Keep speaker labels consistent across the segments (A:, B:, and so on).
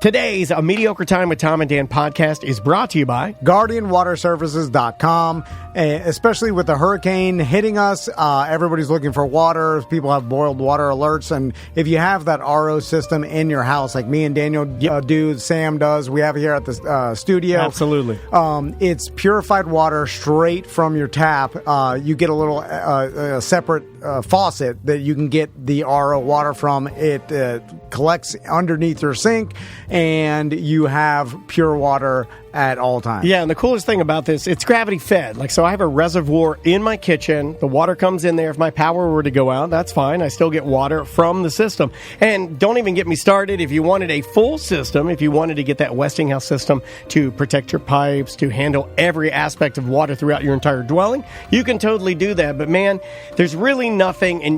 A: Today's A Mediocre Time with Tom and Dan podcast is brought to you by
B: GuardianWaterServices.com. Especially with the hurricane hitting us, everybody's looking for water. People have boiled water alerts. And if you have that RO system in your house, like me and Daniel do, Sam does, we have it here at the studio.
A: Absolutely.
B: It's purified water straight from your tap. You get a little separate faucet that you can get the RO water from. It collects underneath your sink, and you have pure water at all times.
A: Yeah, and the coolest thing about this, it's gravity fed. So I have a reservoir in my kitchen. The water comes in there. If my power were to go out, that's fine. I still get water from the system. And don't even get me started. If you wanted a full system, if you wanted to get that Westinghouse system to protect your pipes, to handle every aspect of water throughout your entire dwelling, you can totally do that. But man, there's really nothing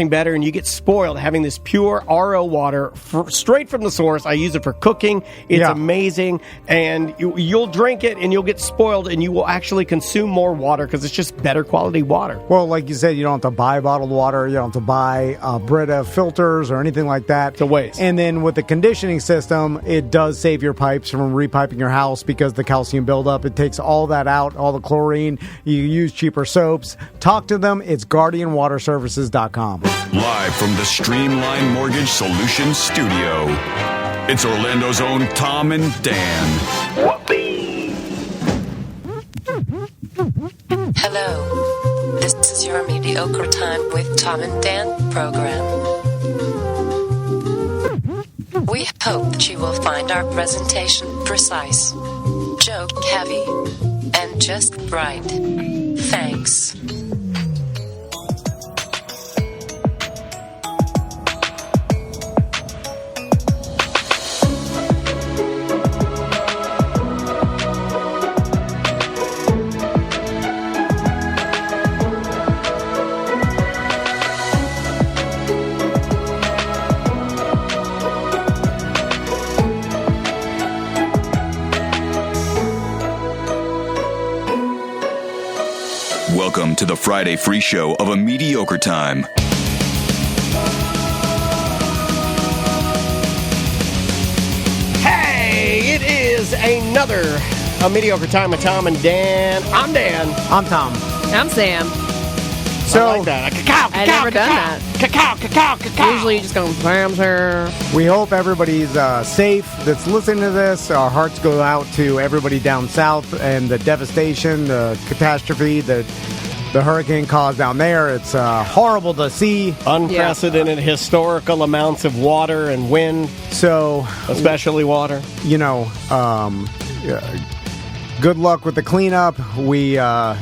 A: better, and you get spoiled having this pure RO water straight from the source. I use it for cooking. It's amazing, and you'll drink it and you'll get spoiled, and you will actually consume more water because it's just better quality water.
B: Well, like you said, you don't have to buy bottled water. You don't have to buy Brita filters or anything like that.
A: It's a waste.
B: And then with the conditioning system, it does save your pipes from repiping your house because the calcium buildup, it takes all that out, all the chlorine. You use cheaper soaps. Talk to them. It's GuardianWaterServices.com.
C: Live from the Streamline Mortgage Solutions studio, it's Orlando's own Tom and Dan.
D: Hello. This is your Mediocre Time with Tom and Dan program. We hope that you will find our presentation precise, joke heavy, and just right. Thanks.
C: Welcome to the Friday free show of A Mediocre Time.
A: Hey, it is another A Mediocre Time with Tom and Dan. I'm Dan.
B: I'm Tom.
E: I'm Sam.
A: So, I like that. Cacao,
E: I've never done that.
A: Cacao.
E: Usually you just go, Sam's here.
B: We hope everybody's safe that's listening to this. Our hearts go out to everybody down south and the devastation, the catastrophe that the hurricane caused down there. It's horrible to see.
A: Unprecedented historical amounts of water and wind.
B: So,
A: especially water.
B: Good luck with the cleanup. We, hope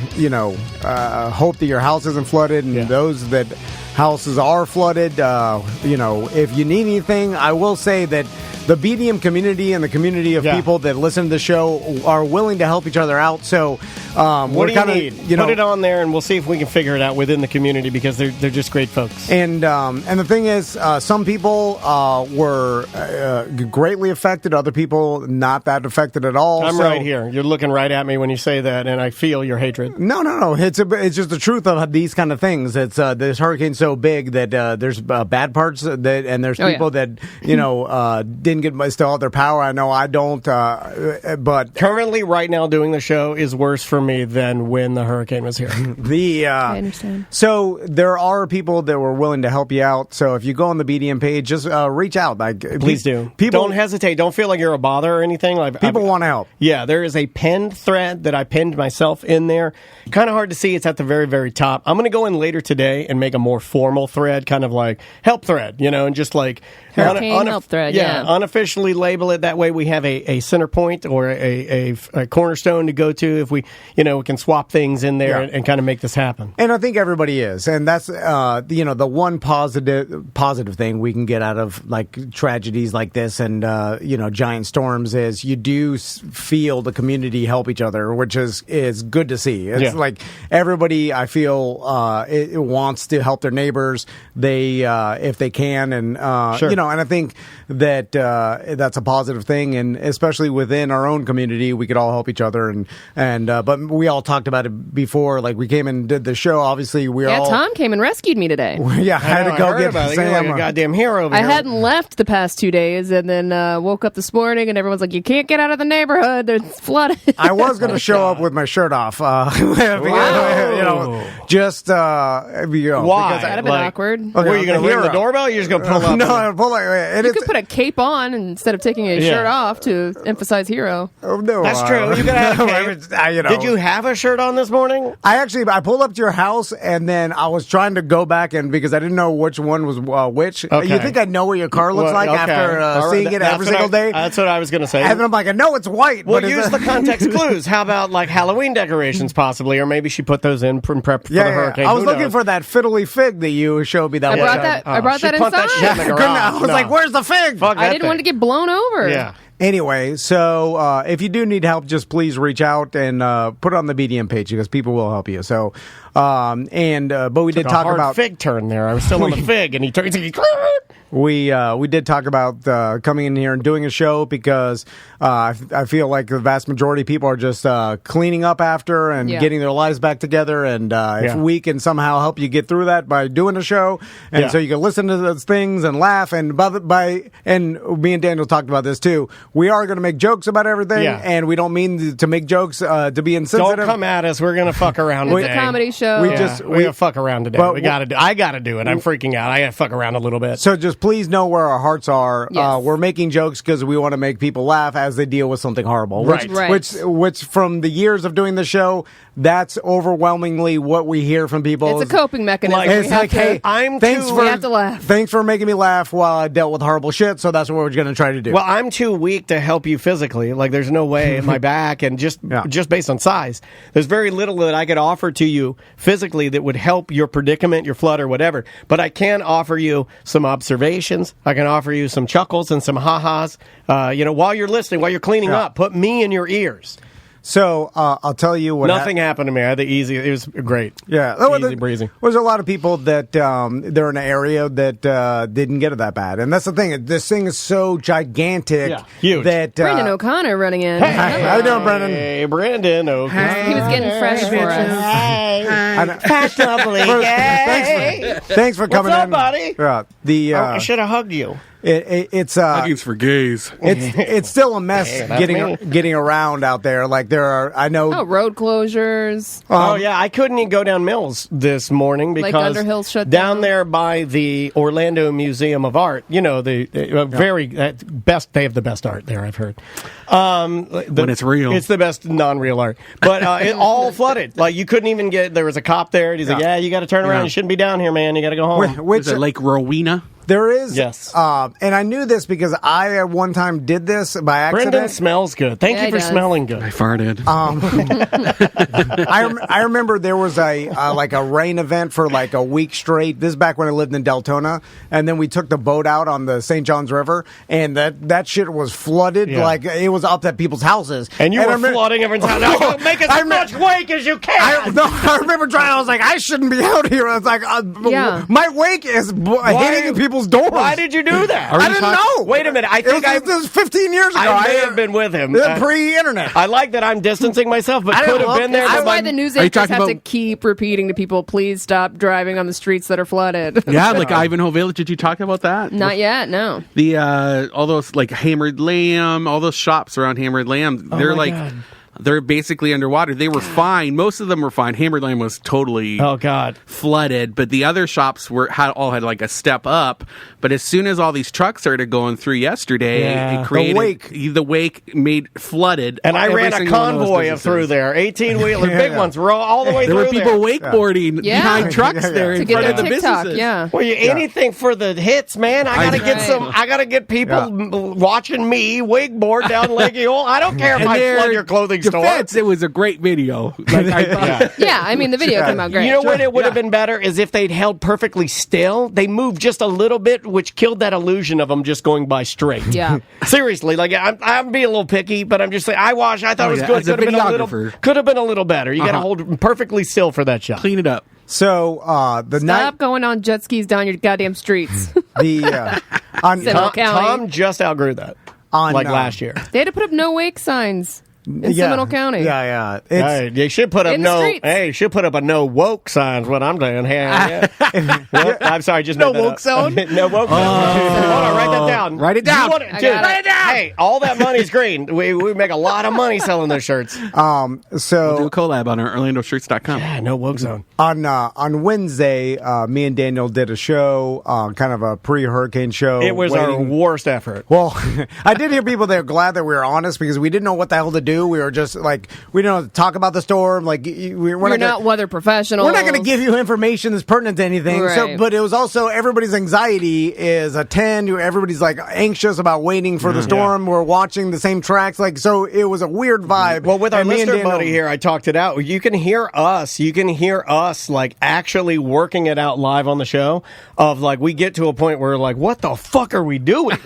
B: that your house isn't flooded, and those that houses are flooded, if you need anything, I will say that the BDM community and the community of people that listen to the show are willing to help each other out. So,
A: what do you need? Put it on there, and we'll see if we can figure it out within the community because they're just great folks.
B: And the thing is, some people were greatly affected. Other people not that affected at all.
A: I'm right here. You're looking right at me when you say that, and I feel your hatred.
B: No. It's just the truth of these kind of things. It's this hurricane's so big that there's bad parts and there's people that didn't get still have their power. I know I don't. But
A: currently, right now, doing the show is worse for me than when the hurricane was here.
E: I understand.
B: So there are people that were willing to help you out. So if you go on the BDM page, just reach out.
A: Please do. People don't hesitate. Don't feel like you're a bother or anything.
B: People want to help.
A: Yeah, there is a pinned thread that I pinned myself in there. Kind of hard to see. It's at the very, very top. I'm going to go in later today and make a more formal thread, kind of like help thread, and just like
E: hurricane help thread.
A: Unofficially label it. That way we have a center point or a cornerstone to go to if we can swap things in there and kind of make this happen.
B: And I think everybody is. And that's, the one positive thing we can get out of tragedies like this and, giant storms is you do feel the community help each other, which is good to see. It's like everybody, I feel, it wants to help their neighbors. They, if they can. And, and I think that, that's a positive thing, and especially within our own community, we could all help each other. But we all talked about it before. Like we came and did the show. Obviously,
E: Tom came and rescued me today.
B: I had to go get
A: Sam. You're like a goddamn hero over
E: I
A: here.
E: hadn't left the past 2 days, and then woke up this morning, and everyone's like, "You can't get out of the neighborhood; it's flooded."
B: I was going to show up with my shirt off. Just
A: why?
E: That'd have been awkward.
B: Okay,
A: Were you going to ring the
B: hero.
A: Doorbell? Or you're just going to pull up?
B: No, pull like
E: You could put a cape on instead of taking a shirt off to emphasize hero.
B: No,
A: That's true. You could have a cape. Did you have a shirt on this morning?
B: I pulled up to your house, and then I was trying to go back in because I didn't know which one was which.
A: Okay.
B: You think I know what your car looks like after seeing it every single day?
A: That's what I was going to say.
B: And then I'm like, I know it's white.
A: Well,
B: but
A: use the context clues. How about like Halloween decorations, possibly, or maybe she put those in prep for the hurricane.
B: I was looking for that fiddly fig that you showed me. That
E: I brought that inside.
B: I was like, "Where's the fig?"
E: I didn't want to get blown over.
A: Yeah.
B: Anyway, so if you do need help, just please reach out and put it on the BDM page because people will help you. So, but we did talk about
A: fig turn there. I was still on the fig, and he turned.
B: We did talk about coming in here and doing a show because I feel like the vast majority of people are just cleaning up after and getting their lives back together. And if we can somehow help you get through that by doing a show, and so you can listen to those things and laugh. And and me and Daniel talked about this too. We are going to make jokes about everything, and we don't mean to make jokes to be insensitive.
A: Don't come at us. We're going to fuck around today.
E: It's a comedy show.
A: We're going to fuck around today. I got to do it. I'm freaking out. I got to fuck around a little bit.
B: So just please know where our hearts are.
E: Yes.
B: We're making jokes because we want to make people laugh as they deal with something horrible.
A: Right.
B: Which from the years of doing the show, that's overwhelmingly what we hear from people.
E: It's a coping mechanism.
B: It's like, hey,
E: we have to laugh.
B: Thanks for making me laugh while I dealt with horrible shit. So that's what we're going to try to do.
A: Well, I'm too weak to help you physically. Like, there's no way in my back, and just based on size, there's very little that I could offer to you physically that would help your predicament, your flood, or whatever. But I can offer you some observations. I can offer you some chuckles and some ha-has. While you're listening, while you're cleaning up, put me in your ears.
B: So I'll tell you what.
A: Nothing happened to me. I had the easy. It was great.
B: Yeah,
A: easy breezy.
B: There's a lot of people that they're in an area that didn't get it that bad, and that's the thing. This thing is so gigantic,
A: huge.
B: That
E: Brandon O'Connor running in.
B: Hey, how you doing, Brandon?
A: Hey, Brandon O'Connor.
E: He was getting fresh for us.
B: Thanks for coming
A: What's up,
B: in,
A: buddy? I should have hugged you.
B: It's
F: hugging's for gays.
B: It's still a mess getting around out there. Like there are, I know,
E: road closures.
A: I couldn't even go down Mills this morning because
E: Underhill's shut
A: down there by the Orlando Museum of Art. Very best. They have the best art there. I've heard.
F: When it's real,
A: it's the best non-real art. But it all flooded. Like you couldn't even get. There was a cop there. And he's like, "Yeah, you got to turn around. You shouldn't be down here, man. You got to go home."
F: Is it Lake Rowena?
B: There is.
A: Yes.
B: And I knew this because I at one time did this by accident.
A: Brendan smells good. Thank you for smelling good.
F: I farted.
B: I remember there was a rain event for like a week straight. This is back when I lived in Deltona. And then we took the boat out on the St. Johns River. And that shit was flooded.
A: Yeah.
B: Like it was up at people's houses.
A: And you were flooding every time. Now, make as much wake as you can.
B: I remember trying. I was like, I shouldn't be out here. I was like, my wake is hitting people's doors.
A: Why did you do that?
B: I didn't know.
A: Wait a minute. I think
B: this was 15 years ago.
A: I may have been with him.
B: Pre-internet.
A: I like that I'm distancing myself, but could have been there.
E: That's why the news anchors have to keep repeating to people, please stop driving on the streets that are flooded.
F: Yeah, like Ivanhoe Village. Did you talk about that?
E: Not yet, no.
F: The all those like Hammered Lamb, all those shops around Hammered Lamb, they're God. They're basically underwater. They were fine. Most of them were fine. Hammered Lamb was totally flooded, but the other shops all had like a step up. But as soon as all these trucks started going through yesterday, it created the wake made flooded.
A: And I ran a convoy through there, 18-wheeler, big ones, all the way through there.
F: There were people wakeboarding behind trucks there in front of the businesses.
E: Yeah.
A: Well, anything for the hits, man. I gotta get I gotta get people watching me wakeboard down Lake Eola. I don't care if I flood your clothing store.
F: It was a great video.
E: I mean, the video came out great.
A: You know what it would have been better is if they'd held perfectly still. They moved just a little bit, which killed that illusion of them just going by straight.
E: Yeah.
A: Seriously, like I'm being a little picky, but I'm just saying I thought it was good. Could have been a little better. You got to hold perfectly still for that shot.
F: Clean it up.
B: So
E: Stop going on jet skis down your goddamn streets.
B: On
E: Seminole County.
A: Tom just outgrew that.
B: On,
A: Last year.
E: They had to put up no wake signs in Seminole County.
B: Yeah.
A: Hey, they should put up
E: In the streets.
A: you should put up a no woke sign. Is what I'm saying. Hey, Well, I'm sorry, I just
F: No
A: made that
F: woke
A: up.
F: zone?
A: No woke zone. Hold on, write that down.
F: Write it down.
A: You wanna-
E: I
A: dude,
E: got it.
A: write it down. Hey, all that money's green. We make a lot of money selling those shirts.
F: Do a
B: So
F: collab on our OrlandoShirts.com.
A: Yeah, no woke zone.
B: on Wednesday, me and Daniel did a show, kind of a pre-hurricane show.
A: It was our worst effort.
B: Well, I did hear people that are glad that we were honest because we didn't know what the hell to do. We were just like, we didn't know to talk about the storm. Like, we're
E: not weather professionals.
B: We're not going to give you information that's pertinent to anything. So,
E: Right.
B: but it was also everybody's anxiety is a 10. Everybody's like anxious about waiting for the storm. We're watching the same tracks. Like, so it was a weird vibe.
A: Well, with our
B: And me and
A: listener
B: Daniel-
A: buddy here, I talked it out. You can hear us. You can hear us like actually working it out live on the show. Of like, we get to a point where we're like, what the fuck are we doing?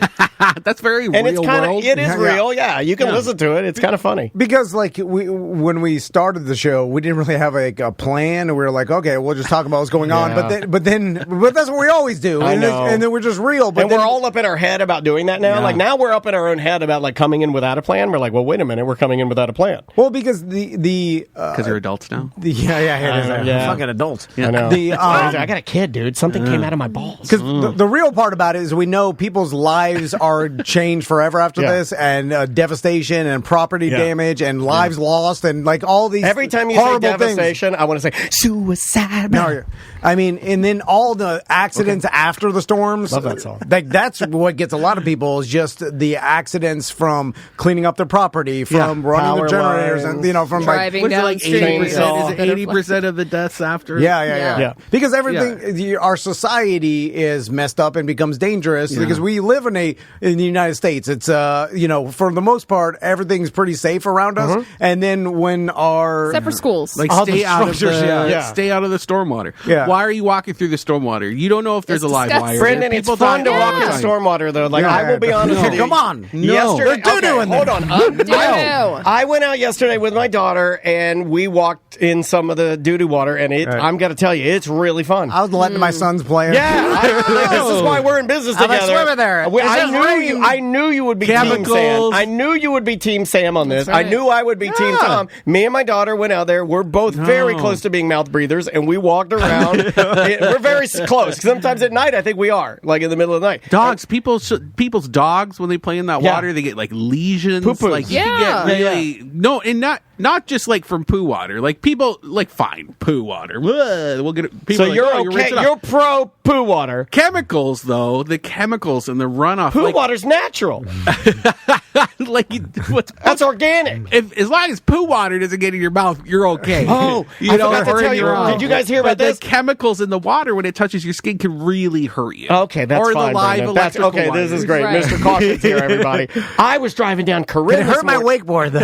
F: That's very
A: And
F: real
A: it's kind of
F: world.
A: it is
B: Yeah.
A: real. Yeah, you can listen to it. It's kind of funny.
B: Because like when we started the show, we didn't really have like a plan. We were like, okay, we'll just talk about what's going on.
A: Yeah.
B: But that's what we always do.
A: I
B: and,
A: know.
B: and then we're just real. But
A: And
B: then,
A: we're all up in our head about doing that now.
F: Yeah.
A: Like now we're up in our own head about like coming in without a plan. We're like, well, wait a minute, we're coming in without a plan.
B: well, because the
F: Because you're adults now.
B: yeah, it is.
A: Yeah.
B: Fucking adults.
A: I know.
B: The,
A: I got a kid, dude. Something came out of my balls.
B: Because the real part about it is we know people's lives are changed forever after
A: Yeah.
B: this, and devastation and property
A: Yeah.
B: damage and lives lost and like all these
A: Every time you say
B: horrible things.
A: devastation, I want to say suicide.
B: No, I mean, and then all the accidents after the storms.
A: Love that song.
B: Like that's what gets a lot of people is just the accidents from cleaning up their property, from running
A: Power
B: the generators,
A: lines.
B: and from
E: Driving
F: What's it
E: down
F: like
E: streets.
F: 80%? Is it
E: Chainsaw.
F: 80% of the deaths after?
B: Yeah.
A: Yeah.
B: Because everything, our society is messed up and becomes dangerous because we live in the United States. It's for the most part, everything's pretty safe around us. And then when our
E: Except for schools.
F: Like
B: All the
F: stay out of
B: structures,
F: the
B: yeah.
F: stay out of the stormwater.
B: Yeah.
F: Why are you walking through the stormwater? You don't know if there's
E: It's
F: a live
E: disgusting.
F: wire.
A: Brendan, it's
F: People
A: fun to
F: die
A: walk
F: all
A: in
F: the time.
A: stormwater, though. Like,
B: Yeah.
A: I will be honest with you.
B: Come on.
A: Yesterday,
B: There's doo-doo in there.
A: hold on.
E: Doo-doo.
A: I went out yesterday with my daughter, and we walked in some of the doo-doo water, and
B: Right.
A: I'm going to tell you, it's really fun.
B: I was letting my sons play.
A: Yeah, this is why we're in business
B: I'm like,
A: together.
B: swim in there.
A: I
B: It's just rain.
A: I knew you would be Team Sam.
F: Chemicals.
A: I knew you would be Team Sam on this.
E: That's right.
A: I knew I would be Team Tom. Me and my daughter went out there. We're both very close to being mouth breathers, and we walked around. We're very close. Sometimes at night, I think we are, like in the middle of the night.
F: Dogs, people's dogs when they play in that
A: Yeah.
F: water, they get like lesions.
A: Poo-poos.
F: Like you
E: Yeah.
F: can get really no, and not just like from poo water. Like people like fine poo water. We'll get it. People
A: So
F: are
A: you're
F: like, oh,
A: okay.
F: rinsing
A: You're
F: off.
A: pro poo water.
F: Chemicals though, the chemicals and the runoff.
A: Poo
F: like,
A: water's natural.
F: like what's
A: That's organic.
F: if as long as poo water doesn't get in your mouth, you're okay.
A: Oh,
F: you
A: I
F: know,
A: forgot to
F: or in
A: tell you.
F: your eye.
A: Did you guys hear about
F: But
A: this?
F: The chemicals in the water when it touches your skin can really hurt you.
A: Okay, that's
F: or
A: fine.
F: the live
A: Brandon. That's
F: electrical
A: okay. This is
F: wires.
A: great.
E: Right.
A: Mr. Caution's here, everybody. I was driving down Corinne.
B: It hurt my wakeboard though.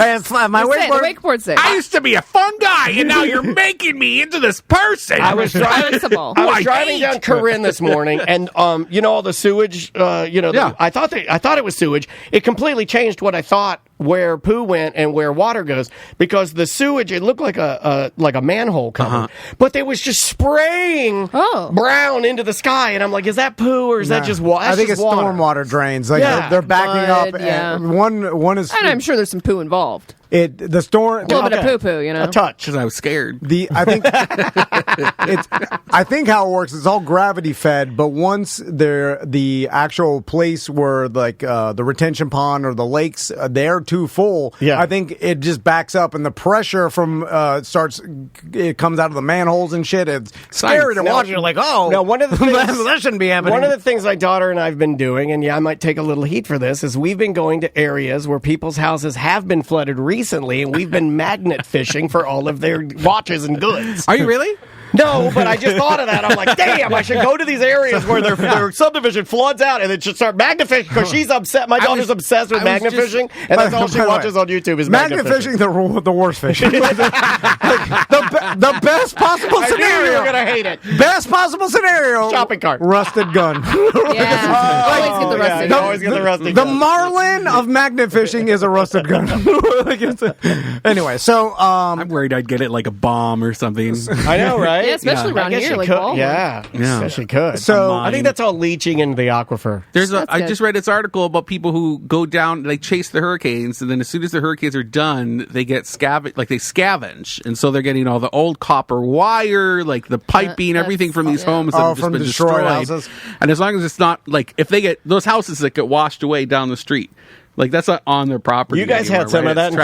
B: It's my
E: Say, the
B: wakeboard.
E: wakeboard sick.
F: I used to be a fun guy, and now you're making me into this person.
A: I was driving.
E: Flexible.
A: I was
F: I
A: driving
F: hate.
A: down Corinne this morning, and all the sewage.
F: Yeah.
A: I thought it was sewage. It completely changed what I thought where poo went and where water goes because the sewage it looked like a manhole cover, but they was just spraying brown into the sky, and I'm like, is that poo or is that just water?
B: I think it's stormwater drains. Like
A: Yeah.
B: they're backing
E: Mud,
B: up.
E: yeah.
B: And one is
E: And I'm sure there's some poo involved.
B: the storm.
E: A little bit of poo-poo, you know?
A: a touch.
F: Because I was scared.
B: I think how it works is all gravity fed, but once the actual place where like the retention pond or the lakes they're too full,
A: Yeah.
B: I think it just backs up and the pressure from it comes out of the manholes and shit. It's scary to
A: Now-
B: watch. You're like, oh,
A: Now, one of the things
B: that shouldn't be happening.
A: One of the things my daughter and I have been doing, and I might take a little heat for this, is we've been going to areas where people's houses have been flooded recently, and we've been magnet fishing for all of their watches and goods.
F: Are you really?
A: No, but I just thought of that. I'm like, damn, I should go to these areas where their subdivision floods out and then just start magnet fishing because she's upset. My daughter's obsessed with
F: I was
A: magnet
F: just-
A: fishing, and that's all she
B: By the way,
A: watches on YouTube is
B: magnet fishing. The worst fishing. the best possible
A: I knew you
B: scenario.
A: were gonna hate it.
B: Best possible scenario.
A: Shopping cart.
B: Rusted gun.
E: Yeah. Always get the
A: yeah,
E: rusty
A: you
E: gun.
A: always get the rusty
B: The
A: gun.
B: marlin of magnet fishing is a rusted gun. Anyway, so
F: I'm worried I'd get it like a bomb or something.
A: I know, right? right?
E: Yeah, especially around
A: I guess
E: here,
A: you
E: like
A: could.
E: Walmart.
A: Yeah, especially could.
B: So-
A: I think that's all leaching into the aquifer.
F: I
E: good.
F: just read this article about people who go down, they chase the hurricanes, and then as soon as the hurricanes are done, they get they scavenge, and so they're getting all the old copper wire, like the piping, everything from these homes that have just
B: from
F: been
B: destroyed
F: destroyed.
B: houses.
F: And as long as it's not like if they get those houses that get washed away down the street. Like, that's not on their property.
A: You guys
F: anymore,
A: had some
F: right?
A: of that
F: It's
A: in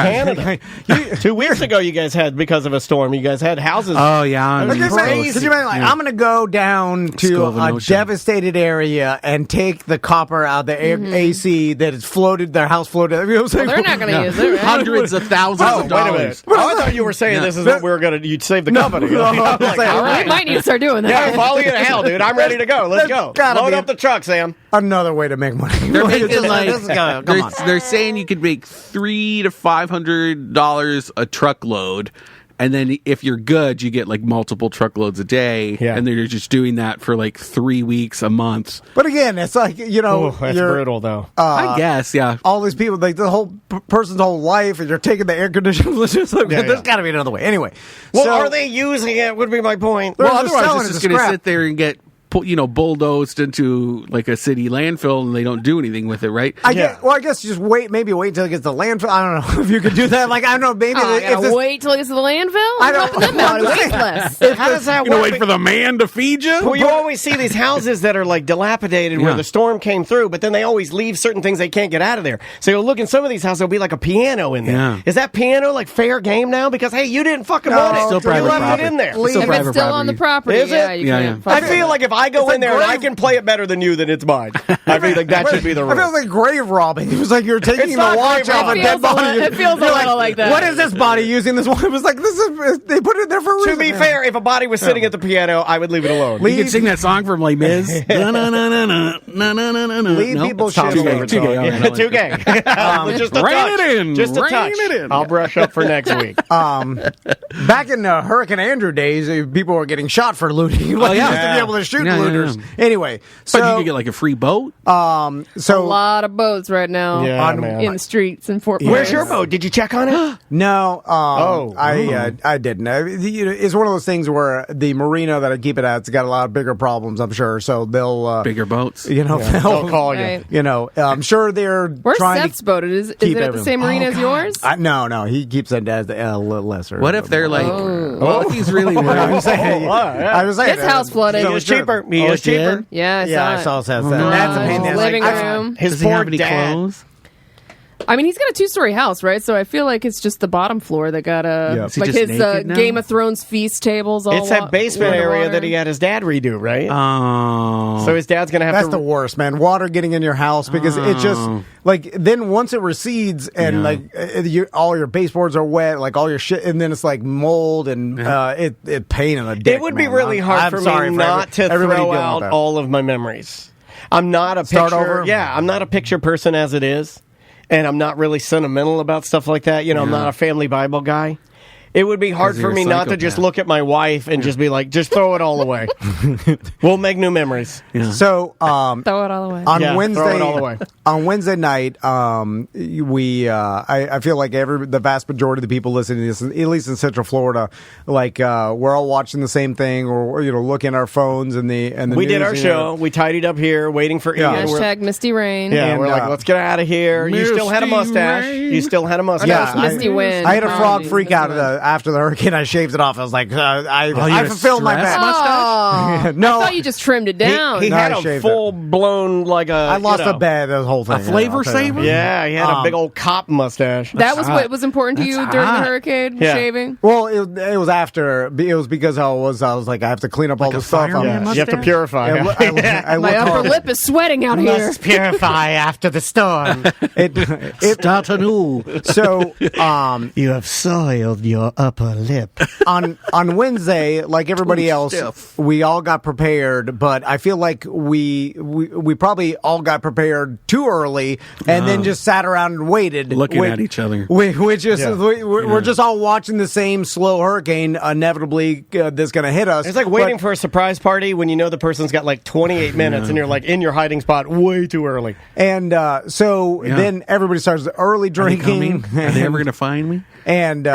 F: trash.
A: Canada. 2 weeks ago, you guys had, because of a storm, you guys had houses.
F: Oh, yeah.
B: Could you imagine, I'm going to go down to
F: School of
B: a
F: Ocean.
B: devastated area and take the copper out the AC that has floated, their house floated. You know what I'm saying?
E: They're not going to use it, right?
F: Hundreds of thousands
A: Oh,
F: of
A: wait a
F: dollars.
A: minute. Oh, I thought you were saying this is what we were going to, you'd save the company.
B: no,
A: I'm like,
B: I'm saying-
A: all
E: We
A: right.
E: might need to start doing that.
A: Yeah, follow you to hell, dude. I'm ready to go. Let's go.
B: gotta
A: Load
B: be
A: up the truck, Sam.
B: Another way to make money.
F: They're making like
B: come on.
F: they're saying you could make $300 to $500 a truckload, and then if you're good, you get like multiple truckloads a day.
A: Yeah.
F: And they're just doing that for like 3 weeks, a month.
B: But again, it's like, you know,
A: That's
B: you're,
A: brutal, though.
F: I guess, yeah.
B: all these people, like the whole person's whole life, and you're taking the air conditioner. It's just like,
A: Yeah,
B: there's
A: yeah.
B: got to be another way. Anyway,
A: Well,
B: so,
A: are they using it? Would be my point.
B: They're
F: Well,
B: just
F: otherwise
B: selling
F: it's
B: it
F: just
B: as
F: going to
B: scrap.
F: sit there and get bulldozed into like a city landfill, and they don't do anything with it, right?
B: I guess just wait until it gets to landfill. I don't know if you could do that. Like, I don't know, maybe
E: Oh, I
B: if
E: gotta
B: this,
E: wait till it gets to the landfill?
B: I don't-
E: Helping them out.
B: I'm just
E: Wait
B: saying.
E: less.
A: How does that
F: You know,
A: work?
F: wait for the man to feed you?
A: Well, you always see these houses that are like dilapidated where
F: Yeah.
A: the storm came through, but then they always leave certain things they can't get out of there. So you'll look in some of these houses, there'll be like a piano in there.
F: Yeah.
A: Is that piano like fair game now? Because, hey, you didn't fucking
B: No,
A: want it.
B: still
A: You
F: private
A: left
F: property.
A: it in there.
F: Still
E: If
F: private
E: it's still on the property,
A: Is it?
E: yeah, you
F: Yeah,
E: can't.
F: yeah.
A: I
E: fuck
A: feel
E: it.
A: like if I go
B: It's
A: in there
B: like
A: and I
B: grave-
A: can play it better than you, then it's mine. I feel like that should be the
B: I feel
A: rule.
B: like grave robbing. It was like you're taking
A: It's
B: the
A: not
B: watch
A: grave
B: off a
A: robbing.
B: dead body.
E: It feels a
B: You're
E: little like that.
B: What is this body using this one? It was like, this is, they put it there for a
A: To
B: reason.
A: be fair, if a body was sitting at the piano, I would leave it alone.
F: You can sing that song from Les Mis.
B: Leave people
A: Tom's
B: shit
A: favorite
F: Too
A: song.
F: gay, all right, I
A: Yeah,
F: like
A: too
F: it.
A: gay. Just a
F: Rein
A: touch.
F: it in.
A: Just a
F: Rein
A: touch.
F: it in.
A: I'll brush up for next week.
B: Back in Hurricane Andrew days, people were getting shot for looting. Like,
F: yeah.
B: you used to be able to shoot
F: Yeah, yeah,
B: looters.
F: yeah.
B: Anyway, so
F: But you could get like a free boat.
E: A
B: so
E: lot of boats right now
A: Yeah, man.
E: in the streets in Fort
A: Where's
E: Myers.
A: your boat? Did you check on it?
B: no,
A: Oh.
B: I didn't. It's one of those things where the marina that I keep it at's got a lot of bigger problems, I'm sure. So they'll
F: Bigger boats.
B: you know,
A: They'll call you.
E: Right.
B: you know, I'm sure they're
E: Where's
B: trying
E: Seth's
B: to
E: boat? Is it
B: keep
E: at the same marina as yours?
B: No, he keeps it as a little lesser.
F: What if they're like,
E: Oh.
F: if he's really
B: I'm
F: worried?
B: saying, I was saying
E: His house flooded.
A: He
E: So
A: is cheaper. He
F: Oh,
A: is
F: it did?
A: cheaper.
E: Yeah,
B: Yeah, I saw
E: it.
B: Seth. That's a pain in the ass.
E: Living
B: Like,
E: room.
A: His
F: Does he
A: poor
F: have any
A: dad.
F: clothes?
E: I mean, he's got a 2-story house, right? So I feel like it's just the bottom floor that got
B: Yeah.
F: Is he
E: like
F: just
E: his
F: naked now?
E: Game of Thrones feast tables. All
A: It's that basement
E: underwater.
A: area that he had his dad redo, right?
F: Oh.
A: So his dad's going to have
B: That's
A: to...
B: the worst, man. Water getting in your house because it just like then once it recedes and like all your baseboards are wet, like all your shit, and then it's like mold and it pain in the dick.
A: It would be
B: man.
A: really hard
B: I'm
A: for
B: sorry
A: me
B: for
A: not to
B: everybody
A: throw
B: dealing with
A: out
B: that.
A: all of my memories. I'm not a
B: Start
A: picture...
B: over?
A: Yeah, I'm not a picture person as it is. And I'm not really sentimental about stuff like that. You know, I'm not a family Bible guy. It would be hard
F: 'Cause
A: for
F: you're
A: me
F: a
A: not to just
F: psychopath.
A: look at my wife and just be like, just throw it all away. We'll make new memories.
B: So
E: Throw it all away.
B: on
A: Yeah,
B: Wednesday,
A: throw it all away.
B: on Wednesday night, I feel like the vast majority of the people listening to this, at least in Central Florida, like we're all watching the same thing, or looking at our phones and the
A: We did
B: news,
A: our show. We tidied up here, waiting for
B: Yeah.
A: Ian. We're-
E: Hashtag Misty Rain.
A: Yeah,
B: And,
A: we're like, let's get out of here. You still had a
F: Misty
A: mustache.
F: Rain.
A: You still had a mustache.
B: Yeah,
E: It's Misty Wind.
B: I had a frog
E: Apologies,
B: freak
E: Misty
B: out
E: Wind.
B: after the hurricane. I shaved it off. I was like,
F: you
B: I
F: had a
B: fulfilled my
F: stress
B: bad.
E: Oh,
B: No.
E: I thought you just trimmed it down.
A: He
B: No,
A: had
B: I
A: a
B: shaved
A: full blown like a.
B: I lost
A: you know,
B: a bed. The whole thing.
F: A flavor
B: I'll tell you.
F: saver?
A: Yeah, he had a big old cop mustache.
E: That was what was important to you
F: That's
E: during the
F: hot.
E: hurricane,
A: Yeah.
E: shaving?
B: Well, it was after. It was because I was like, I have to clean up all the stuff.
F: fireman
A: Yeah, you have to purify.
B: I
E: My
B: looked
E: upper
B: hard.
E: lip is sweating out here.
A: purify after the storm.
B: It
F: Start anew.
B: so
A: You have soiled your upper lip.
B: on Wednesday, like everybody else,
F: stiff.
B: we all got prepared. But I feel like we probably all got prepared too early, and then just sat around and waited,
F: Looking at each other.
B: Which is
A: Yeah.
B: we're just all watching the same slow hurricane inevitably that's going to hit us.
A: It's like waiting for a surprise party when you know the person's got like 28 minutes and you're like in your hiding spot way too early.
B: And so
F: Yeah.
B: then everybody starts early
F: Are they coming?
B: drinking.
F: Are they ever going to find me?
B: And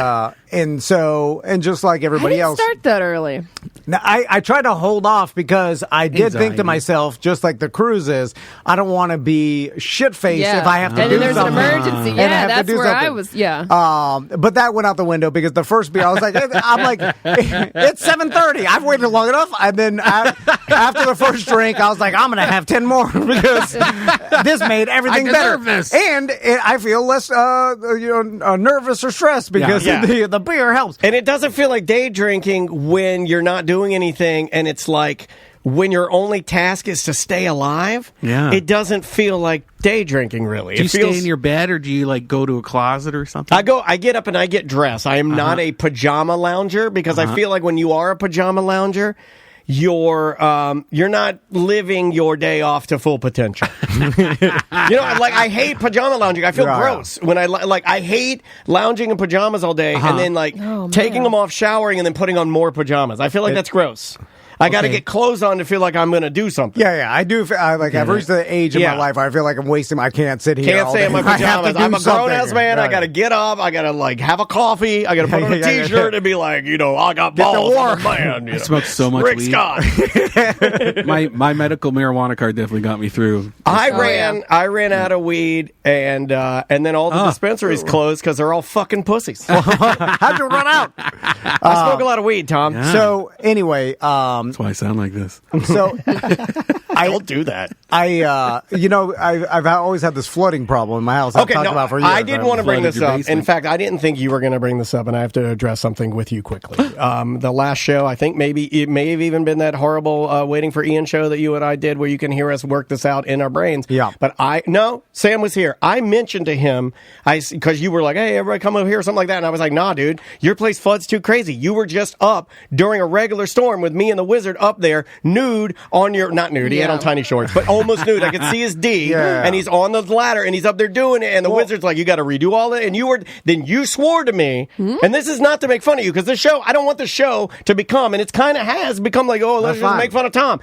B: And just like everybody else.
E: Start that early.
B: Now, I try to hold off because I did think to myself, just like the cruises, I don't want to be shit-faced if I have to do something.
E: And then there's an emergency. Yeah, that's where I was. Yeah.
B: But that went out the window because the first beer, I was like, it's 7:30. I've waited long enough. And then after the first drink, I was like, I'm going to have 10 more because this made everything better.
F: Nervous.
B: And I feel less nervous or stressed because the beer helps.
A: And it doesn't feel like day drinking when you're not doing anything, and it's like when your only task is to stay alive.
F: Yeah.
A: It doesn't feel like day drinking, really.
F: Do you stay in your bed, or do you like go to a closet or something?
A: I get up and I get dressed. I am not a pajama lounger because I feel like when you are a pajama lounger, you're not living your day off to full potential. I hate pajama lounging. I feel gross when I hate lounging in pajamas all day and then taking them off, showering, and then putting on more pajamas. I feel like that's gross. I got to get clothes on to feel like I'm going to do something.
B: Yeah, I do. I've reached the age of my life where I feel like I'm wasting. I can't sit here.
A: Can't stay in my pajamas. I'm a grown ass man. Right. I got to get up. I got to have a coffee. I got to put on a t-shirt and be like, I got balls. I'm a man.
F: I smoked so much
A: Rick
F: weed.
A: Scott.
F: my medical marijuana card definitely got me through.
A: I ran out of weed, and then all the dispensaries closed because they're all fucking pussies.
B: How'd you run out?
A: I smoke a lot of weed, Tom.
F: Yeah.
B: So anyway,
F: that's why I sound like this.
B: So
A: I don't do that.
B: I've always had this flooding problem in my house. I've talked about for years.
A: I didn't want to bring this up.
F: basement.
A: In fact, I didn't think you were going to bring this up, and I have to address something with you quickly. The last show, I think maybe it may have even been that horrible Waiting for Ian show that you and I did, where you can hear us work this out in our brains.
B: Yeah.
A: But Sam was here. I mentioned to him, because you were like, hey, everybody come over here, or something like that, and I was like, nah, dude, your place floods too crazy. You were just up during a regular storm with me and the wizard up there, nude on your, not nude, he had on tiny shorts, but almost nude. I could see his D, and he's on the ladder, and he's up there doing it, and the wizard's like, you got to redo all that, and then you swore to me, and this is not to make fun of you, because this show, I don't want the show to become, and it kind of has become like, let's just make fun of Tom.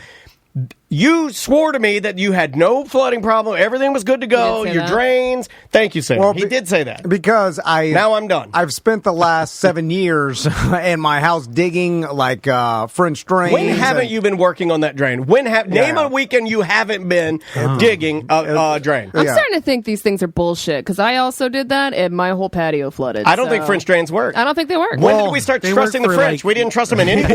A: You swore to me that you had no flooding problem. Everything was good to go. Your drains. Thank you, Sam. He did say that.
B: Because
A: now I'm done.
B: I've spent the last 7 years in my house digging French drains.
A: When haven't you been working on that drain? Name a weekend you haven't been digging a drain.
E: I'm starting to think these things are bullshit, because I also did that and my whole patio flooded.
A: I don't think French drains work.
E: I don't think they work.
A: When did we start trusting the French? We didn't trust them anymore.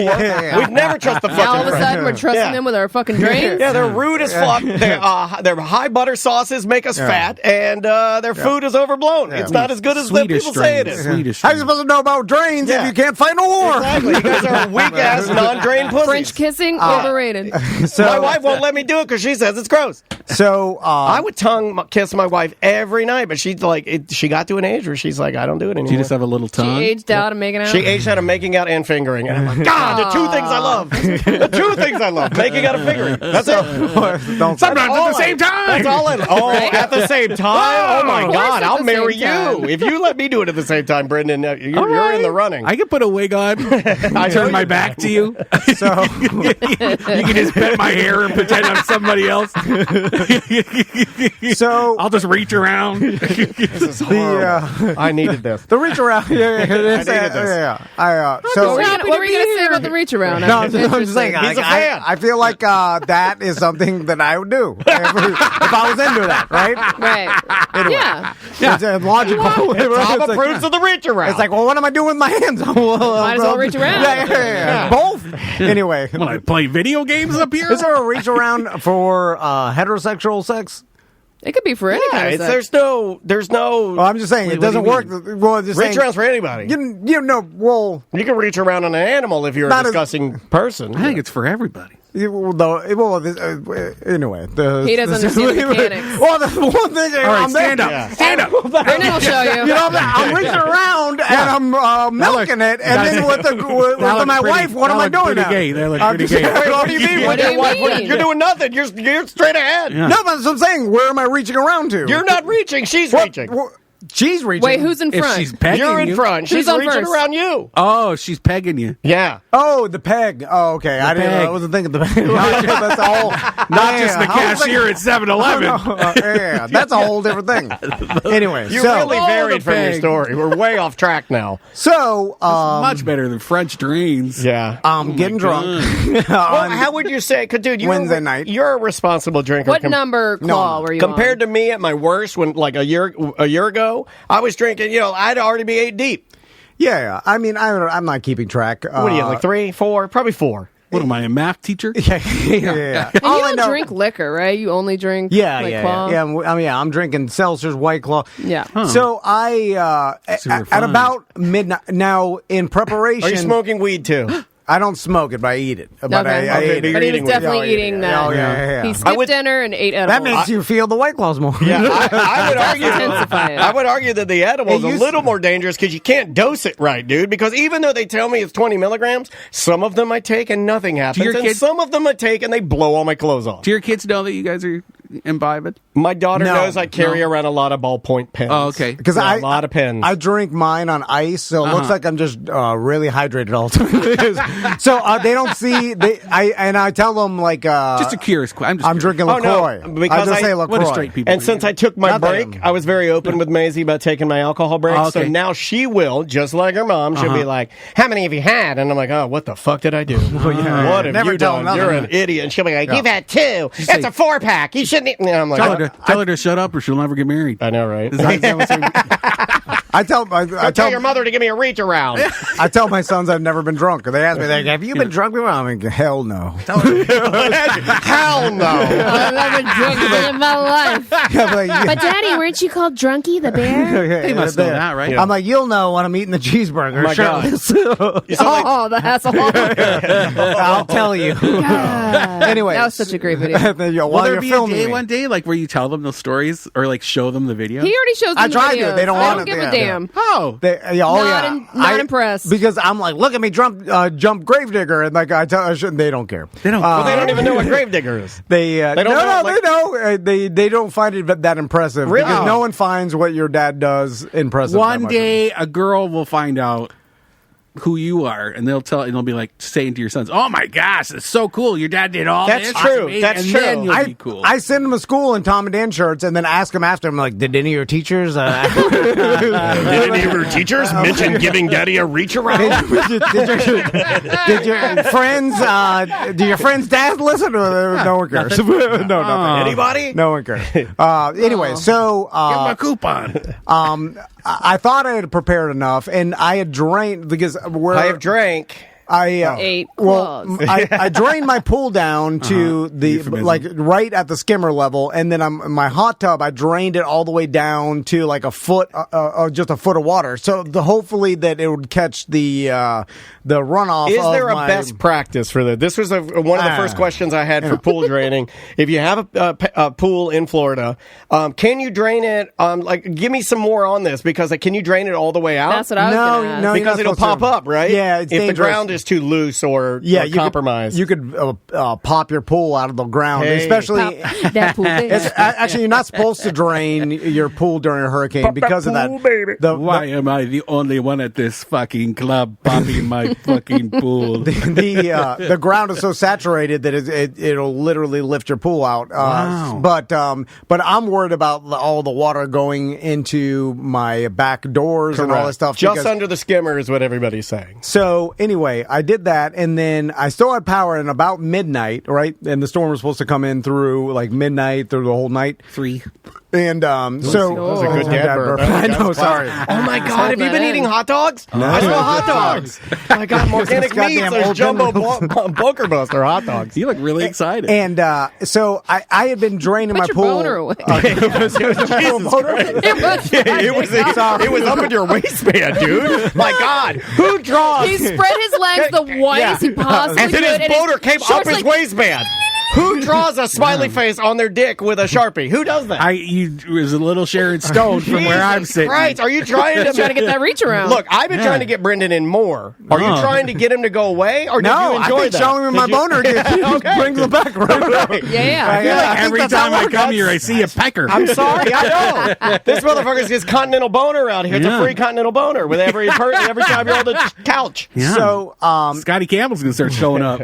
A: We've never trusted the fucking French.
E: All of a sudden we're trusting them with our fucking drains.
A: Yeah, they're rude as fuck. Their high butter sauces make us fat, and their food is overblown. It's not as good as the people say it is.
B: How are you supposed to know about drains if you can't fight no war?
A: Exactly. You guys are weak-ass, non-drain pussies.
E: French kissing, overrated.
A: My wife won't let me do it because she says it's gross.
B: So
A: I would tongue kiss my wife every night, but she's like, she got to an age where she's like, I don't do it anymore.
F: Do you just have a little tongue?
E: She aged out of making out?
A: She aged out of making out and fingering. And I'm like, God, the two things I love. The two things I love. Making out and fingering. That's it.
F: Sometimes at the same time.
A: That's all I at the same time? Oh, my God. I'll marry you. If you let me do it at the same time, Brendan, you're in the running.
F: I can put a wig on. I turn my back to you.
B: So
F: you can just pet my hair and pretend I'm somebody else.
B: So
F: I'll just reach around.
A: This is horrible. I needed this.
B: The reach around.
A: I needed this.
B: So
E: what were you going to say about the reach around?
B: No, I'm just saying.
A: He's a fan.
B: I feel like that is something that I would do if I was into that, right?
E: Right.
B: Anyway,
E: Yeah.
B: It's logical.
A: Tom approves of the reach around.
B: It's like, well, what am I doing with my hands?
E: Might as well reach around.
B: Yeah. Both. Anyway.
F: When I play video games up here?
B: Is there a reach around for heterosexual sex?
E: It could be for any kind of sex.
A: There's no.
B: Well, I'm just saying, it doesn't work. Well, just
A: reach arounds for anyway.
B: You know,
A: you can reach around on an animal if you're a discussing person.
F: I think it's for everybody.
B: Anyway,
E: he doesn't understand the mechanics.
B: Well, the one thing.
F: All right, stand up. Yeah. Stand up.
E: Brendan will show you.
B: You know, I'm reaching around and I'm milking it, and then with my wife, what am I doing now?
F: Gay. They look pretty gay.
A: What do you mean?
E: What do you mean?
A: You're doing nothing. You're straight ahead.
B: Yeah. No, but that's what I'm saying. Where am I reaching around to?
A: You're not reaching. She's reaching.
B: She's reaching.
E: Wait, who's in
F: If
E: front?
F: she's pegging
A: You're in
F: you.
A: front. She's
E: Who's on
A: reaching
E: first?
A: around you.
F: Oh, she's pegging you.
A: Yeah.
B: Oh, the peg. Oh, okay. I didn't.
F: peg.
B: I wasn't thinking the peg. That's a whole.
F: Not just the cashier at 7-Eleven.
B: Yeah, that's a whole different thing. Anyway,
A: You
B: so
A: really varied from your
F: peg.
A: story. We're way off track now.
B: so
F: Much better than French drains.
A: Yeah.
B: I'm getting drunk.
A: Well, how would you say? Cause, dude,
B: Wednesday night.
A: You're a responsible drinker.
E: What number claw were you
A: Compared
E: on?
A: to me at my worst, when like a year ago, I was drinking. I'd already be 8 deep.
B: Yeah, I mean, I'm not keeping track.
A: What do you like? 3, 4, probably 4.
F: What am I, a math teacher?
B: Yeah.
E: And
B: All
E: you
B: I
E: don't
B: know-
E: drink liquor, right? You only drink
B: Yeah,
E: like
B: yeah,
E: claw?
B: yeah. I mean, I'm drinking Seltzer's, White Claw.
E: Yeah.
B: So I
F: Super
B: at
F: fun.
B: about midnight. Now in preparation,
A: Are you smoking weed too?
B: I don't smoke it, but I eat it. But
E: Okay.
B: I
A: Okay,
B: ate
A: but
B: it.
A: you're
E: But he was
A: eating weed.
E: definitely
B: Oh, yeah,
E: eating
B: yeah,
E: that.
B: oh, yeah.
E: He
B: I
E: skipped
A: would-
E: dinner and ate edibles.
B: That makes you feel the White Claws more.
A: Yeah, I would argue.
E: Intensify it.
A: I would argue that the edible is
B: It
A: a
B: used
A: little
B: to-
A: more dangerous because you can't dose it right, dude. Because even though they tell me it's 20 milligrams, some of them I take and nothing happens,
F: your
A: and
F: kids-
A: some of them I take and they blow all my clothes off.
F: Do your kids know that you guys are imbibing?
A: My daughter
B: No,
A: knows I carry around a lot of ballpoint pens.
F: Oh, okay.
B: Because
A: Yeah,
B: I
A: a lot of pens.
B: I drink mine on ice, so it looks like I'm just really hydrated all the time. So they don't see. I tell them like
F: Just a curious question.
B: I'm drinking
A: Oh, no,
B: LaCroix.
A: because
B: I just
A: I-
B: say
F: What
B: LaCroix.
F: do straight people
A: And
F: do?
A: since I took my
B: Not that
A: break,
B: I'm-
A: I was very open with Maisie about taking my alcohol break.
F: Oh, okay.
A: So now she will, just like her mom, she'll be like, "How many have you had?" And I'm like, "Oh, what the fuck did I do? What have
B: Never
A: you
B: tell
A: done?
B: nothing.
A: You're an idiot." And she'll be like,
B: Yeah.
A: "You've had 2. It's
F: like-
A: a 4-pack. You shouldn't." And I'm like,
F: Tell her to shut up or she'll never get married.
A: I know, right?
F: Is that what's
B: I tell
A: I tell your mother to give me a reach around.
B: I tell my sons I've never been drunk. They ask me, like, "Have you been drunk before?" I'm like, "Hell no."
A: Hell no.
E: I've never drunk in my life.
B: I'm like,
E: But Daddy, weren't you called Drunky the Bear?
F: They must know that, right?
B: I'm like, "You'll know when I'm eating the cheeseburger."
A: Oh my God.
B: shirtless.
E: Oh, the asshole.
B: I'll tell you. Anyway,
E: That was such a great video.
F: Will
B: while
F: there
B: you're
F: be a
B: filming
F: day
B: me.
F: one day like where you tell them those stories or like show them the video?
E: He already shows them
B: I
E: the
B: tried to.
E: videos.
B: They don't want it.
E: give
B: Yeah,
E: a damn.
F: Oh,
E: Not impressed.
B: Because I'm like, look at me jump Gravedigger, and like I tell, they don't care.
F: they don't.
A: Well, they don't even know what Gravedigger is.
B: They
A: They don't know,
B: they
A: like-
B: know. They don't find it that impressive.
A: Really?
B: Because no one finds what your dad does impressive. that
F: One
B: much.
F: day a girl will find out who you are, and they'll be like saying to your sons, "Oh my gosh, it's so cool! Your dad did all
A: That's
F: this."
A: true.
F: Amazing."
A: That's
F: and
A: true.
F: Then you'll be cool.
B: I send them to school in Tom and Dan shirts, and then ask them after. I'm like, did any of your teachers?
A: Did any of your teachers mention giving Daddy a reach around?
B: did your friends? Do your friends' dads listen? No one cares. No, nothing.
A: Anybody?
B: No one cares. Anyway, so
F: Give 'em a coupon.
B: I thought I had prepared enough, and I had drained because
A: I have drank.
B: I
E: 8
B: well,
E: claws.
B: I drained my pool down to the
F: Euphemism.
B: like right at the skimmer level, and then my hot tub. I drained it all the way down to like a foot, just a foot of water. So hopefully that it would catch the runoff.
A: Is
B: of
A: there a
B: my-
A: best practice for that? This was one of the first questions I had for pool draining. If you have a pool in Florida, can you drain it? Give me some more on this because can you drain it all the way out?
E: That's what I was going to ask.
B: No, you're
A: because
B: not
A: it'll
B: supposed
A: pop
B: to.
A: up, right?
B: Yeah, it's
A: if
B: dangerous.
A: the ground is too loose or
B: you
A: compromised.
B: You could pop your pool out of the ground,
A: Hey.
B: especially.
E: Pop that pool there.
B: Actually, you're not supposed to drain your pool during a hurricane because of that.
F: Why am I the only one at this fucking club popping my fucking pool?
B: The ground is so saturated that it'll literally lift your pool out.
F: Wow.
B: But I'm worried about all the water going into my back doors and all that stuff.
A: Just
B: because-
A: under the skimmer is what everybody's saying.
B: So anyway, I did that, and then I still had power in about midnight, right? And the storm was supposed to come in through like midnight through the whole night.
F: 3.
B: And so
A: That was a good dad burp.
B: I know. Sorry.
A: Oh my God! Have you been
E: that
A: eating
E: in.
A: hot dogs? I smell hot dogs. I got organic meats.
B: Goddamn
A: There's
B: old
A: jumbo
B: Denver.
A: bunker buster hot dogs.
F: You look really excited.
B: And so I had been draining
E: Put
B: my
E: your
B: pool.
E: boner away.
A: It was it was up in your waistband, dude. My God, who draws?
E: He spread his legs the widest he possibly
A: and then
E: could.
A: his boner came
E: shorts
A: up his
E: like,
A: waistband. Who draws a smiley face on their dick with a Sharpie? Who does that?
F: It was a little Sharon Stone from where I'm sitting.
A: Right? Are you trying to
E: get that reach around?
A: Look, I've been trying to get Brendan in more. Are you trying to get him to go away, or did you enjoy
B: I think
A: that?
B: showing him my boner brings him back. Right.
E: Yeah.
A: I feel like
F: Every time I come here, I see a pecker.
A: I'm sorry, I know. This motherfucker's gets continental boner out here. It's a free continental boner with every time you're on the couch.
F: Yeah.
B: So,
F: Scotty Campbell's gonna start showing up.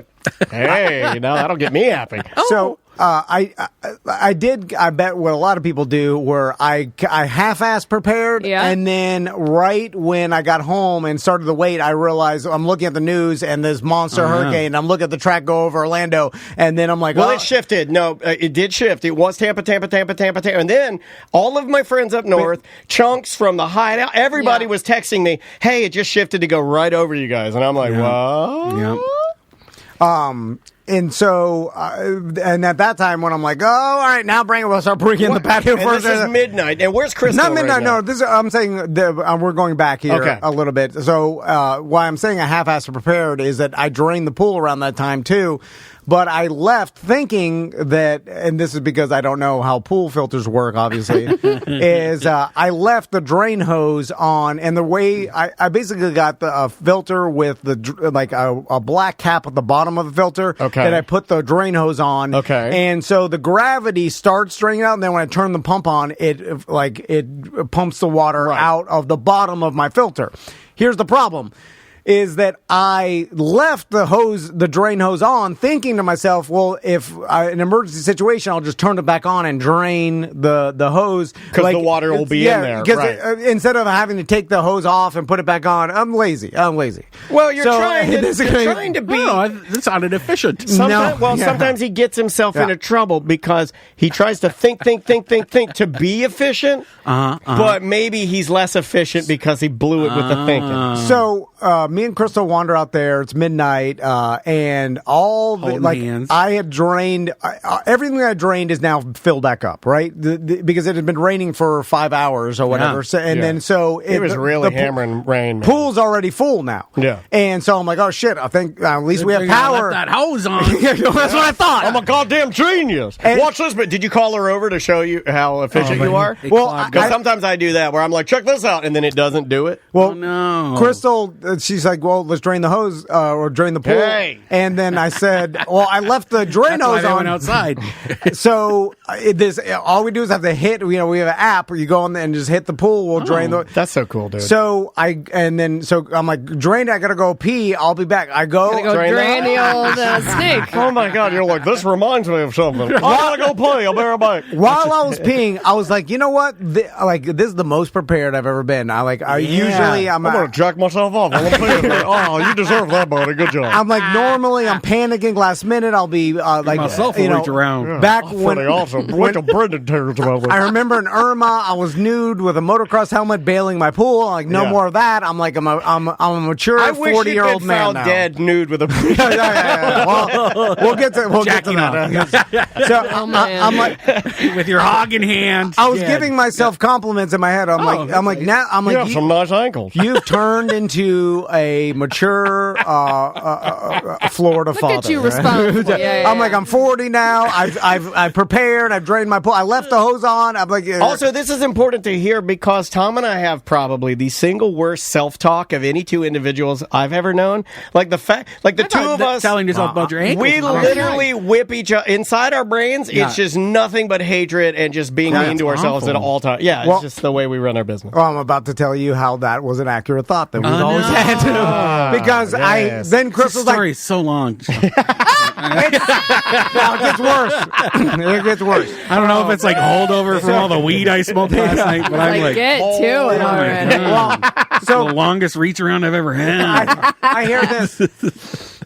A: Hey, now that'll get me happy.
B: So I bet what a lot of people do where I half-ass prepared, and then right when I got home and started to wait, I realized I'm looking at the news and this monster hurricane. I'm looking at the track go over Orlando, and then I'm like,
A: well, it shifted. No, it did shift. It was Tampa, and then all of my friends up north, Chunks from the hideout, everybody was texting me, "Hey, it just shifted to go right over you guys," and I'm like, "What?"
F: Yeah.
B: And so, and at that time when I'm like, oh, all right, now we'll start bringing the patio
A: and
B: furniture.
A: This is midnight. And where's Crystal?
B: Not midnight,
A: right now?
B: no. This is, I'm saying we're going back here a little bit. So, why I'm saying I half-assed prepared is that I drained the pool around that time too. But I left thinking that, and this is because I don't know how pool filters work, obviously, is I left the drain hose on, and the way I basically got the filter with a black cap at the bottom of the filter that I put the drain hose on. And so the gravity starts draining out, and then when I turn the pump on, it pumps the water out of the bottom of my filter. Here's the problem. Is that I left the drain hose on, thinking to myself, well, if an emergency situation, I'll just turn it back on and drain the hose.
A: Because the water will be in there.
B: Because instead of having to take the hose off and put it back on, I'm lazy.
A: Well, you're trying to be...
F: That sounded efficient.
A: Sometimes he gets himself into trouble because he tries to think to be efficient, but maybe he's less efficient because he blew it with the thinking.
B: So, me and Crystal wander out there. It's midnight, and all the, I had drained everything I drained is now filled back up, right? Because it had been raining for 5 hours or whatever. So, then it was
A: really hammering rain. Man.
B: Pool's already full now.
A: Yeah,
B: and so I'm like, oh shit! I think at least we have power.
F: Let that hose on.
B: That's what I thought.
A: I'm a goddamn genius. Watch this. But did you call her over to show you how efficient you are?
B: Well,
A: because sometimes I do that where I'm like, check this out, and then it doesn't do it.
B: Well,
F: no.
B: Crystal, she's like, well, let's drain the hose or drain the pool.
A: Hey.
B: And then I said, well, I left the drain hose on.
F: Went outside.
B: So all we do is have to hit. We have an app where you go on there and just hit the pool. We'll drain the.
A: That's so cool, dude.
B: So I'm like, drain. I gotta go pee. I'll be back. I go
E: drain the old snake.
A: Oh my god, you're like, this reminds me of something. I gotta go play. I'll be right back.
B: While I was peeing, I was like, you know what? This is the most prepared I've ever been. Usually I'm
A: gonna jack myself off. Oh, you deserve that, buddy. Good job.
B: I'm like, normally I'm panicking last minute. I'll be
F: myself will reach around.
B: Back
A: when awesome. Brendan tears about.
B: I remember in Irma, I was nude with a motocross helmet bailing my pool. I'm like, no more of that. I'm like, I'm a mature 40-year-old man now.
A: Dead nude with a.
B: Well, we'll get to that. So I'm like,
F: with your hog in hand.
B: I was giving myself compliments in my head. I'm like,
A: you have some nice ankles.
B: You've turned into a mature Florida father.
E: Look at you, responsible.
B: I'm like, I'm 40 now. I've prepared. I've drained my pool. I left the hose on. I'm like,
A: also, this is important to hear because Tom and I have probably the single worst self-talk of any two individuals I've ever known. Like the two of us
F: telling yourself about your ankles.
A: We literally whip each other inside our brains. It's just nothing but hatred and just being mean to ourselves at all times. Yeah, it's just the way we run our business.
B: Well, I'm about to tell you how that was an accurate thought that we've always had. Because then Crystal's like,
F: story is so long.
B: it gets worse. It gets worse.
F: I don't know if it's like holdover from all the weed I smoked last night, but I'm like,
E: get to it already.
B: Well, so
F: the longest reach around I've ever had.
B: I hear this.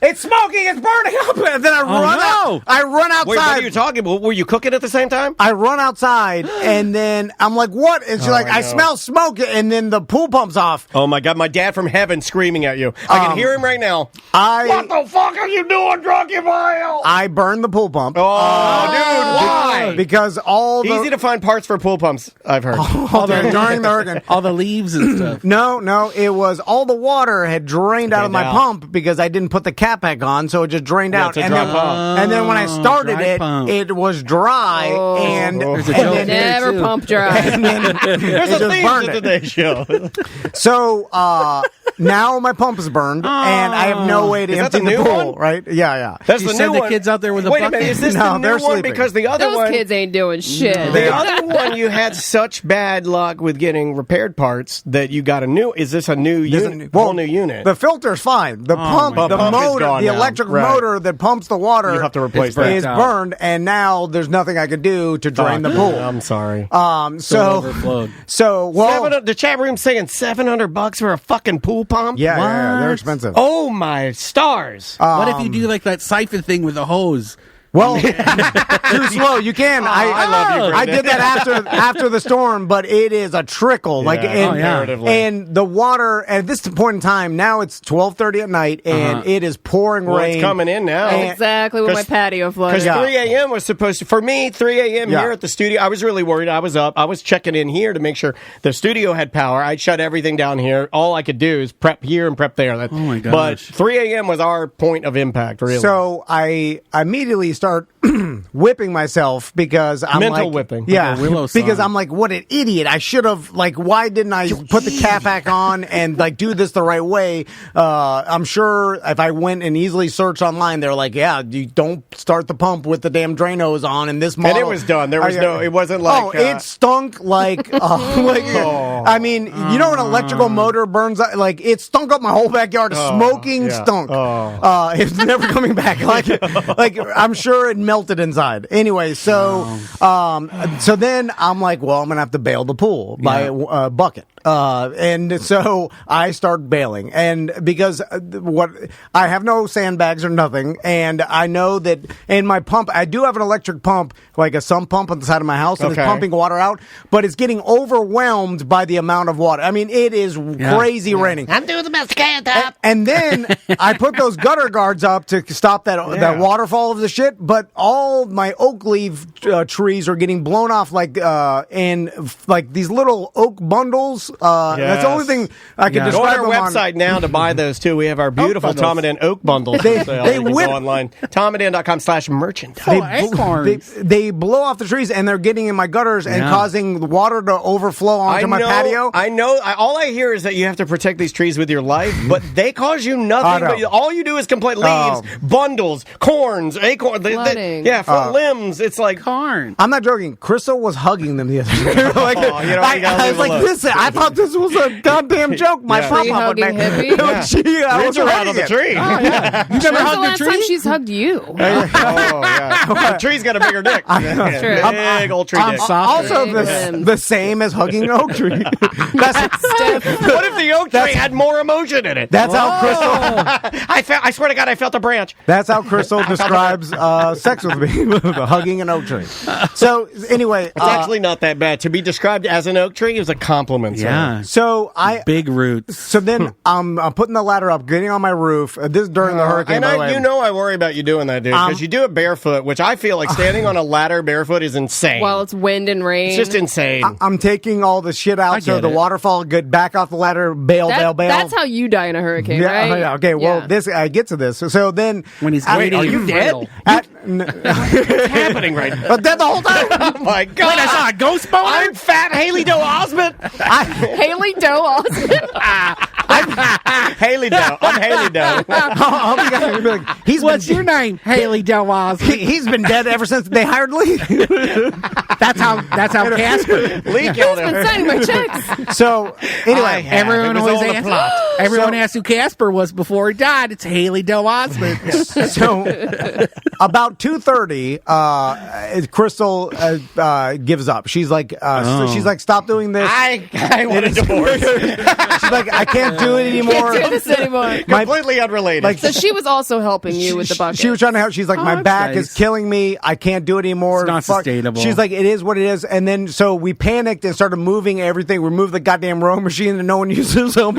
B: It's smoking. It's burning up. And then I run outside.
A: Wait, what are you talking about? Were you cooking at the same time?
B: I run outside, and then I'm like, what? And she's like, I smell smoke, and then the pool pumps off.
A: Oh, my God. My dad from heaven screaming at you. I can hear him right now.
B: What
A: the fuck are you doing, drunky boy?
B: I burned the pool pump.
A: Oh, dude, why?
B: Because
A: Easy to find parts for pool pumps, I've heard.
B: During the hurricane.
F: All the leaves and stuff.
B: No, it was all the water had drained out of my pump because I didn't put the cap cap back on, so it just drained out.
A: it's a dry pump.
B: And then when I started
F: dry pump.
B: it was dry, and
F: There's a
B: and
F: joke
B: then-
F: there,
E: Never
F: too.
E: pump dry.
B: and then
A: There's
B: it
A: a
B: just
A: theme
B: burned
A: to
B: it.
A: today's show.
B: So now my pump is burned, and I have no way to
A: Is that
B: empty
A: the
B: the
A: new
B: pool.
A: one?
B: Right? Yeah.
A: That's
F: You
A: the
F: send
A: new
F: the
A: one.
F: kids out there with a
A: Wait a
F: bucket?
A: minute, is this
B: No,
A: the
B: they're
A: new one?
B: sleeping.
A: Because the other
E: Those
A: one,
E: kids ain't doing shit.
A: the other one, you had such bad luck with getting repaired parts that you got a new. Is this a new unit? Whole new unit.
B: The filter's fine. The pump,
F: my
B: the
A: God. Pump is
B: motor,
A: gone
B: the
A: now.
B: electric
A: Right.
B: motor that pumps the water,
A: You have to replace
F: It's burnt
A: that.
B: is
F: out.
B: burned, and now there's nothing I could do to drain the pool.
A: I'm sorry.
F: overflowed.
A: The chat room's saying $700 for a fucking pool pump.
B: Yeah, they're
F: What?
B: expensive.
A: Oh my stars!
F: What if you do like that siphon thing with a hose?
B: Well, too slow. You can.
A: I love you,
B: I
A: Brendan.
B: did that after the storm, but it is a trickle. Like,
A: Yeah,
B: and,
A: comparatively.
B: and the water at this point in time now it's 12:30 at night, and it is pouring
A: Well,
B: rain.
A: it's coming in now.
B: And-
E: Exactly when my
A: 'Cause-
E: patio
A: Because
E: flooded.
A: 3 a.m. was supposed to, for me, 3 a.m.
B: Yeah.
A: here at the studio, I was really worried. I was up. I was checking in here to make sure the studio had power. I'd shut everything down here. All I could do is prep here and prep there. Oh,
F: my gosh.
A: But 3 a.m. was our point of impact, really.
B: So I immediately start whipping myself because I'm
A: Mental
B: like,
A: whipping.
B: Yeah,
F: Like a Willow
B: because
F: song.
B: I'm like, what an idiot! I should have why didn't I put the cap back on and do this the right way? I'm sure if I went and easily searched online, they're like, yeah, you don't start the pump with the damn drain hose on in this model.
A: And it was done. There was it wasn't like.
B: it stunk like I mean, you know, an electrical motor burns out, it stunk up my whole backyard. Smoking
A: yeah.
B: stunk. It's never coming back. Like I'm sure it melted inside. Anyway, so then I'm like, well, I'm gonna have to bail the pool by a bucket. And so I start bailing, and because I have no sandbags or nothing, and I know that in my pump, I do have an electric pump, like a sump pump on the side of my house, and
A: Okay.
B: it's pumping water out, but it's getting overwhelmed by the amount of water. I mean, it is crazy raining.
A: I'm doing the best I can, Top.
B: And then I put those gutter guards up to stop that waterfall of the shit. But all my oak leaf trees are getting blown off in these little oak bundles. That's the only thing I can
A: Go
B: describe
A: on our
B: them
A: website now to buy those too. We have our beautiful Tom and Dan oak bundles.
B: They
A: for sale. You can
B: whip-
A: go online. TomandDan.com/merchandise.
B: They blow off the trees, and they're getting in my gutters and causing the water to overflow onto my patio.
A: I know. All I hear is that you have to protect these trees with your life, but they cause you nothing.
B: Oh, no.
A: But all you do is complain. Leaves, bundles, corns, acorns.
E: Flooding.
A: Limbs. It's like
F: Corn.
B: I'm not joking. Crystal was hugging them the other day.
A: you know, you gotta
B: I
A: leave
B: was
A: it
B: like,
A: alone.
B: listen, I thought this was a goddamn joke. My
A: Yeah.
B: papa would
E: Tree-hugging
B: make.
E: hippie?
B: I
A: Rinse
B: was
A: her out
B: hugging
A: of the
B: it.
A: tree.
F: You
E: When's
F: never
E: the
F: hugged a
E: last time
F: tree?
E: she's hugged you?
A: The tree's got a bigger dick.
E: True.
A: Big old tree dick.
B: Also,
E: Big
B: the
E: limbs.
B: same as hugging an oak tree. That's
A: What if the oak tree had more emotion in it?
B: that's how Crystal.
A: I swear to God, I felt a branch.
B: That's how Crystal describes sex with me, hugging an oak tree. So anyway,
A: It's actually not that bad. To be described as an oak tree is a compliment. sir.
F: Yeah.
B: so I.
F: Big roots.
B: So then I'm putting the ladder up, getting on my roof. This is during the hurricane.
A: And
B: by the way.
A: I worry about you doing that, dude, because you do it barefoot, which I feel like standing on a ladder barefoot is insane.
E: While it's wind and rain.
A: It's just insane.
B: I'm taking all the shit out so
F: get
B: the
F: it.
B: waterfall good back off the ladder, bail.
E: That's how you die in a hurricane, right?
B: Yeah, okay, well,
E: Yeah.
B: this I get to this. So then
F: When he's
B: I-
F: waiting,
A: are you
F: in
A: dead?
F: frail.
A: What's happening right now?
B: but then the whole time.
A: Oh my God!
F: Wait, I saw a ghost boner?
A: I'm fat Haley Doe Osment.
E: Haley Doe Osment.
A: Haley Doe. I'm Haley Doe.
B: I'll be like,
F: What's your name? Haley Del Osment.
B: He's been dead ever since they hired Lee.
F: That's how Casper.
A: Lee killed
E: Been
A: him.
E: signing my checks.
B: So anyway,
F: Everyone
A: It was
F: always
A: all the
F: asks.
A: plot.
F: Everyone asks who Casper was before he died. It's Haley Del Osment.
B: so about 2:30, Crystal gives up. She's like, stop doing this.
A: I want a divorce.
B: She's like, I can't do it anymore.
E: Can't do this anymore.
A: Completely unrelated.
B: Like,
E: So she was also helping you with the bucket.
B: She was trying to help. She's like, my
F: that's
B: back
F: nice.
B: is killing me. I can't do it anymore.
F: It's not
B: Fuck.
F: sustainable.
B: She's like, it is what it is. And then so we panicked and started moving everything. We moved the goddamn rowing machine that no one uses. So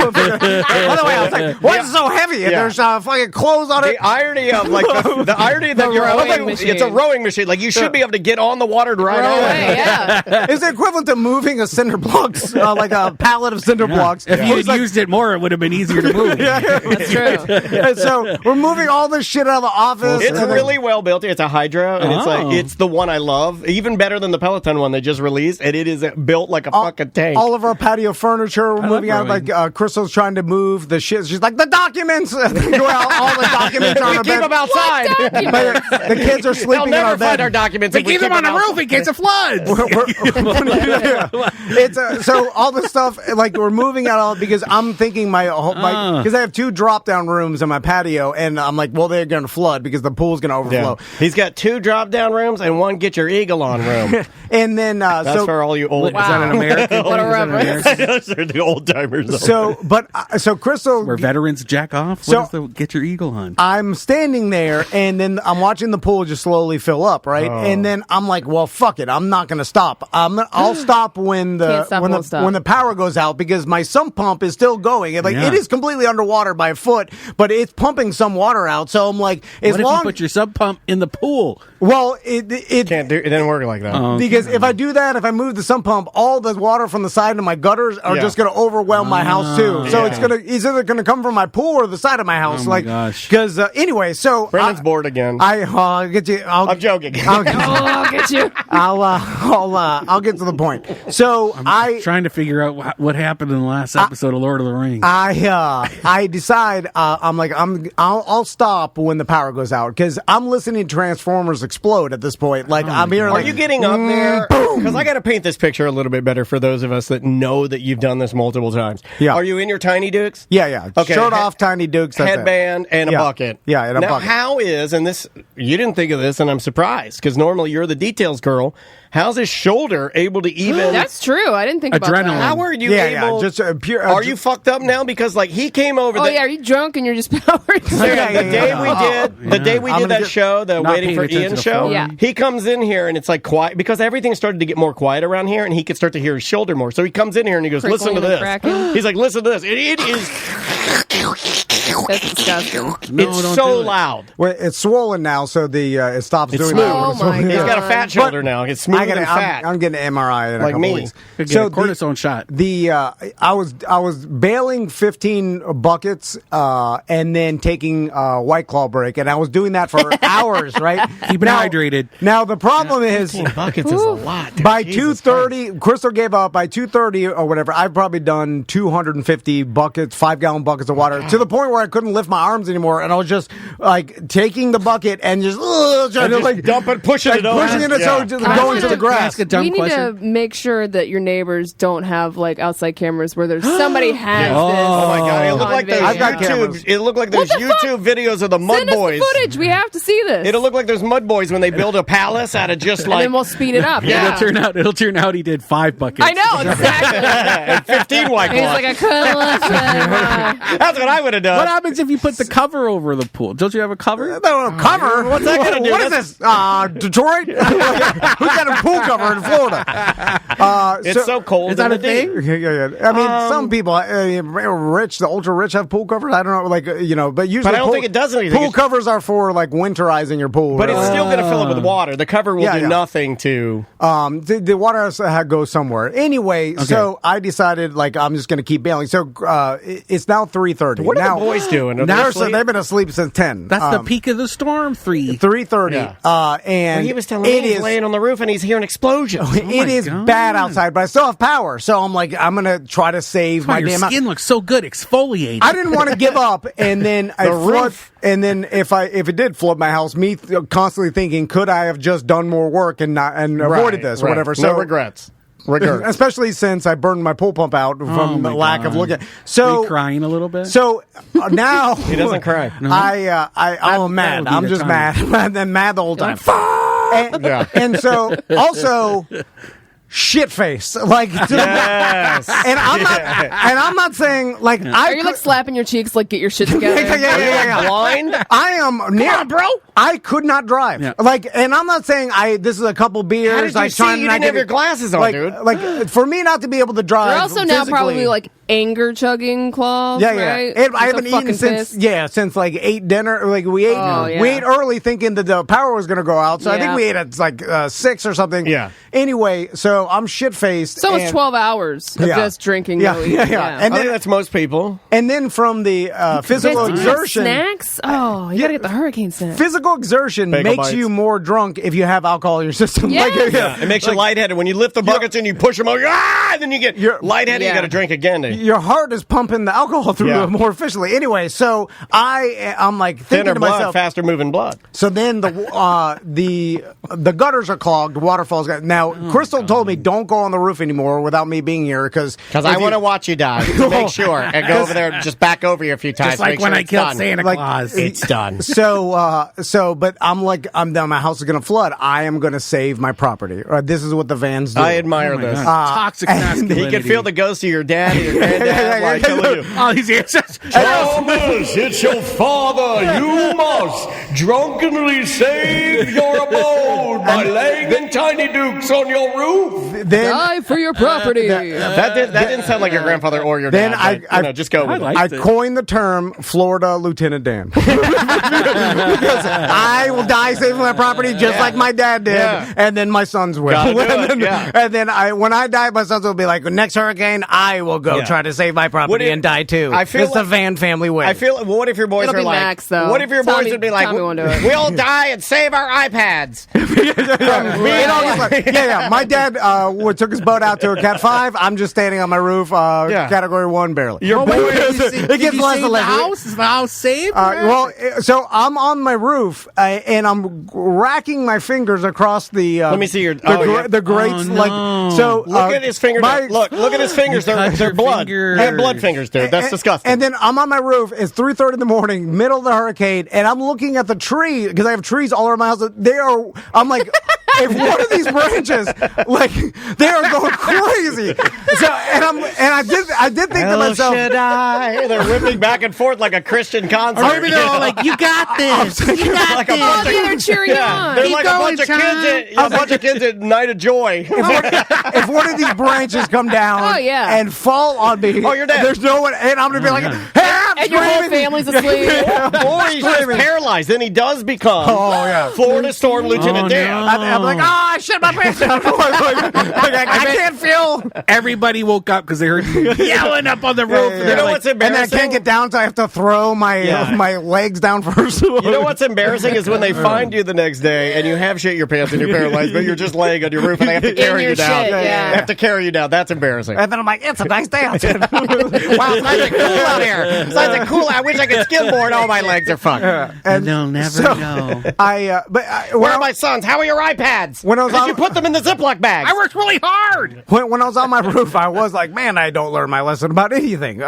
B: By the way, I was like, what's so heavy? And there's fucking clothes on it.
A: The irony of like the irony that you're
E: rowing machine.
A: It's a rowing machine. Like you should be able to get on the water and ride
E: away, yeah.
B: It's the equivalent to moving a cinder blocks, like a pallet of cinder blocks.
F: If you had used it more, it would have been easier to move.
E: That's true.
B: And so we're moving all this shit out of the office.
A: It's really well built. It's a Hydra, and it's the one I love, even better than the Peloton one they just released. And it is built like a fucking tank.
B: All of our patio furniture, we're moving out. Like Crystal's trying to move the shit. She's like, the documents. All the documents are on our
A: keep
B: bed.
A: them outside.
B: The kids are sleeping
A: They'll
B: in our
A: never
B: bed.
A: find our documents.
F: They keep them on the roof in case of floods.
B: It's so all the stuff like we're moving out all because I'm thinking because I have 2 drop down rooms in my patio and I'm like, well, they're going to flood because the pool's going to overflow.
A: Yeah. He's got 2 drop down rooms and 1 get your eagle on room.
B: And then
A: that's for all you old.
E: Wow.
F: Is that an American?
E: What a reference.
A: Those are the old timers.
B: So Crystal,
F: where veterans jack off. What is the get your eagle hunt?
B: I'm standing there and then I'm watching the pool just slowly fill up, right? And then I'm like, well, fuck it, I'm not going to stop. I'll stop when the power goes out because my sump pump is still going. It is completely underwater by a foot, but it's pumping some water out. So I'm like,
F: what if you put your sump pump in the pool?
B: Well, it
A: didn't work like that.
B: Because if I do that, if I move the sump pump, all the water from the side of my gutters are just going to overwhelm my house too. So it's either going to come from my pool or the side of my house.
F: Oh my gosh!
B: Because anyway, so
A: Brendan's bored again.
B: I'll get you.
A: I'm joking.
E: I'll get you.
B: I'll get to the point. So
F: I'm trying to figure out what happened in the last episode of Lord of the Rings.
B: I decide I'll stop when the power goes out because I'm listening to Transformers explode at this point. I'm here.
A: Are you getting up there? Because I got to paint this picture a little bit better for those of us that know that you've done this multiple times.
B: Yeah.
A: Are you in your Tiny Dukes?
B: Yeah.
A: Okay.
B: Shirt off, Tiny Dukes,
A: headband, and a bucket.
B: Yeah, and a
A: now,
B: bucket.
A: how is, and this, you didn't think of this, and I'm surprised, because normally you're the details girl. How's his shoulder able to even...
E: That's true. I didn't think about that.
A: How are you able...
B: just pure...
A: are you fucked up now? Because, he came over...
E: Oh, are you drunk and you're just powered?
A: The day we did that show, the Waiting for Ian show, he comes in here and it's quiet, because everything started to get more quiet around here, and he could start to hear his shoulder more. So he comes in here and he goes, listen to this. He's like, listen to this. It is...
E: That's disgusting.
A: It's so loud.
B: Well, it's swollen now, so it stops doing
A: smooth.
B: that.
E: Oh my God.
A: He's got a fat shoulder now. It's smooth and fat.
B: I'm getting an MRI in a couple
A: me.
B: weeks.
F: So a cortisone shot.
B: I was bailing 15 buckets and then taking a White Claw break, and I was doing that for hours. Right,
F: keeping hydrated.
B: Now the problem is
A: 15 buckets is a lot. Dude.
B: By 2:30, Crystal gave up. By 2:30 or whatever, I've probably done 250 buckets, 5-gallon buckets of water, to the point where I couldn't lift my arms anymore, and I was just taking the bucket and just trying to
A: dump it, pushing it
B: so going to the grass.
E: We need to make sure that your neighbors don't have outside cameras where there's somebody has this.
A: Oh my God! It looked like there's
B: I've got cameras.
A: It looked like there's YouTube videos of the Mud
E: Send
A: Boys.
E: us the footage. We have to see this.
A: It'll look like there's Mud Boys when they build a palace out of just
E: and then we'll speed it up. Yeah.
F: It'll turn out he did 5 buckets.
E: I know exactly.
A: and 15 White Claws.
E: He's like, I couldn't listen.
A: That's what I would have done.
F: What happens if you put the cover over the pool? Don't you have a cover?
B: Cover?
A: What's that going to do?
B: What is this? Detroit? Who's got a pool cover in Florida?
A: It's so cold.
F: Is that a thing?
B: Yeah. I mean, some people, rich, the ultra rich, have pool covers. I don't know, but usually,
A: but I don't think it does anything.
B: Pool covers are for winterizing your pool.
A: But it's still going to fill up with water. The cover will do nothing to.
B: The water has to go somewhere. Anyway, so I decided I'm just going to keep bailing. So it's now 3:30.
A: What are the boys doing?
B: They've been asleep since 10.
F: That's the peak of the storm.
B: 3:30.
A: Yeah.
B: And
A: he was telling me he's laying on the roof and he's hearing explosions.
B: It is bad outside, but I still have power. So I'm I'm going to try to save my
F: your
B: damn
F: skin looks so good, exfoliated.
B: I didn't want to give up, and then I flood. And then if it did flood my house, me constantly thinking, could I have just done more work and avoided this or whatever?
A: So no regrets.
B: Especially since I burned my pool pump out from the lack of looking. So
F: are you crying a little bit.
B: So now
A: he doesn't cry.
B: No. I'm mad. I'm just mad. And then mad the whole time. And so also. shit face, like,
A: Yes.
B: and I'm not saying like
E: Are you like slapping your cheeks, like get your shit together?
B: yeah.
A: Blind?
B: I am near,
A: bro.
B: I could not drive.
F: Yeah.
B: Like, and I'm not saying this is a couple beers.
A: How did you
B: I
A: see? You didn't have your glasses on, dude.
B: Like, for me not to be able to drive.
E: You're also now
B: physically-
E: probably like anger chugging claws.
B: Yeah.
E: Right?
B: I
E: You're
B: haven't
E: so
B: eaten
E: fucking
B: since
E: pissed.
B: since like ate dinner. Like we ate
E: Oh, yeah.
B: we ate early thinking that the power was going to go out. So I think
E: Yeah.
B: we ate at like 6 or something.
A: Yeah.
B: Anyway, so I'm shit faced.
E: So it's 12 hours of
B: Yeah.
E: just drinking.
B: Yeah,
E: no eating.
B: yeah. And
A: I
B: then
A: think that's most people.
B: and then from the physical
E: Guys, do you have
B: exertion.
E: snacks? Oh, you gotta get the hurricane snacks.
B: Physical exertion
A: Bagel
B: makes
A: bites.
B: you more drunk if you have alcohol in your system.
E: Yes.
A: It makes you lightheaded. When you lift the buckets and you push them over, and then you get lightheaded, you
E: Yeah.
A: got to drink again.
B: Your heart is pumping the alcohol through
A: Yeah.
B: more efficiently. Anyway, so I'm like thinking
A: Thinner
B: to
A: blood,
B: myself.
A: faster moving blood.
B: So then the gutters are clogged. The waterfalls. Now, Crystal told me don't go on the roof anymore without me being here because
A: I want to watch you die to make sure. And go over there and just back over you a few times.
F: Just like
A: make
F: when
A: sure
F: I
A: it's
F: killed
A: done.
F: Santa
B: Like,
F: Claus.
A: It's done.
B: But I'm like, my house is going to flood. I am going to save my property. This is what the Vans do.
A: I admire this.
F: Toxic masculinity.
A: He can feel the ghost of your dad and your granddad like killing you.
F: Oh, he's here.
A: Thomas, it's your father. You must drunkenly save your abode by laying in tiny dukes on your roof.
B: Then
E: Die for your property.
A: That didn't sound like your grandfather or your
B: Then
A: dad. But, just go with it.
B: I coined the term Florida Lieutenant Dan. Because I will die saving my property just like my dad did, and then my sons will.
A: Gotta do it,
B: and then,
A: yeah.
B: and then when I die, my sons will be like, next hurricane, I will go try to save my property and die too.
A: I feel
B: it's the
A: like-
B: Van family way.
A: I feel. What if your boys
E: It'll
A: are
E: be
A: like?
E: Max, though.
A: What if your
E: Tommy-
A: boys would be like?
E: Tommy won't do it.
A: We'll die and save our iPads.
B: My dad took his boat out to a Cat 5. I'm just standing on my roof, Category 1 barely.
A: Your boys.
B: It gets less and less.
F: Is the house saved?
B: So I'm on my roof and I'm racking my fingers across the.
A: Let me see your
B: the grates.
F: Oh, no.
B: Like so.
A: Look at his fingers. Look at his fingers. They're blood.
F: fingers.
A: And blood fingers, dude. That's disgusting.
B: And then I'm on my roof. It's 3:30 in the morning, middle of the hurricane, and I'm looking at the tree because I have trees all around my house. I'm like, if one of these branches, like, they are going crazy. So, I did think to myself,
A: They're ripping back and forth like a Christian concert.
F: Maybe they're all like, "You got this. You got
A: Like a
F: this."
A: bunch of-
E: They're cheering on.
A: They're
F: Keep
A: like
F: going,
A: a bunch of
F: Tom.
A: kids. A bunch of kids at Night of Joy.
B: if one of these branches come down
E: Oh, yeah.
B: and fall on me,
A: Oh, you're dead.
B: There's no one, and I'm gonna be like, hey, I'm
E: And your whole
B: screaming.
E: family's asleep.
A: Or he's just paralyzed. Then he does become Florida Storm Lieutenant Dan.
F: no.
B: I'm like, I shit my pants. I can't feel.
F: Everybody woke up because they heard you yelling up on the roof.
B: Yeah.
F: And
A: You know
F: like,
A: what's
B: And then I
A: embarrassing?
B: can't get down, so I have to throw my legs down first.
A: You know what's embarrassing is when they find you the next day and you have shit in your pants and you're paralyzed, but you're just laying on your roof and they have to carry
E: your
A: you down.
E: shit, yeah.
A: They have to carry you down. That's embarrassing.
B: And then I'm like, it's a nice day outside.
A: Wow, it's nice and cool out here. It's nice and cool. I wish I could skimboard. All my legs are fucked.
B: And
F: they'll never know.
A: Where are my sons? How are your iPads?
B: When I was
A: Did
B: on-
A: you put them in the Ziploc bags?
F: I worked really hard.
B: when I was on my roof, I was like, man, I don't learn my lesson about anything.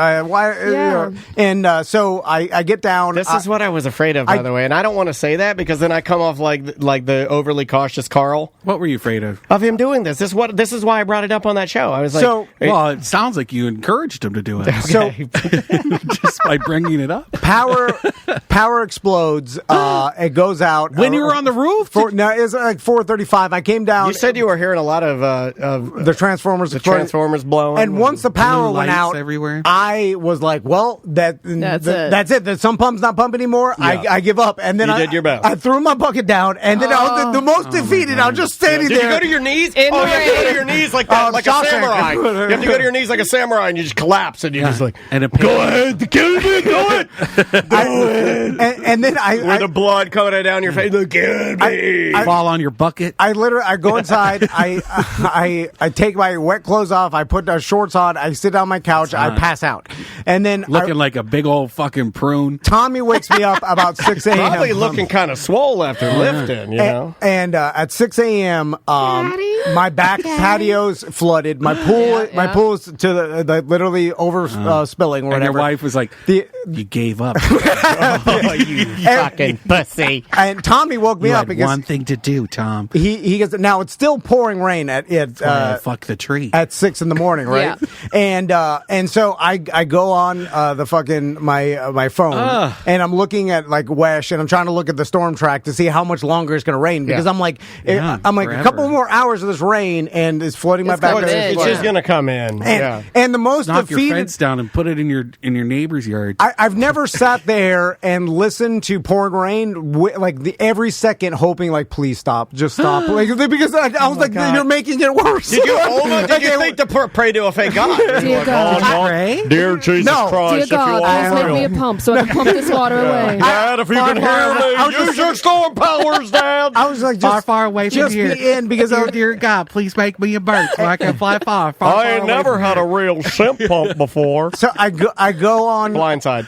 B: So I get down.
A: This is what I was afraid of, by the way, and I don't want to say that because then I come off like the overly cautious Carl
F: What were you afraid of?
A: of him doing this. This is why I brought it up on that show. I was like,
B: So,
F: Well, it sounds like you encouraged him to do it
B: so
F: just by bringing it up.
B: power explodes. It goes out
F: When you were on the roof?
B: No, it's like 4:35. I came down.
A: you said you were hearing a lot of
B: the Transformers.
A: the Transformers blowing,
B: And once the power
F: Blue
B: went
F: lights
B: out,
F: everywhere.
B: I was like, "Well, that's it. That some pumps not pump anymore. I give up." And then
A: You
B: I
A: did your best.
B: I threw my bucket down, and then I was the most defeated. I was just standing
A: Did
B: there.
A: you go to your knees?
E: In
A: You
E: the
A: have to go to
E: rain.
A: your knees like that, like a
B: Shawshank.
A: samurai. You have to go to your knees like a samurai, and you just collapse, and you're just like,
F: And a
A: go ahead, kill me, do it.
B: and then
A: With the blood coming down your face, look, kill me.
F: fall on your bucket.
B: I go inside. I take my wet clothes off. I put shorts on. I sit on my couch. I pass out, and then
F: Looking like a big old fucking prune.
B: Tommy wakes me up about 6 a.m.
A: Probably looking kind of swole after lifting, you know.
B: And at 6 a.m.,
E: Daddy?
B: my back patio's flooded. My pool's to the literally over spilling or
F: and
B: whatever.
F: your wife was like, you gave up.
A: You fucking pussy.
B: And Tommy woke me
F: You
B: up
F: had
B: because
F: one thing to do, Tom.
B: he goes, now it's still pouring rain at
F: Fuck the tree.
B: at 6 a.m, right?
E: Yeah.
B: And so I go on the fucking my phone and I'm looking at like Wesh and I'm trying to look at the storm track to see how much longer it's going to rain because I'm like a couple more hours of this rain and it's flooding my back.
A: It's just going to come in.
B: And the most
F: Knock your
B: defeated
F: fence down and put it in your neighbor's yard.
B: I've never sat there and listened to pouring rain every second, hoping like, please stop, just stop, because I was like,
A: God.
B: you're making it worse.
A: Did you think to pray to a fake God?
E: Dear God.
A: Dear Jesus Christ,
E: Dear God, please make me a pump so I can pump this water away.
A: Dad, if you can hear me, use your storm powers, Dad.
B: I was like, just
F: far away from
B: just
F: here.
B: be in because
F: Dear God, please make me a bird so I can fly far.
A: I ain't never had a real simp pump before.
B: So I go on
A: Blindside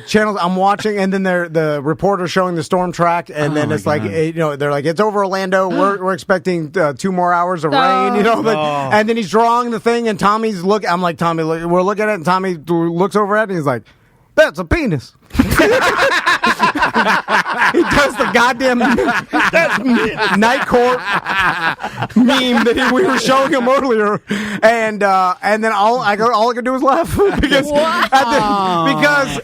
B: channels. I'm watching, and then the reporter showing the storm track, and then it's like they're like, it's over Orlando. We're expecting 2 more hours of rain. And then he's drawing the thing, and Tommy's look. I'm like, Tommy, we're looking at it, and Tommy looks over at it, and he's like, that's a penis. He does the goddamn night court meme that we were showing him earlier, and then all I could do was laugh because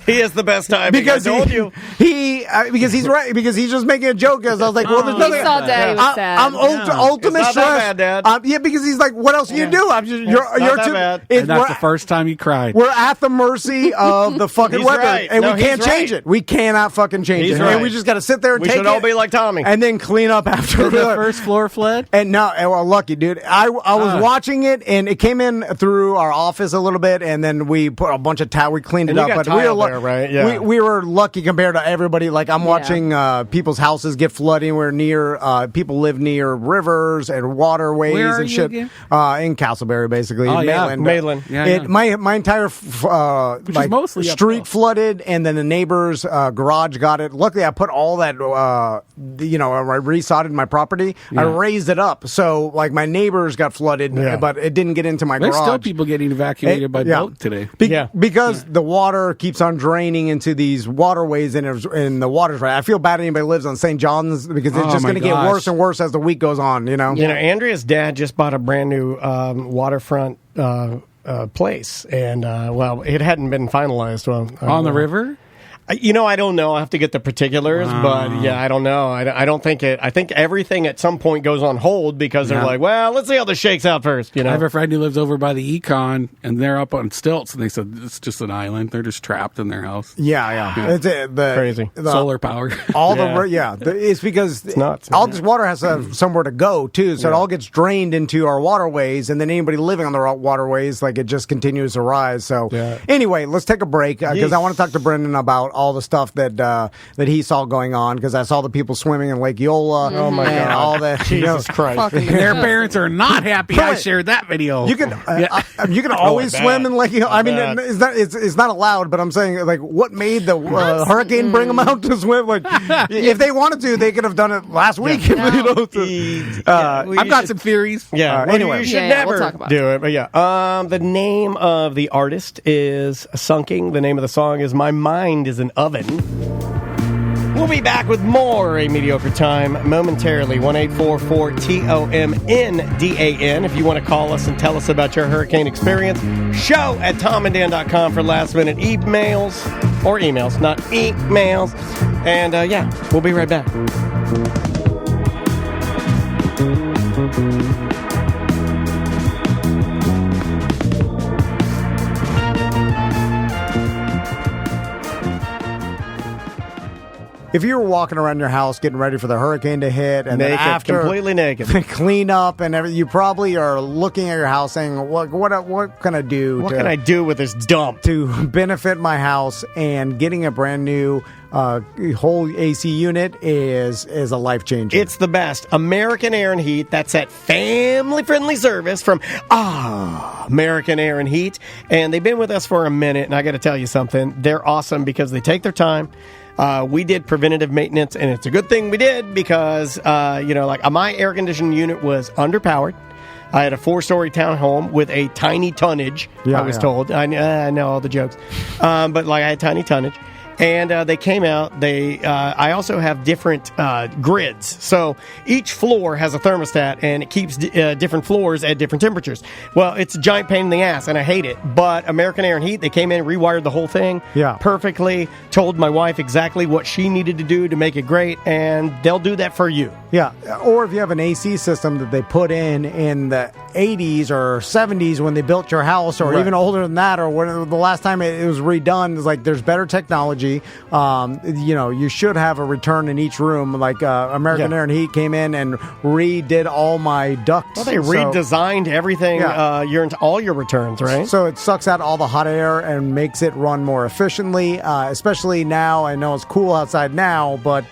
A: he has the best time.
B: Because
A: I told you
B: because he's right, because he's just making a joke. Because I was like, well, there's nothing.
E: He saw Dad. He was sad.
B: I'm ultimate
A: It's not
B: stress.
A: that bad, Dad.
B: Yeah, because he's like, what else do you do? I'm just you're
A: that
B: too.
A: bad.
F: And that's the first time you cried.
B: We're at the mercy of the fucking
A: He's
B: weather,
A: right.
B: and
A: No,
B: we can't
A: he's
B: change
A: right.
B: it. We cannot fucking change
A: He's
B: it.
A: right.
B: And we just got to sit there and
A: we
B: take
A: should
B: it
A: all be like Tommy.
B: and then clean up after
F: the first floor flood.
B: And no, well, lucky dude. I was watching it, and it came in through our office a little bit, and then we put a bunch of towel. We cleaned it
A: And you
B: up,
A: got
B: but we were
A: tile there, right? Yeah.
B: we were lucky compared to everybody. Like I'm watching people's houses get flooding. We're near people live near rivers and waterways
F: Where are
B: and
F: you
B: shit.
F: again?
B: In Castleberry, basically.
F: Oh, yeah.
A: Maitland.
F: Yeah,
B: My entire
F: Which is mostly
B: street
F: uphill.
B: flooded, and then the neighbor's garage got it. Luckily, I put all that. I resodded my property. I raised it up, so like my neighbors got flooded, but it didn't get into my
F: There's
B: garage.
F: still people getting evacuated by boat today.
B: Because the water keeps on draining into these waterways, and the water's right. I feel bad anybody lives on St. John's because it's just going to get worse and worse as the week goes on.
A: Andrea's dad just bought a brand new waterfront place, and it hadn't been finalized.
F: On the river?
A: I don't know. I have to get the particulars, but I don't know. I don't think it. I think everything at some point goes on hold because they're like, well, let's see how this shakes out first.
F: I have a friend who lives over by the Econ, and they're up on stilts, and they said it's just an island. They're just trapped in their house.
B: Yeah. It's
A: crazy.
F: Solar power.
B: It's because
A: it's nuts,
B: all this water has to have somewhere to go too, so it all gets drained into our waterways, and then anybody living on the waterways, like it just continues to rise. So anyway, let's take a break because I want to talk to Brendan about all the stuff that he saw going on, because I saw the people swimming in Lake Eola.
A: Oh my God!
B: All that.
A: Jesus Christ!
F: Their parents are not happy. I shared that video.
B: You can always swim in Lake Eola. I mean, it's not allowed, but I'm saying like, what made the hurricane bring them out to swim? Like, if they wanted to, they could have done it last week. I've
F: got some theories.
B: Anyway,
A: you should never
E: we'll talk about
A: do it. But the name of the artist is Sunking. The name of the song is "My Mind Is an Oven." We'll be back with more A Mediocre Time momentarily. 1-844-TOMNDAN. If you want to call us and tell us about your hurricane experience, show at tomandan.com for last minute emails, not emails. And we'll be right back.
B: if you were walking around your house getting ready for the hurricane to hit, and
A: naked,
B: then after
A: completely naked,
B: clean up and everything, you probably are looking at your house saying, "What can I do?
A: What can I do with this dump
B: to benefit my house?" And getting a brand new whole AC unit is a life changer.
A: It's the best. American Air and Heat. That's that family-friendly service from American Air and Heat. And they've been with us for a minute, and I got to tell you something. They're awesome because they take their time. we did preventative maintenance, and it's a good thing we did because, my air conditioning unit was underpowered. I had a 4-story townhome with a tiny tonnage, I was told. I know all the jokes. But I had tiny tonnage. And they came out. I also have different grids. So each floor has a thermostat, and it keeps different floors at different temperatures. Well, it's a giant pain in the ass, and I hate it. But American Air and Heat, they came in, rewired the whole thing perfectly, told my wife exactly what she needed to do to make it great, and they'll do that for you.
B: Yeah, or if you have an AC system that they put in the 80s or 70s when they built your house, or even older than that, or when the last time it was redone, it's like there's better technology. You should have a return in each room. American Air and Heat came in and redid all my ducts.
A: Well, they redesigned everything, all your returns, right?
B: So it sucks out all the hot air and makes it run more efficiently, especially now. I know it's cool outside now, but,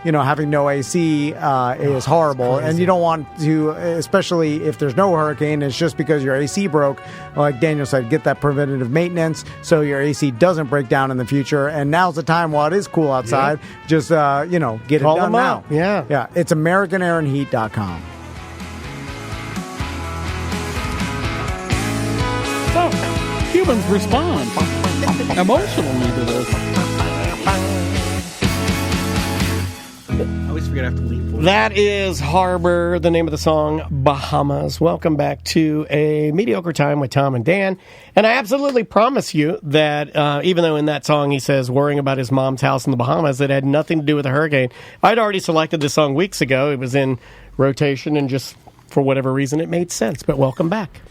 B: having no AC is horrible. And you don't want to, especially if there's no hurricane, it's just because your AC broke. Like Daniel said, get that preventative maintenance so your AC doesn't break down in the future. And now's the time while it is cool outside. Just, get it done now.
A: Yeah.
B: Yeah. It's AmericanAirandHeat.com.
G: So, humans respond emotionally to this.
F: I always forget I have to lean forward.
A: That is Harbor, the name of the song, Bahamas. Welcome back to A Mediocre Time with Tom and Dan. And I absolutely promise you that even though in that song he says worrying about his mom's house in the Bahamas, that had nothing to do with a hurricane. I'd already selected this song weeks ago. It was in rotation, and just for whatever reason it made sense. But welcome back.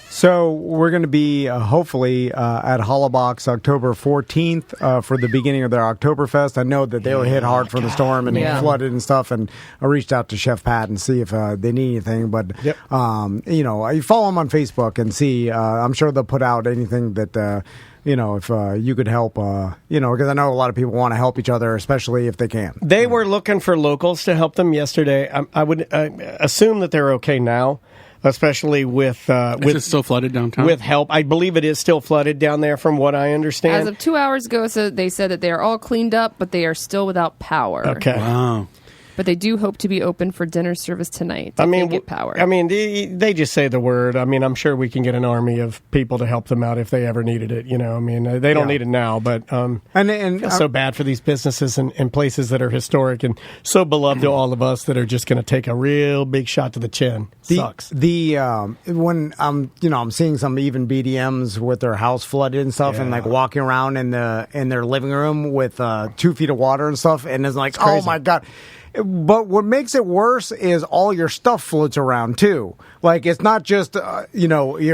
B: So we're going to be hopefully at Hollabox October 14th for the beginning of their Oktoberfest. I know that they were hit hard from the storm and it flooded and stuff, and I reached out to Chef Pat and see if they need anything. But, you follow them on Facebook and see. I'm sure they'll put out anything that... if you could help, because I know a lot of people want to help each other, especially if they can.
A: They were looking for locals to help them yesterday. I would assume that they're okay now, especially with
F: it's still flooded downtown.
A: With help, I believe it is still flooded down there, from what I understand.
E: As of 2 hours ago, so they said that they are all cleaned up, but they are still without power.
A: Okay.
F: Wow.
E: But they do hope to be open for dinner service tonight. They get power.
A: They just say the word. I'm sure we can get an army of people to help them out if they ever needed it. They don't need it now, but I feel so bad for these businesses and places that are historic and so beloved to all of us that are just going to take a real big shot to the chin. Sucks.
B: When I'm seeing some even BDMs with their house flooded and stuff, and walking around in their living room with 2 feet of water and stuff, and it's like, oh my God. But what makes it worse is all your stuff floats around too. Like, it's not just your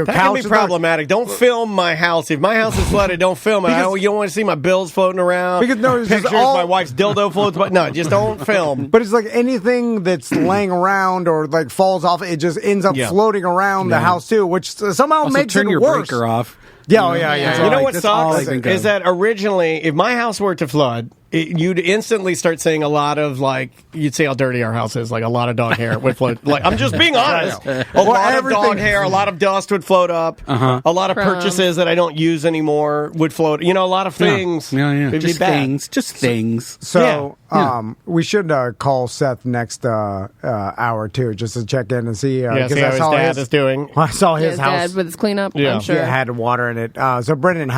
A: that
B: couch.
A: Can be problematic. Don't film my house. If my house is flooded, don't film it. You don't want to see my bills floating around.
B: Because
A: pictures, my wife's dildo floats. But no, just don't film.
B: But it's like anything that's laying around or like falls off, it just ends up floating around the house too, which somehow
F: also
B: makes
F: turn
B: it
F: your
B: worse.
F: breaker off.
A: Yeah. You know what sucks is that originally, if my house were to flood, you'd instantly start seeing a lot of, you'd see how dirty our house is, a lot of dog hair would float. I'm just being honest. A lot of dog hair, a lot of dust would float up. A lot of purchases that I don't use anymore would float. A lot of things.
F: Yeah. Just things.
B: So, we should call Seth next hour, too, just to check in and see.
A: See how his dad is doing.
B: I saw his house.
E: Dad with his cleanup, I'm sure.
B: Yeah, had water in it. So, Brendan,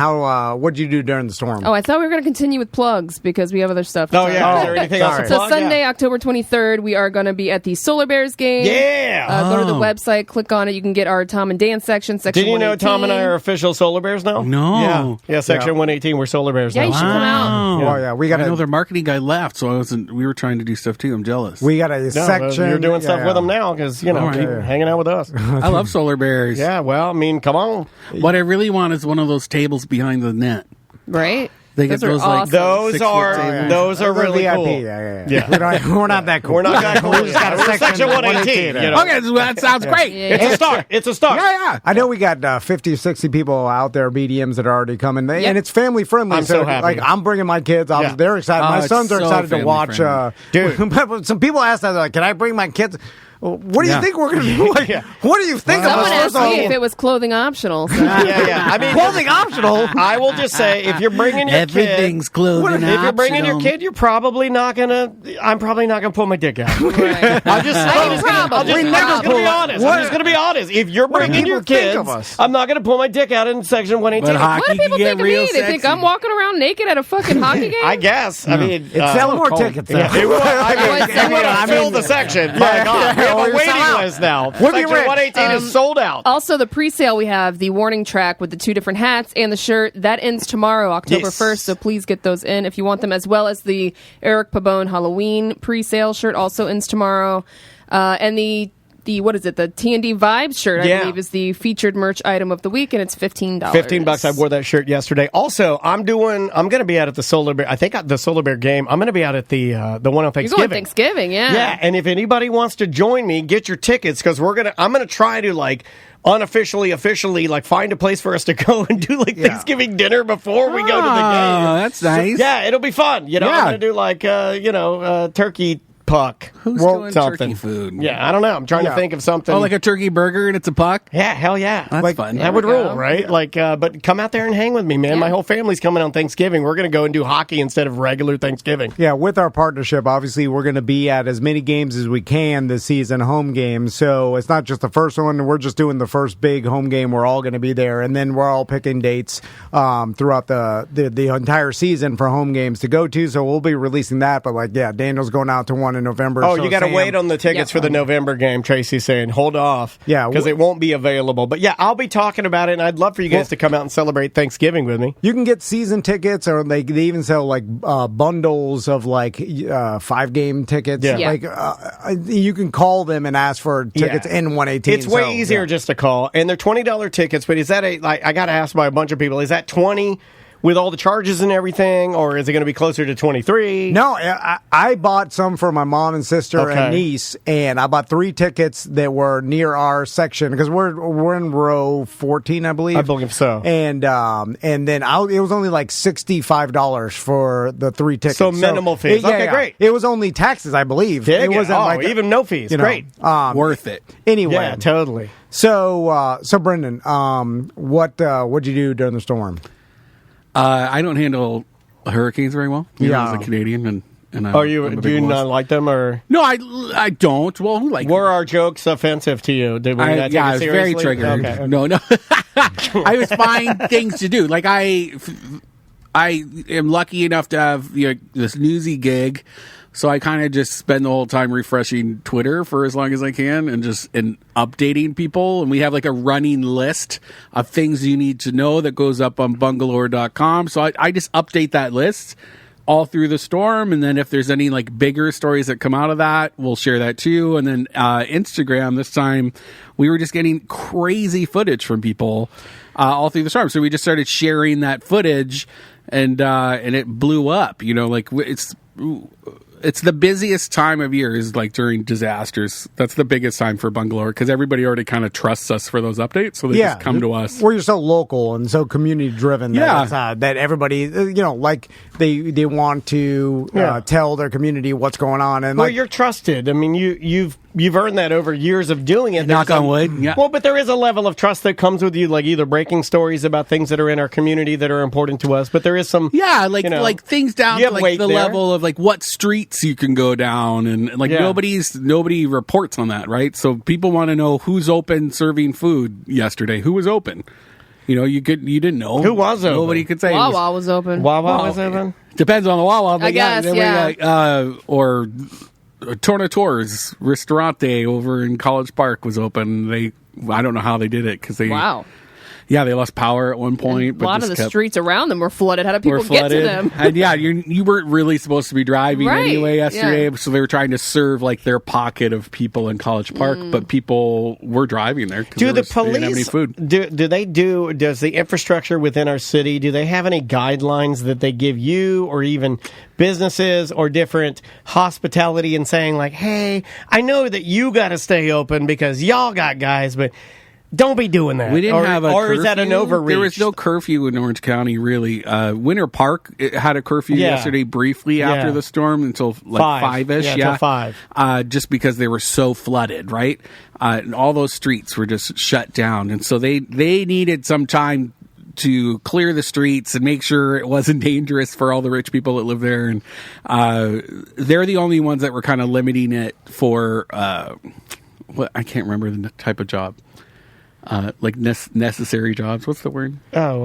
B: what did you do during the storm?
E: Oh, I thought we were going to continue with plugs because we have other stuff.
A: Oh, yeah. Is there anything else to plug?
E: So Sunday, October 23rd, we are going to be at the Solar Bears game.
A: Yeah.
E: Go to the website, click on it. You can get our Tom and Dan section
A: Did you know Tom and I are official Solar Bears now?
F: No.
A: Yeah, section 118, we're Solar Bears now.
E: Yeah, you should come out.
B: Oh, yeah. We got
F: I know their marketing guy left, so we were trying to do stuff too. I'm jealous.
B: We got a section.
A: You're doing stuff with them now because, keep hanging out with us.
F: I love Solar Bears.
A: Yeah, well, come on.
F: What I really want is one of those tables behind the net.
E: Right?
F: They get those
E: awesome.
A: Those are really
B: VIP.
A: cool.
B: Yeah. We're not that cool.
A: We're not that cool. We just got a section 118.
F: Okay, that sounds great.
A: It's a start.
B: Yeah. I know we got 50 or 60 people out there, BDMs, that are already coming. And it's family friendly.
A: I'm so happy.
B: I'm bringing my kids. They're excited. My sons are excited to watch.
A: Dude.
B: Some people ask that, can I bring my kids? What do you think we're going to do? Like, what do you think of
E: Someone
B: us?
E: asked me if it was clothing optional. So.
A: Yeah. I mean,
B: clothing optional.
A: I will just say, if you're bringing your
F: Everything's
A: kid,
F: clothing
A: if you're bringing your
F: optional.
A: kid, you're probably not gonna. I'm probably not gonna pull my dick out.
E: Right.
A: I'm just gonna be honest. I'm just gonna be honest. If you're bringing your kids, I'm not gonna pull my dick out in section 118.
F: But hockey
E: What do people
F: can
E: think
F: get
E: of me?
F: real
E: They think
F: sexy.
E: I'm walking around naked at a fucking hockey game?
A: I guess. I mean,
B: Sell more tickets.
A: Yeah, it would. I
E: I
A: fill the section. My God, we have a waiting list now. Section 118 is sold out.
E: Also, the pre-sale, we have the warning track with the 2 different hats and the shirt. That ends tomorrow, October 1st, so please get those in if you want them, as well as the Eric Pabon Halloween pre-sale shirt also ends tomorrow. And the what is it? The T&D Vibes shirt, I believe, is the featured merch item of the week, and it's $15.
A: $15. I wore that shirt yesterday. Also, I'm going to be out at the Solar Bear. I think the Solar Bear game. I'm going to be out at the one on Thanksgiving.
E: You're going Thanksgiving, yeah.
A: Yeah, and if anybody wants to join me, get your tickets because I'm going to try to officially find a place for us to go and do Thanksgiving dinner before we go to the game.
F: Oh, that's nice.
A: So, yeah, it'll be fun. I'm going to do turkey puck.
F: Who's doing turkey food?
A: Yeah, I don't know. I'm trying to think of something.
F: Oh, like a turkey burger and it's a puck?
A: Yeah, hell yeah.
F: That's fun.
A: That would rule, right? But come out there and hang with me, man.
E: Yeah.
A: My whole family's coming on Thanksgiving. We're going to go and do hockey instead of regular Thanksgiving.
B: Yeah, with our partnership, obviously, we're going to be at as many games as we can this season, home games. So it's not just the first one. We're just doing the first big home game. We're all going to be there. And then we're all picking dates throughout the entire season for home games to go to. So we'll be releasing that. But, Daniel's going out to one in November.
A: Oh,
B: so
A: you got to wait on the tickets for the November game, Tracy's saying. Hold off.
B: Yeah.
A: Because it won't be available. But, yeah, I'll be talking about it, and I'd love for you guys to come out and celebrate Thanksgiving with me.
B: You can get season tickets, or they even sell, bundles of, 5-game tickets.
E: Yeah.
B: You can call them and ask for tickets in 118.
A: It's way easier just to call. And they're $20 tickets, but is that I got asked by a bunch of people, is that 20 with all the charges and everything, or is it going to be closer to 23?
B: No, I bought some for my mom and sister and niece, and I bought 3 tickets that were near our section because we're in row 14, I believe.
A: I believe so.
B: And then it was only $65 for the 3 tickets.
A: So minimal fees. Great.
B: It was only taxes, I believe. It wasn't
A: even no fees. Great.
F: Worth it.
B: Anyway,
A: Yeah, totally.
B: So Brendan, what'd you do during the storm?
F: I don't handle hurricanes very well.
B: Yeah.
F: As a Canadian, and
A: Do you not like them, or
F: no? I don't. Well, who like?
A: Were our jokes offensive to you? Did we not take
F: I
A: it
F: was
A: seriously?
F: very triggered.
A: Okay.
F: No. I was find things to do. I am lucky enough to have this newsy gig, so I kind of just spend the whole time refreshing Twitter for as long as I can and updating people. And we have a running list of things you need to know that goes up on bungalore.com. So I just update that list all through the storm. And then if there's any bigger stories that come out of that, we'll share that too. And then Instagram, this time we were just getting crazy footage from people all through the storm. So we just started sharing that footage and it blew up, it's the busiest time of year is during disasters. That's the biggest time for Bungalore because everybody already kind of trusts us for those updates, so they just come to us.
B: We're so local and so community driven that everybody, they want to tell their community what's going on. And
A: you're trusted. I mean, you've earned that over years of doing it.
F: Knock on wood. Yeah.
A: Well, but there is a level of trust that comes with you, either breaking stories about things that are in our community that are important to us. But there is some,
F: things down to the level of what streets you can go down, and nobody reports on that, right? So people want to know who's open serving food yesterday. Who was open? You didn't know
A: who was open.
F: Nobody could say
E: Wawa was open.
A: Wawa was open.
F: Depends on the Wawa, but
E: I guess,
F: or Tornatore's Ristorante over in College Park was open. I don't know how they did it because they they lost power at one point.
E: A lot of the streets around them were flooded. How did people get to them?
F: And you weren't really supposed to be driving anyway yesterday, so they were trying to serve their pocket of people in College Park, but people were driving there.
A: Do the police
F: they didn't have any food?
A: Does the infrastructure within our city, do they have any guidelines that they give you or even businesses or different hospitality and saying hey, I know that you got to stay open because y'all got guys, but Don't be doing that.
F: We didn't have a
A: or
F: curfew.
A: Is that an overreach?
F: There was no curfew in Orange County, really. Winter Park had a curfew yesterday briefly after the storm until like 5-ish.
A: Until 5.
F: Just because they were so flooded, right? And all those streets were just shut down. And so they needed some time to clear the streets and make sure it wasn't dangerous for all the rich people that live there. And they're the only ones that were kind of limiting it for, what I can't remember the type of job. Like necessary jobs. What's the word?
B: Well,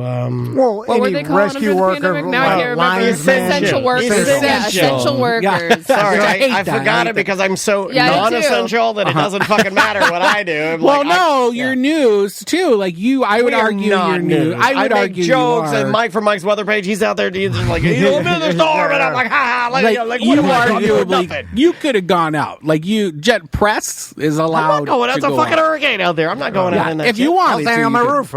E: What were
B: any
E: they calling
B: rescue
E: them during the
B: worker,
E: pandemic? Now I can't remember. Essential workers. Yeah, essential workers.
A: Sorry,
F: I
A: I forgot it because I'm so
E: Yeah, I do.
A: non-essential that it doesn't fucking matter what I do. I'm
F: Well,
A: like,
F: no, you're news too. Like I would
A: We are
F: argue
A: not
F: you're new.
A: news.
F: I would
A: make
F: argue
A: jokes,
F: you are.
A: and Mike from Mike's weather page, he's out there. He's just like, you know, the storm, and I'm like, ha ha. Like
F: you
A: what am I doing?
F: arguably,
A: Nothing.
F: you could have gone out. Like Jet Press is
A: I'm
F: allowed.
A: not going out.
F: to
A: It's a
F: go
A: fucking
F: out.
A: hurricane out there. I'm not going out in that
F: If
A: shit.
F: you
B: I'll
F: wanted
B: stand
F: to,
B: on my
F: you could.
B: roof.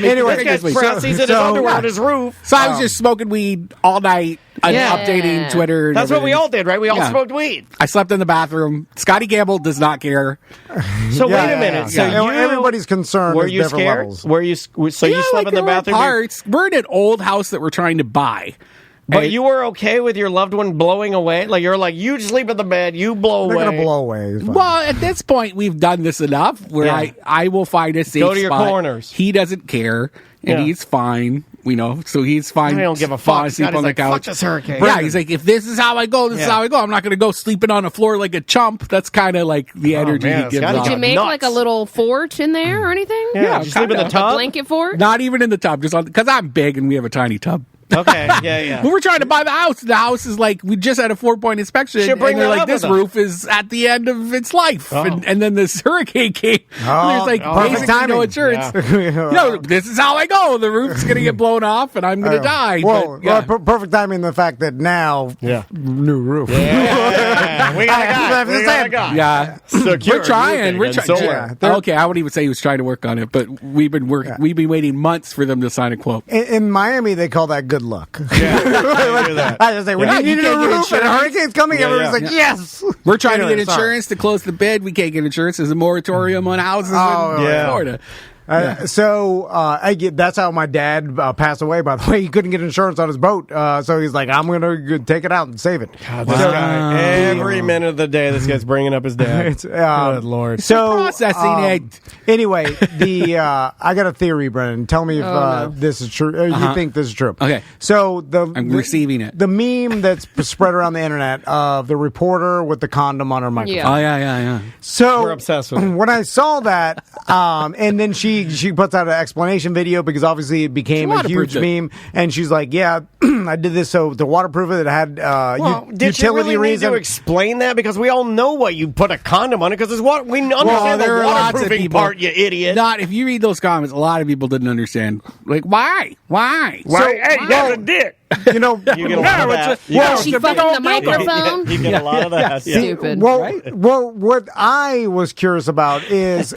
A: Anyway, this guy's press. He's in his underwear on his roof.
F: So I was just smoking weed all night, and updating Twitter. And
A: That's what we
F: everything.
A: all did, right? We all
F: Yeah.
A: smoked weed.
F: I slept in the bathroom. Scotty Gamble does not care.
A: So
B: Yeah,
A: wait a minute. So
B: yeah.
A: you,
B: Everybody's concerned.
A: were
B: is
A: you
B: different
A: scared?
B: levels.
A: Were you? So you slept in the bathroom?
F: Parts. We're in an old house that we're trying to buy.
A: But you were okay with your loved one blowing away? Like, you're like, you sleep in the bed, you blow
B: They're
A: away.
B: going to blow away. It's fine.
F: Well, at this point, we've done this enough where
A: Yeah.
F: I will find a safe
A: Go to your
F: spot.
A: corners.
F: He doesn't care, and
A: Yeah.
F: he's fine. So he's fine.
A: I don't give a
F: falling
A: fuck.
F: asleep
A: Scotty's
F: on the
A: like, fuck
F: couch.
A: this hurricane.
F: Yeah, he's like, if this is how I go, this is
A: Yeah.
F: how I go. I'm not going to go sleeping on a floor like a chump. That's kind of like the energy
A: man,
F: he gives
A: Scotty
F: off.
E: Did you make
A: Nuts.
E: like a little fort in there or anything?
A: Yeah, did you sleep in the
F: kinda.
A: tub?
E: A blanket fort?
F: Not even in the tub, just on because I'm big and we have a tiny tub.
A: Okay, yeah.
F: We were trying to buy the house. The house is like, we just had a 4-point inspection.
A: Should bring
F: And they're
A: that
F: like,
A: up
F: this
A: with us.
F: roof is at the end of its life.
A: Oh.
F: And then this hurricane came. There's like
B: perfect
F: basically no
B: timing.
F: insurance.
B: Yeah.
F: This is how I go. The roof's going to get blown off and I'm going to die.
B: Well,
F: But, yeah.
B: perfect timing. The fact that now, new roof.
A: Yeah. We got a guy. We got a guy.
F: Yeah.
A: Secure
F: We're trying.
A: roofing
F: We're
A: and
F: trying.
A: solar.
F: Okay, I wouldn't even say he was trying to work on it, but we've been working. We've been waiting months for them to sign a quote.
B: In Miami, they call that good luck.
A: I do that.
B: I just say, when
F: Yeah,
B: you
F: you
B: need
F: can't
B: a
F: get
B: roof and a
F: insurance.
B: hurricane's coming, everyone's like, yes.
F: We're trying to
B: Anyway,
F: get insurance to close the bid. We can't get insurance. There's a moratorium on houses in
A: yeah.
F: Florida.
B: I get that's how my dad passed away. By the way, he couldn't get insurance on his boat, so he's like, "I'm going to take it out and save it."
A: God, this guy, every minute of the day, this guy's bringing up his dad. Good Lord.
B: So
F: Processing it.
B: Anyway, I got a theory, Brennan. Tell me if this is true. Or you think this is true?
F: Okay.
B: So
F: I'm receiving it.
B: The meme that's spread around the internet of the reporter with the condom on her microphone.
E: Yeah.
F: Oh, yeah.
B: So
A: We're obsessed with it.
B: when I saw that, and then she puts out an explanation video because obviously it became a huge meme, and she's like, "Yeah, I did this so to waterproof it. It had
A: Did you
B: utility
A: really
B: reason."
A: need to explain that? Because we all know what you put a condom on it. Because we understand
F: there
A: the
F: are lots of
A: waterproofing
F: people-
A: part, you idiot.
F: Not if you read those comments, a lot of people didn't understand. Like, why?
A: Hey, that's a dick.
B: You know,
A: You get a lot of that.
E: Is she fucking the microphone?
A: You get a lot of that. Yeah.
E: Stupid.
B: well, what I was curious about is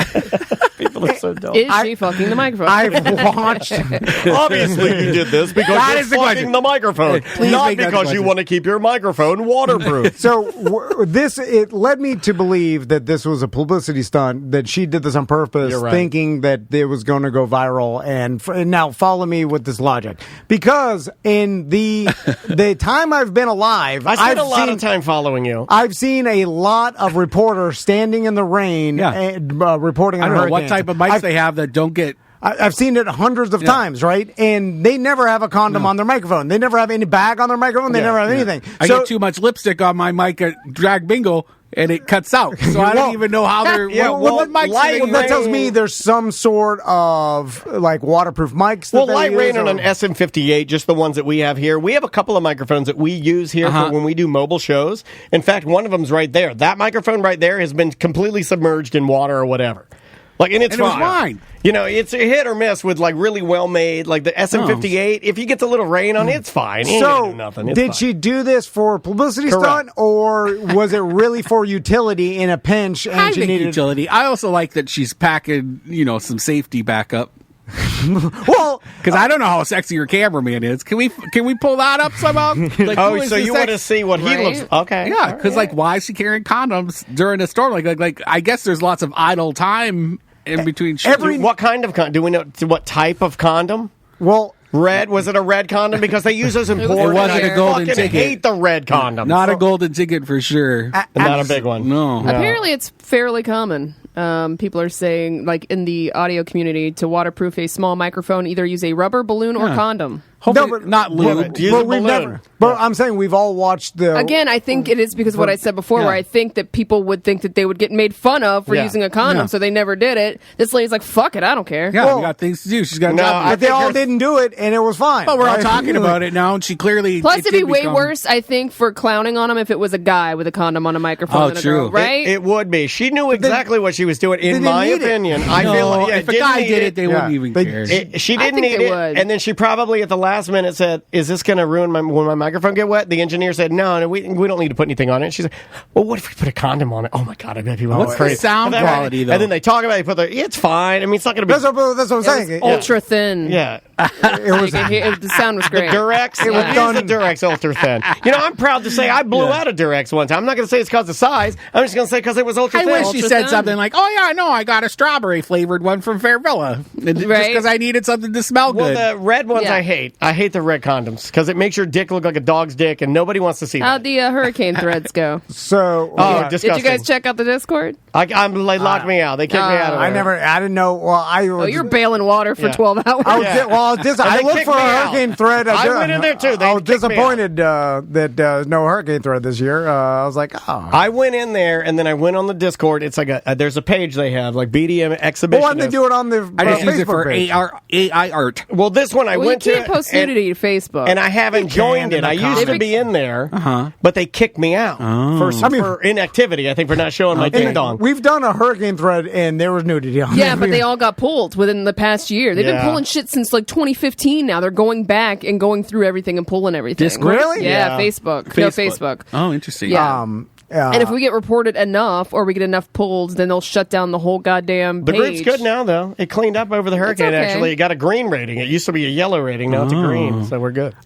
A: People are so dumb.
E: Is she fucking the microphone?
B: I've watched.
A: Obviously, you did this because
F: That
A: you're
F: is the
A: fucking
F: question.
A: the microphone,
F: Please
A: not
F: make that the
A: because you
F: question.
A: want to keep your microphone waterproof.
B: So it led me to believe that this was a publicity stunt, that she did this on purpose,
A: You're right.
B: thinking that it was going to go viral. And now follow me with this logic, because in the time I've been alive,
A: I spent
B: I've
A: a lot
B: seen,
A: of time following you.
B: I've seen a lot of reporters standing in the rain and reporting on
F: I don't know what
B: hurricanes.
F: type of mics they have that don't get.
B: I've seen it hundreds of times, right? And they never have a condom on their microphone. They never have any bag on their microphone. They never have anything.
F: I get too much lipstick on my mic at Drag Bingo, and it cuts out. So I don't even know how they're. what mics are they
B: that tells
F: using?
B: me there's some sort of like waterproof mics. That
A: Well,
B: they
A: light
B: use,
A: rain on
B: or-
A: an SM58, just the ones that we have here. We have a couple of microphones that we use here for when we do mobile shows. In fact, one of them's right there. That microphone right there has been completely submerged in water or whatever. Like, and it's
F: And it was
A: fine.
F: fine.
A: You know, it's a hit or miss with like really well made, like the SM58. If you get the little rain on it, it's fine. It ain't gonna
B: So,
A: do nothing. It's
B: did
A: fine.
B: she do this for publicity
A: Correct.
B: stunt, or was it really for utility in a pinch? And
F: I
B: she
F: think
B: needed
F: utility. I also like that she's packing, some safety backup.
B: Well,
F: Because I don't know how sexy your cameraman is. Can we pull that up somehow? Like,
A: Oh,
F: who is
A: so
F: this
A: you want to see what he
E: Right?
A: looks? Okay,
F: Yeah, because why is she carrying condoms during a storm? Like I guess there's lots of idle time in between.
A: What kind of condom? Do we know what type of condom?
B: Well,
A: red. Was it a red condom? Because they use those in porn.
F: It wasn't a golden ticket.
A: I hate the red condom.
F: Not a golden ticket for sure.
A: Not a big one.
F: No.
E: Apparently, it's fairly common. People are saying, like in the audio community, to waterproof a small microphone, either use a rubber balloon or condom.
F: Hopefully, not lube.
B: But we've never. But I'm saying we've all watched the.
E: Again, I think it is because of what I said before, where I think that people would think that they would get made fun of for using a condom, so they never did it. This lady's like, "Fuck it, I don't care."
F: Yeah, we got things to do. She's got a job.
B: But they all didn't do it, and it was fine.
F: But we're all talking about it now, and she clearly.
E: Plus, it'd be way worse, I think, for clowning on him if it was a guy with a condom on a microphone than a girl, right?
A: It would be. She knew exactly what she was doing. In my opinion, I feel like
F: if a guy did it, they wouldn't even care.
A: She didn't need it, and then she probably at the last minute said, "Is this going to ruin when my microphone get wet?" The engineer said, "No, we don't need to put anything on it." She's like, "Well, what if we put a condom on it?" Oh my god, I bet people.
F: What's the sound quality though?
A: And then they talk about it. It's fine. I mean, it's not going to be.
B: That's what I'm saying.
E: Ultra thin.
A: Yeah.
E: The sound was great.
A: The Durex. It was done. The Durex ultra thin. I'm proud to say I blew out a Durex one time. I'm not going to say it's because of size. I'm just going to say because it was ultra thin.
F: I wish she said something like, "Oh yeah, no, I got a strawberry flavored one from Fairvilla, just because I needed something to smell good."
A: Well, the red ones I hate. I hate the red condoms because it makes your dick look like a dog's dick, and nobody wants to see that.
E: How'd the hurricane threads go?
B: So,
E: did you guys check out the Discord?
A: They locked me out. They kicked me out of there.
B: I didn't know. Well,
E: you're bailing water for 12 hours.
B: I looked for a hurricane thread.
A: I went in there too.
B: I was disappointed that there's no hurricane thread this year. I was like, oh.
A: I went in there and then I went on the Discord. It's like there's a page they have, like BDM exhibition.
B: Well, why didn't they do it on the
F: I just use it
B: Facebook
F: for
B: page?
F: AI art.
A: Well, this one I went to.
E: You can't post nudity to Facebook.
A: And I haven't joined it. I used to be in there, but they kicked me out for inactivity, I think, for not showing my ding dong.
B: We've done a hurricane thread and there was nudity on
E: Yeah, but they all got pulled within the past year. They've been pulling shit since like 2015 now. They're going back and going through everything and pulling everything.
B: Discord? Really?
E: Yeah, Facebook. No, Facebook.
F: Oh, interesting.
E: Yeah. And if we get reported enough or we get enough pulled, then they'll shut down the whole goddamn page.
A: The group's good now, though. It cleaned up over the hurricane, actually. It got a green rating. It used to be a yellow rating. Now it's a green, so we're good.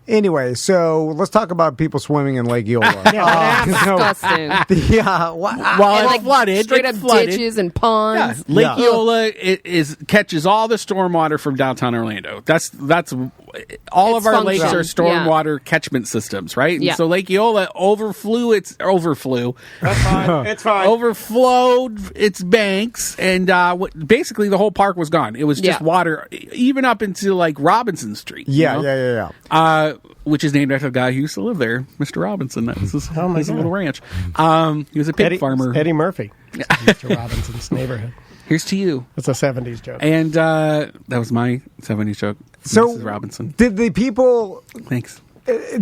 B: Anyway, so let's talk about people swimming in Lake Eola.
E: Disgusting.
F: Well, it's flooded.
E: Straight up ditches and ponds.
F: Yeah. Lake Eola catches all the stormwater from downtown Orlando. That's all of our lakes are stormwater catchment systems, right?
E: Yeah.
F: And so Lake Eola overflew.
A: That's fine. It's fine.
F: Overflowed its banks, and basically the whole park was gone. It was just water, even up into like Robinson Street.
B: Yeah.
F: Which is named after the guy who used to live there, Mr. Robinson. That was his little ranch. He was a pig farmer.
A: Eddie Murphy. Mr. Robinson's neighborhood.
F: Here's to you.
A: It's a 70s joke.
F: And that was my 70s joke.
B: So,
F: Mrs. Robinson.
B: Did the people...
F: Thanks.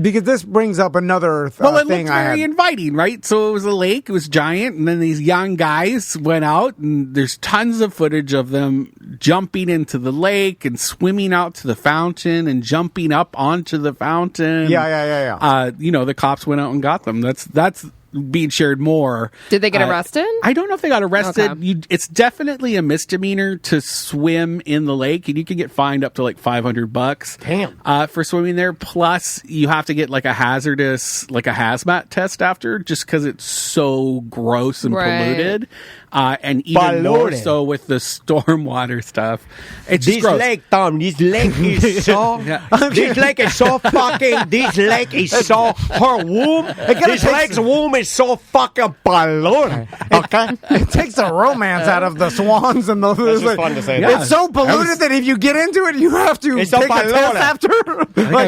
B: Because this brings up another
F: it
B: thing
F: looked very inviting, right? So it was a lake, it was giant, and then these young guys went out, and there's tons of footage of them jumping into the lake and swimming out to the fountain and jumping up onto the fountain.
B: Yeah.
F: The cops went out and got them. That's being shared more.
E: Did they get arrested?
F: I don't know if they got arrested.
E: Okay.
F: It's definitely a misdemeanor to swim in the lake, and you can get fined up to like $500.
A: Damn.
F: For swimming there. Plus, you have to get like a hazmat test after, just because it's so gross and polluted. And even more so with the stormwater stuff. It's
A: this
F: gross.
A: lake, Tom. This lake is so. This lake is so fucking. This lake is so. Her womb. This lake's womb is so fucking polluted. Okay.
B: It takes the romance out of the swans and the.
A: It's just fun to say.
B: It's so polluted that if you get into it, you have to take a test after.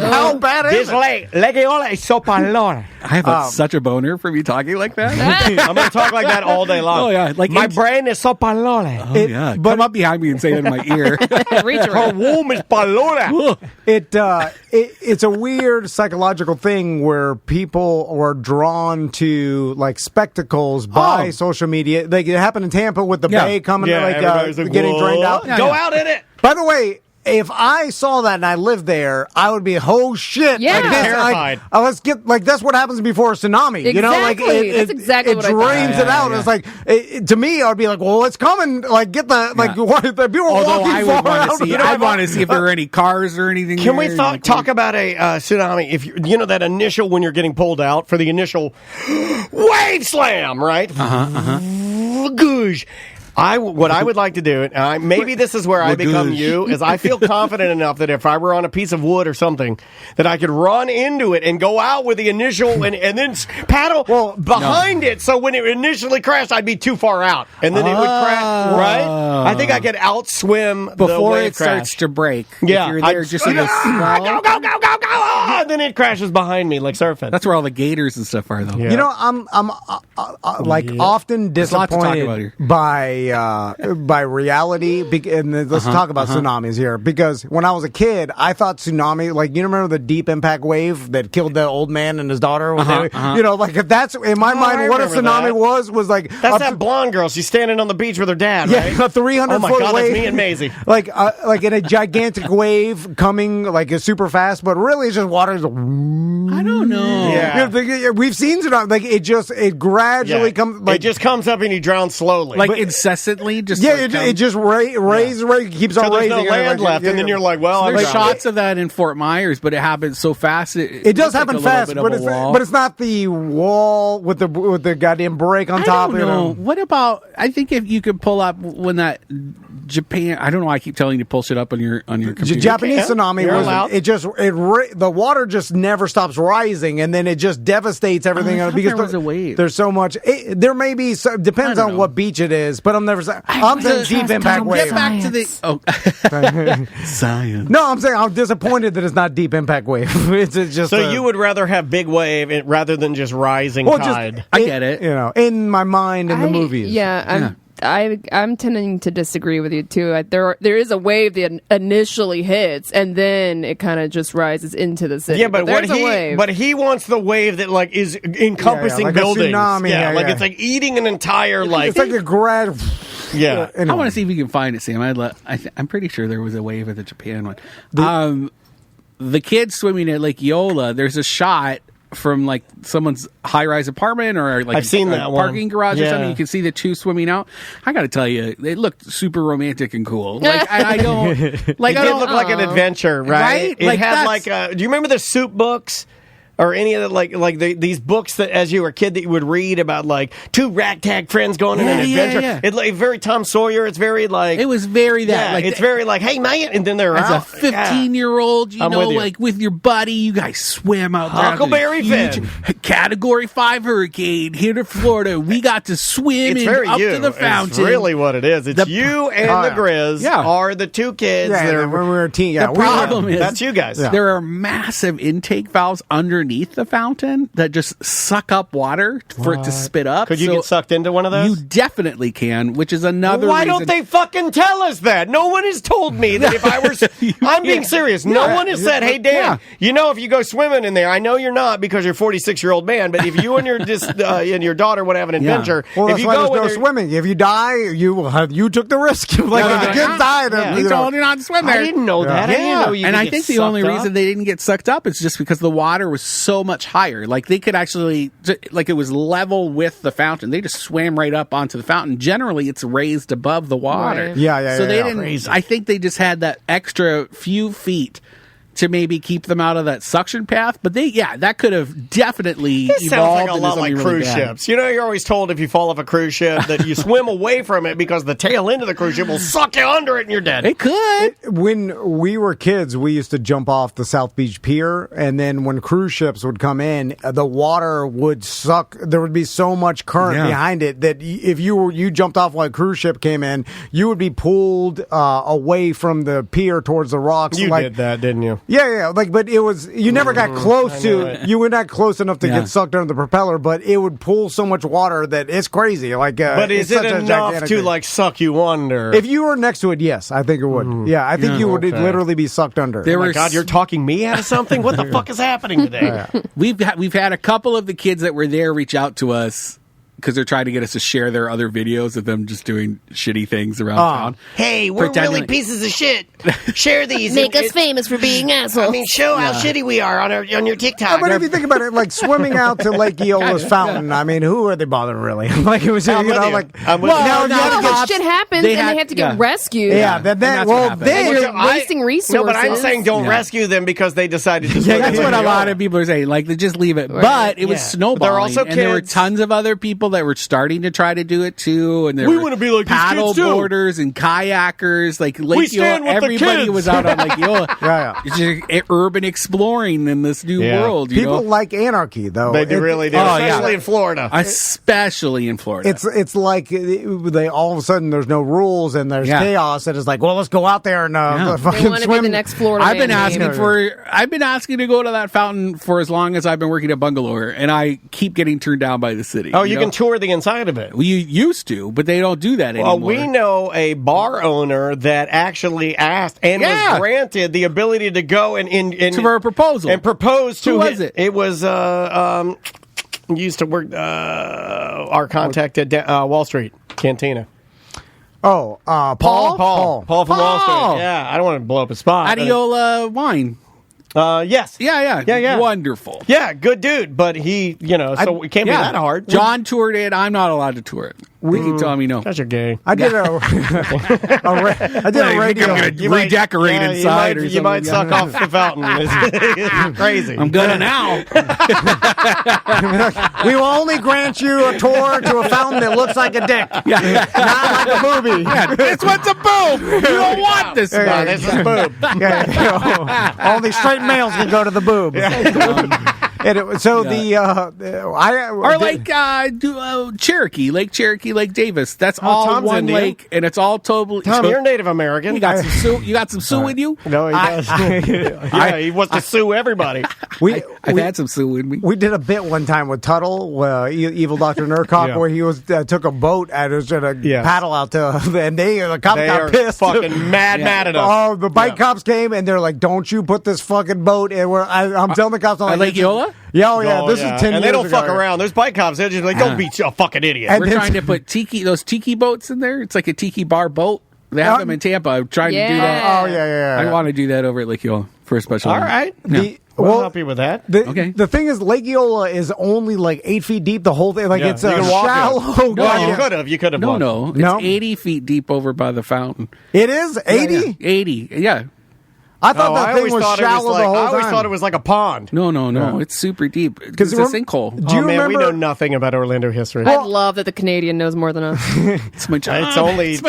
B: How bad is it?
A: Lake Eola is so polluted.
F: I have such a boner from you talking like that.
A: I'm going to talk like that all day long.
F: Oh yeah, like
A: my brain is so polluted.
F: Oh yeah, come up behind me and say it in my ear.
A: Her womb is polluted.
B: It's a weird psychological thing where people are drawn to like spectacles by social media. Like it happened in Tampa with the Bay coming, getting drained out.
A: Go out in it.
B: By the way, if I saw that and I lived there, I would be, oh shit.
E: Yeah.
A: Terrified.
B: Let's get, that's what happens before a tsunami.
E: Exactly.
B: You know, like
E: That's exactly what I thought.
B: It drains it out. It's like, to me, I would be like, well, it's coming. Like, get the, the people walking
F: I'd want to see if there were any cars or anything.
A: Can we talk about a tsunami? If you know that initial, when you're getting pulled out for the initial wave slam, right? Goosh. What I would like to do, and maybe this is where I become you, is I feel confident enough that if I were on a piece of wood or something, that I could run into it and go out with the initial and then paddle behind it. So when it initially crashed, I'd be too far out, and then it would crash. Right? I think I could outswim
F: before
A: the
F: it starts to break.
A: Yeah,
F: if you're there just in a small.
A: Go, and then it crashes behind me like surfing.
F: That's where all the gators and stuff are, though.
B: Yeah. You know, I'm often disappointed by reality. And let's talk about tsunamis here, because when I was a kid, I thought tsunami. Like, you remember the deep impact wave that killed the old man and his daughter? You know, like if that's in my mind, what a tsunami was like.
A: That's that blonde girl. She's standing on the beach with her dad.
B: Yeah,
A: right?
B: a 300-foot wave.
A: That's me and Maisie.
B: like in a gigantic wave coming like super fast, but really it's just water. I
F: don't know.
B: Yeah. We've seen tsunami. Like it gradually comes. Like,
A: it just comes up and you drown slowly,
F: like incessantly. Just
B: it just keeps on raising.
A: There's no land left, and then you're like, well,
F: there's shots of that in Fort Myers, but it happens so fast.
B: It does happen fast, but it's not the wall with the goddamn break on top.
F: I don't know. What about? I think if you could pull up when that Japan. I don't know why I keep telling you to pull shit up on your computer.
B: Japanese tsunami was the water just never stops rising, and then it just devastates everything. Because
F: there was a wave.
B: There's so much. There may be. Depends on what beach it is, but I'm saying deep impact wave.
F: Get back to the science.
B: No, I'm saying I'm disappointed that it's not deep impact wave. It's just
A: so you would rather have big wave rather than just rising tide.
F: I get it.
B: You know, in my mind, in the movies.
E: I'm tending to disagree with you too. There is a wave that initially hits, and then it kind of just rises into the city.
A: Yeah, but he wants the wave that like is encompassing
B: like
A: buildings.
B: A tsunami,
A: it's like eating an entire like.
B: It's like a grad.
A: Yeah,
F: I want to see if we can find it, Sam. I'm pretty sure there was a wave at the Japan one. The kids swimming at Lake Eola. There's a shot from like someone's high-rise apartment or like
A: I've seen that
F: parking garage or something. You can see the two swimming out. I got to tell you, they looked super romantic and cool. Like I don't like.
A: It did look like an adventure, right? It
F: like
A: had do you remember the soup books? Or any of the these books that as you were a kid that you would read about like two ragtag friends going on an adventure.
F: Yeah.
A: It's like very Tom Sawyer. It's very like
F: it was very that.
A: Yeah, it's very like hey man, and then they're
F: as
A: out.
F: a 15-year-old, you know, like with your buddy, you guys swam out there.
A: Huckleberry Finn,
F: Category 5 hurricane here to Florida. We got to swim up to the fountain.
A: It's really what it is. It's you and the Grizz are the two kids.
B: Yeah, when we were a teen. Yeah,
F: the problem is
A: that's you guys.
F: Yeah. There are massive intake valves underneath the fountain that just suck up water for it to spit up.
A: Could you get sucked into one of those?
F: You definitely can, which is another
A: Why
F: reason.
A: don't they fucking tell us that? No one has told me that if I were... I'm being serious. No one has said, hey, Dan, you know if you go swimming in there, I know you're not because you're a 46-year-old man, but if you and your daughter would have an adventure...
B: Well,
A: if
B: that's
A: you
B: why
A: go
B: there's no swimming. If you die, you took the risk. Like the kids died.
F: He told you not to swim there.
A: I didn't know that. I didn't know you
F: and I think the only reason they didn't get sucked up is just because the water was so much higher. Like they could actually, like it was level with the fountain. They just swam right up onto the fountain. Generally, it's raised above the water.
E: Right.
B: Yeah.
F: So they didn't. I think they just had that extra few feet to maybe keep them out of that suction path, but that could have definitely
A: evolved.
F: Sounds
A: like a lot like cruise ships. You know, you're always told if you fall off a cruise ship that you swim away from it because the tail end of the cruise ship will suck you under it and you're dead.
F: It could.
B: When we were kids, we used to jump off the South Beach Pier, and then when cruise ships would come in, the water would suck. There would be so much current behind it that if you jumped off while a cruise ship came in, you would be pulled away from the pier towards the rocks.
A: You did that, didn't you?
B: Yeah. But it was you never got close to it. You were not close enough to get sucked under the propeller, but it would pull so much water that it's crazy. Like,
A: but is it enough to like suck you under?
B: If you were next to it, yes, I think it would. Yeah, I think you would literally be sucked under.
A: Oh my God, you're talking me out of something? What the fuck is happening today?
F: We've had a couple of the kids that were there reach out to us because they're trying to get us to share their other videos of them just doing shitty things around town.
A: Hey, we're really pieces of shit. Share these.
E: Make us famous for being assholes.
A: I mean, show how shitty we are on your TikTok.
B: But if you think about it, like swimming out to Lake Eola's fountain, I mean, who are they bothering really? Like it was, shit
E: happens and they have to get rescued.
B: Yeah,
E: you're wasting resources.
A: No, but I'm saying don't rescue them because they decided to.
F: That's what a lot of people are saying. Like, just leave it. But it was snowballing.
A: They're also kids.
F: And there were tons of other people that were starting to try to do it too, and there
A: We
F: were
A: wanna be like these
F: paddle
A: kids, too.
F: boarders and kayakers. Like Lake
A: stand
F: Eola,
A: with the
F: everybody
A: kids.
F: was out on Lake Eola.
B: Yeah.
F: It's just urban exploring in this new
A: Yeah.
F: world. You
B: People
F: know?
B: like anarchy, though.
A: They do really do,
F: Oh, yeah.
A: especially in Florida.
F: Especially in Florida.
B: It's like they all of a sudden there's no rules and there's
F: Yeah.
B: chaos, and it's like, well, let's go out there and
F: Yeah.
B: fucking
E: They want to be
B: swim.
E: the next Florida.
F: I've been
E: man
F: asking
E: game.
F: I've been asking to go to that fountain for as long as I've been working at Bungalower, and I keep getting turned down by the city.
A: Oh, you
F: know?
A: can tour the inside of it.
F: We used to, but they don't do that anymore.
A: Well, we know a bar owner that actually asked and
F: Yeah.
A: was granted the ability to go and
F: for a proposal.
A: and propose to
F: Who was it?
A: It was used to work our contact at Wall Street Cantina.
B: Oh, Paul?
A: Paul from Wall
F: Paul.
A: Street. Yeah, I don't want to blow up a spot.
F: Eola wine.
A: Yes.
F: Yeah. Wonderful.
A: Yeah, good dude, but he, so it can't be that hard.
F: John toured it. I'm not allowed to tour it. We keep telling me no.
A: Guys are gay.
B: I did a radio.
F: I'm going to redecorate inside or something.
A: You might suck off the fountain. It's crazy.
F: I'm gonna now.
B: We will only grant you a tour to a fountain that looks like a dick, not like a movie.
F: Yeah, this one's a boob. You don't want this
A: Yeah,
F: one.
A: this is boob.
B: Only straight males can go to the boob. And
F: Or like Cherokee, Lake Cherokee, Lake Davis. That's all
A: Tom's
F: one
A: Indian.
F: lake, and it's all totally.
A: Tom, you're Native American.
F: You got some Sioux. You got some Sioux in you.
A: No, he does. Yeah, he wants to sue everybody.
F: I've had some Sioux in me.
B: We did a bit one time with Tuttle, Evil Dr. Nurkoff,
A: Yeah.
B: where he was took a boat and was going to
A: Yes.
B: paddle out to, and the cops
A: They
B: got
A: are
B: pissed.
A: fucking mad at us.
B: Oh, the bike cops came and they're like, "Don't you put this fucking boat?" And I'm telling the cops, I'm like,
F: Lake Eola?
B: Yeah, this is 10 years
A: And they don't
B: ago.
A: fuck around. There's bike cops. They're just like, don't be a fucking idiot.
B: And
F: We're
B: then-
F: trying to put those tiki boats in there. It's like a tiki bar boat. They have them in Tampa. I'm trying to do that.
B: Oh, yeah.
F: I want to do that over at Lake Eola for a special.
A: All
F: event.
A: right.
F: Yeah.
A: We'll help you with that.
F: Okay.
B: The thing is, Lake Eola is only like 8 feet deep. The whole thing, like
A: Yeah,
B: it's
A: you
B: a
A: can walk
B: shallow.
A: it. Well, you could have. You could have.
F: No. It's
B: No?
F: 80 feet deep over by the fountain.
B: It is 80.
F: Yeah. 80. Yeah.
B: I thought
A: Oh,
B: that
A: I
B: thing
A: always
B: was
A: thought
B: shallow the whole
A: I
B: time.
A: always thought it was like a pond.
F: No. It's super deep. It's a sinkhole.
B: Do you
A: Oh, man,
B: remember?
A: we know nothing about Orlando history.
E: I love that the Canadian knows more than us.
F: It's my job.
A: It's only
B: 80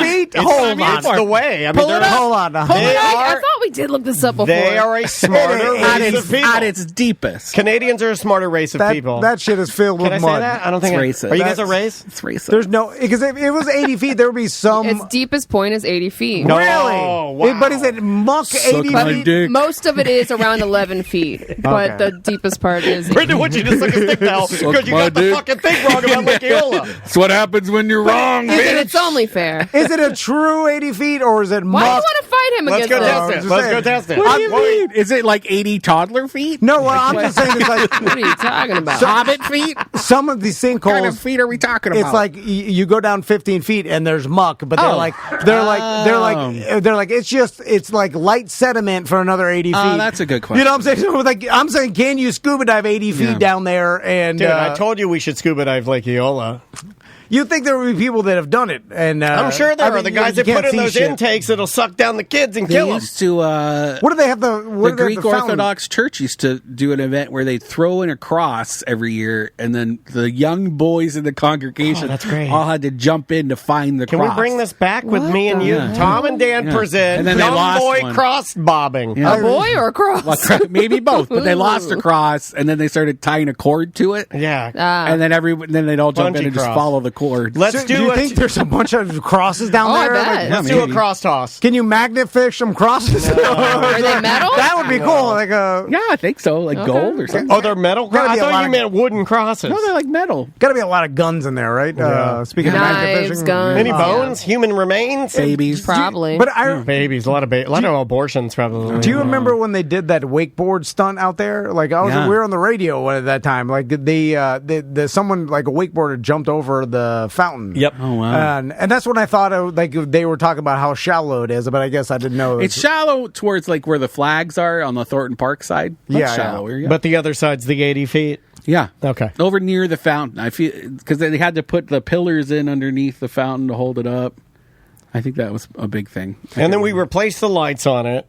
B: feet.
A: Hold
B: on.
A: It's the way. I mean,
B: Hold on. Now.
E: I thought we did look this up before.
A: They are a smarter
F: at
A: race of people.
F: its deepest.
A: Canadians are a smarter race of people.
B: That shit is filled
A: Can
B: with
A: I
B: mud.
A: say that? I don't think
F: It's racist.
A: Are you guys a race?
F: It's racist.
B: There's no, because if it was 80 feet, there would be some.
E: Its deepest point is 80 feet.
A: No.
B: Really?
A: Oh, wow.
B: But is it muck 80
F: my
B: feet?
F: dick.
E: Most of it is around 11 feet, but the deepest part is.
A: Brendan, would you just suck a stick now? Because you
F: my
A: got the
F: dick.
A: fucking thing wrong about Lake Eola.
F: That's what happens when you're wrong,
E: And
F: bitch.
E: it's only fair.
B: Is it a true 80 feet or is it
E: Why do you
B: muck?
E: want to fight him
A: Let's
E: against
A: go
E: this?
A: test it.
B: Just
A: Let's
B: saying.
A: go test it.
F: What do you mean? Is it like 80 toddler feet?
B: No, well, I'm just saying it's like
E: What are you talking about?
F: Hobbit feet?
B: some of these
F: What kind of
B: sinkholes.
F: feet are we talking about?
B: It's like you go down 15 feet and there's muck, but they're like it's like light sediment for another 80 feet.
F: that's a good question.
B: You know what I'm saying? So, like I'm saying, can you scuba dive 80 feet
F: Yeah.
B: down there? And
A: Dude, I told you we should scuba dive Lake Eola.
B: you think there would be people that have done it? And
A: I'm sure there are the guys that
B: you
A: put
B: can't
A: in
B: see
A: those
B: shit.
A: intakes that'll suck down the kids and
F: they
A: kill them.
F: used to.
B: What do they have the? What
F: The
B: do they have
F: Greek
B: the fountain?
F: Orthodox Church used to do an event where they throw in a cross every year, and then the young boys in the congregation
A: that's great.
F: all had to jump in to find the
A: Can
F: cross.
A: we bring this back with me and you?
F: Yeah.
A: Tom and Dan
F: Yeah.
A: present
F: And then they
A: Young
F: lost
A: Boy
F: one.
A: Cross Bobbing.
F: Yeah.
E: A boy or a cross?
F: Maybe both, but they lost a cross, and then they started tying a cord to it.
A: Yeah.
F: And then they'd all jump in
A: Bungee
F: and just
A: cross.
F: follow the cord.
A: Let's
B: So, do you think there's a bunch of crosses down
E: Oh, I
B: there?
E: bet.
B: Like,
A: let's
F: Yeah,
A: do a
F: maybe.
A: cross toss.
B: can you magnet fish some crosses?
E: Are they metal?
B: That would be cool. Like a
F: Yeah, I think so. Like gold or something.
A: Oh, they're metal
B: Gotta
A: crosses?
B: be
A: I
B: a lot
A: thought you
B: of-
A: meant wooden crosses.
F: No, they're like metal.
B: got to be a lot of guns in there, right?
A: Yeah.
B: Speaking of magnet
E: Knives,
B: fishing,
E: guns.
A: Any
E: Oh,
A: bones? Human remains?
F: Babies.
E: Probably.
B: But I
A: Babies. A lot of abortions, probably.
B: do you remember when they did that wakeboard stunt out there? Like we
F: Yeah.
B: were on the radio at that time. Like the someone like a wakeboarder jumped over the fountain.
A: Yep.
F: Oh, wow.
B: And that's when I thought like they were talking about how shallow it is, but I guess I didn't know.
F: It's shallow towards like where the flags are on the Thornton Park side. That's
B: Yeah, yeah.
F: shallower. Yeah.
A: But the other side's the 80 feet.
F: yeah.
A: Okay.
F: Over near the fountain. I feel because they had to put the pillars in underneath the fountain to hold it up. I think that was a big thing.
A: And then we replaced the lights on it.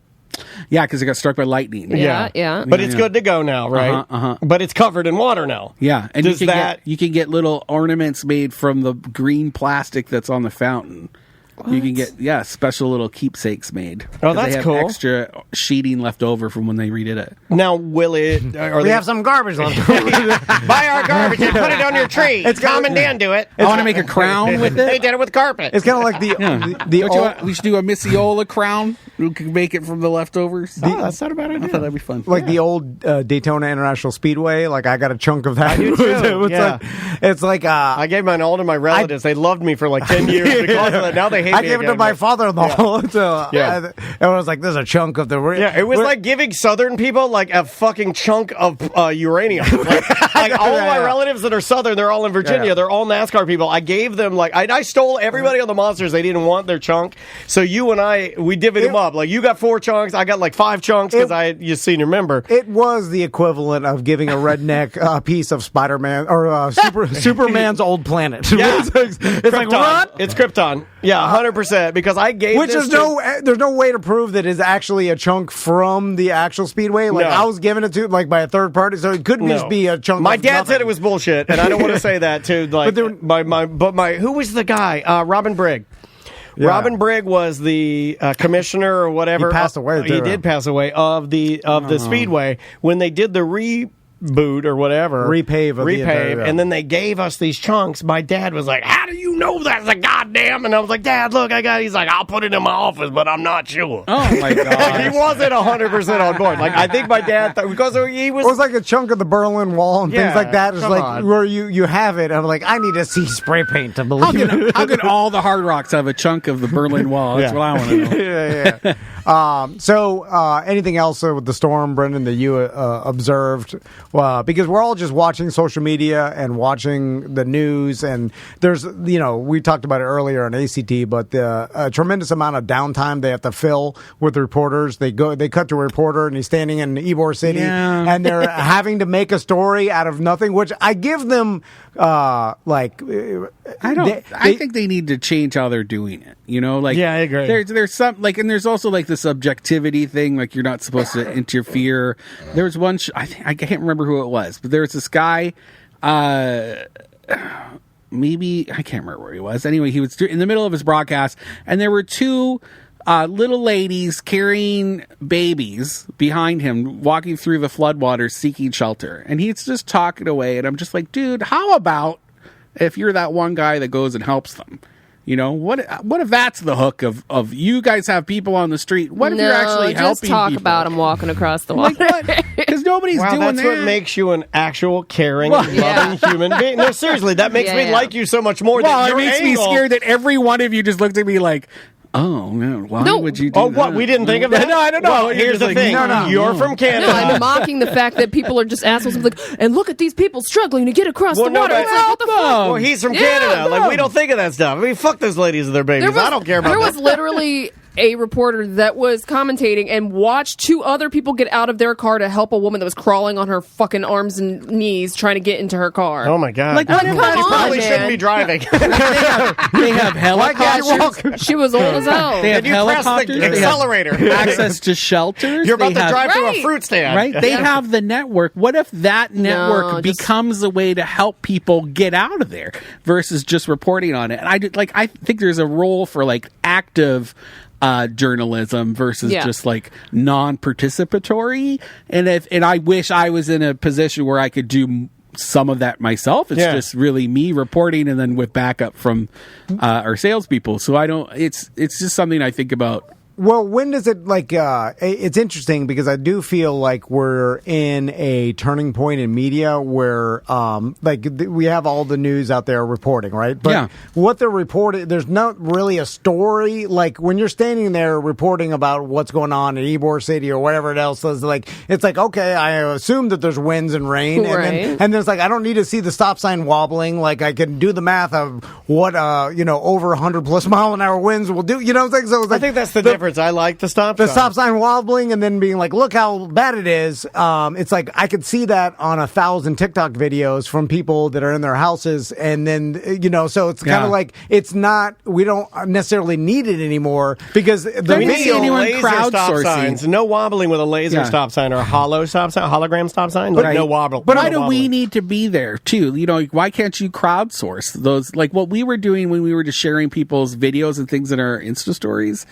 F: Yeah, because it got struck by lightning.
E: Yeah.
A: But it's good to go now, right? But it's covered in water now.
F: Yeah, and
A: Does
F: you can get little ornaments made from the green plastic that's on the fountain. What? You can get special little keepsakes made.
A: Oh, that's
F: they have
A: cool.
F: Extra sheeting left over from when they redid it.
A: Now, will it?
B: We have some garbage left.
A: Buy our garbage and put it on your tree. It's Tom and Dan do it.
F: I want to make a crown with it.
A: They did it with carpet.
B: It's kind of like
F: we should do a Miss Eola crown. We can make it from the leftovers.
A: That's not a bad idea.
F: I thought that'd be fun.
B: Like the old Daytona International Speedway. Like I got a chunk of that.
A: I do too.
B: It's like
A: I gave mine all to my relatives. They loved me for like 10 years because of that. Now they hate me.
B: I gave it to my father-in-law.
A: Yeah.
B: It was like, there's a chunk of the...
A: it was like giving Southern people like a fucking chunk of uranium. Like all of my relatives that are Southern, they're all in Virginia. They're all NASCAR people. I gave them like... I stole everybody on the Monsters. They didn't want their chunk. So you and I, we divvied them up. Like you got 4 chunks. I got like 5 chunks because I had you senior member.
B: It was the equivalent of giving a redneck piece of Spider-Man or Superman's old planet.
A: Yeah.
B: It's like, what?
A: It's Krypton. Yeah, 100%. Because I gave
B: there's no way to prove that it's actually a chunk from the actual Speedway. Like I was given it to like by a third party, so it couldn't just be a chunk.
A: My
B: of
A: dad
B: nothing.
A: said it was bullshit, and I don't want to say that too. Like, but who was the guy? Robin Brigg. Yeah. Robin Brigg was the commissioner or whatever.
B: He passed away.
A: He did pass away of the Speedway when they did the reboot or whatever,
B: repave,
A: and then they gave us these chunks. My dad was like, "How do you know that's a goddamn?" And I was like, "Dad, look, I got." He's like, "I'll put it in my office, but I'm not sure."
F: Oh my god,
A: he wasn't 100% on board. Like I think my dad thought because he was.
B: It was like a chunk of the Berlin Wall and things like that. It's like
A: on.
B: where you have it. I'm like, I need to see spray paint to believe it.
F: How could all the Hard Rocks have a chunk of the Berlin Wall? That's what I want to know.
B: So anything else with the storm, Brendan, that you observed? Because we're all just watching social media and watching the news, and there's, we talked about it earlier on ACT, but a tremendous amount of downtime they have to fill with reporters. They cut to a reporter, and he's standing in Ybor City, and they're having to make a story out of nothing, which I give them, I
F: think they need to change how they're doing it.
A: I agree.
F: There's some and there's also like the subjectivity thing. Like you're not supposed to interfere. There was one. I can't remember who it was, but there was this guy. Maybe I can't remember where he was. Anyway, he was in the middle of his broadcast, and there were 2 little ladies carrying babies behind him, walking through the floodwaters seeking shelter, and he's just talking away. And I'm just like, dude, how about if you're that one guy that goes and helps them? What if that's the hook of you guys have people on the street? What if you're actually helping people?
E: Just talk about them walking across the water.
F: Because nobody's doing that.
A: That's what makes you an actual caring, loving human being. No, seriously, that makes me like you so much more.
F: Well, it makes me scared that every one of you just looked at me like, oh, man, why would you do that?
A: Oh, what? We didn't think of that?
F: No, I don't know.
A: Well, here's the thing. You're from Canada.
E: No, I'm mocking the fact that people are just assholes. Like, and look at these people struggling to get across the water. It's like, what the fuck?
A: Well, he's from Canada. Like, we don't think of that stuff. I mean, fuck those ladies and their babies. I don't care about that.
E: There was literally a reporter that was commentating and watched 2 other people get out of their car to help a woman that was crawling on her fucking arms and knees trying to get into her car.
A: Oh my god!
E: Like, come on,
A: you probably shouldn't be driving.
F: they have helicopters.
E: She was old as hell.
F: They have helicopters.
A: Press the accelerator.
F: Access to shelters.
A: You're about to drive through a fruit stand.
F: Right? They have the network. What if that network becomes a way to help people get out of there versus just reporting on it? And I think there's a role for like active journalism versus just like non-participatory, and I wish I was in a position where I could do some of that myself. It's just really me reporting and then with backup from our salespeople. So I don't. It's just something I think about.
B: Well, when does it, it's interesting because I do feel like we're in a turning point in media where, we have all the news out there reporting, right? But what they're reporting, there's not really a story. Like, when you're standing there reporting about what's going on in Ybor City or whatever it else is, it's like, okay, I assume that there's winds and rain. And then it's like, I don't need to see the stop sign wobbling. Like, I can do the math of what, over 100 plus mile an hour winds will do. You know what I'm saying? So it's like,
A: I think that's the difference difference. I like the stop
B: the
A: sign.
B: stop sign wobbling and then being like, look how bad it is. It's like I could see that on 1,000 TikTok videos from people that are in their houses, and then so it's kind of like it's not. We don't necessarily need it anymore because the video
A: laser stop signs, no wobbling with a laser stop sign or a hollow stop sign, hologram stop sign, but no wobble.
F: But why do we need to be there too? Why can't you crowdsource those? Like what we were doing when we were just sharing people's videos and things in our Insta stories.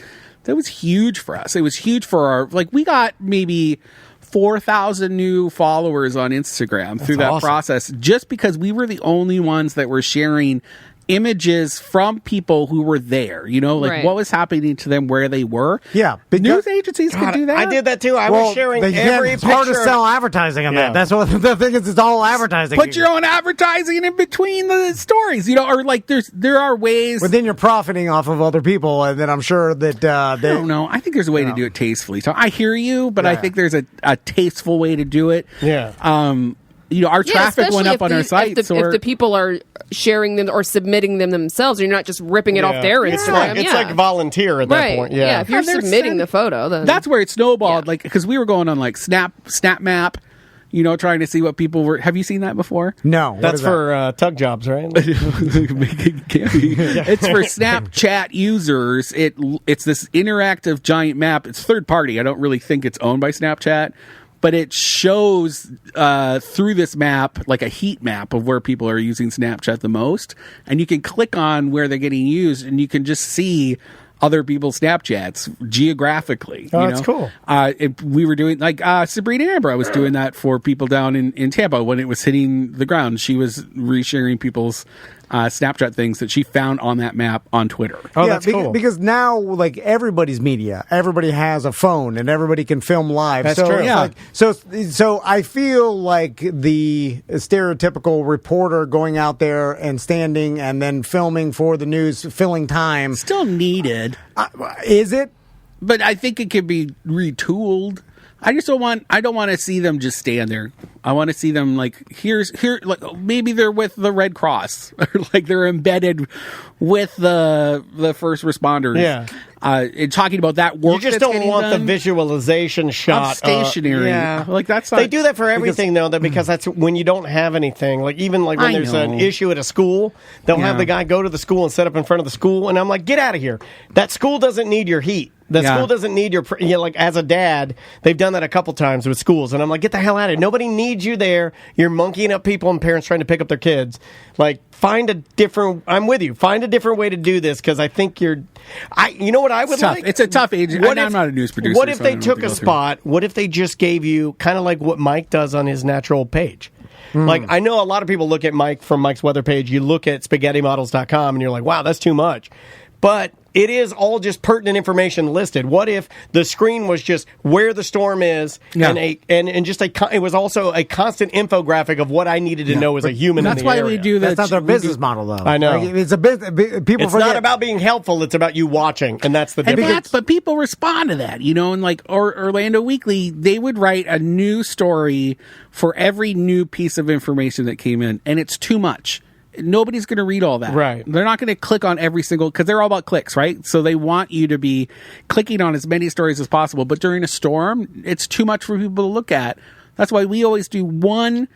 F: That was huge for us. It was huge for our, we got maybe 4,000 new followers on Instagram through that process just because we were the only ones that were sharing images from people who were there, what was happening to them where they were.
B: Yeah.
F: News agencies could do that.
A: I did that too. I was sharing every
B: picture. It's hard to sell advertising on that. That's what the thing is. It's all advertising.
F: Put your own advertising in between the stories, or there are ways.
B: But then you're profiting off of other people, and then I'm sure that
F: I don't know. I think there's a way to do it tastefully. So I hear you, but I think there's a tasteful way to do it.
A: Yeah.
F: Our traffic went up on our site.
E: If the people are sharing them or submitting them themselves, you're not just ripping it off their Instagram.
A: It's like volunteer at that point. Yeah.
E: If you're submitting the photo, then
F: that's where it snowballed. Because we were going on Snap Map, trying to see what people were. Have you seen that before?
B: No.
A: That's for tug jobs, right?
F: It's for Snapchat users. It's this interactive giant map. It's third party. I don't really think it's owned by Snapchat. But it shows through this map, like a heat map of where people are using Snapchat the most. And you can click on where they're getting used, and you can just see other people's Snapchats geographically.
A: Oh, that's cool.
F: We were doing, Sabrina Amber, I was doing that for people down in Tampa when it was hitting the ground. She was resharing people's Snapchat things that she found on that map on Twitter.
A: Oh, that's cool.
B: Because now, everybody's media. Everybody has a phone, and everybody can film live.
A: That's true.
B: Yeah. So I feel like the stereotypical reporter going out there and standing and then filming for the news, filling time.
F: Still needed.
B: Is it?
F: But I think it could be retooled. I don't want to see them just stand there. I want to see them maybe they're with the Red Cross or they're embedded with the first responders.
A: Yeah.
F: And talking about that work.
A: You just don't want the visualization shot
F: of stationary. That's not,
A: they do that for everything though, because that's when you don't have anything. Even when there's an issue at a school, they'll have the guy go to the school and set up in front of the school, and I'm like, get out of here. That school doesn't need your heat. The school doesn't need your, as a dad, they've done that a couple times with schools, and I'm like, get the hell out of here. Nobody needs you there. You're monkeying up people and parents trying to pick up their kids. Find a different, I'm with you, find a different way to do this, because I think you know what I would like?
F: It's a tough age. I'm not a news producer.
A: What if they took a spot, what if they just gave you, kind of like what Mike does on his natural page? I know a lot of people look at Mike from Mike's weather page, you look at spaghettimodels.com, and you're like, wow, that's too much. But it is all just pertinent information listed. What if the screen was just where the storm is, and just it was also a constant infographic of what I needed to know as a human.
F: That's
A: in the
F: why
A: area.
F: we do that.
B: That's not their business model, though.
A: I know.
B: It's a business. People.
A: It's not about being helpful. It's about you watching, and that's the difference.
F: But people respond to that, and Orlando Weekly, they would write a new story for every new piece of information that came in, and it's too much. Nobody's going to read all that.
A: Right.
F: They're not going to click on every single, because they're all about clicks, right? So they want you to be clicking on as many stories as possible. But during a storm, it's too much for people to look at. That's why we always do one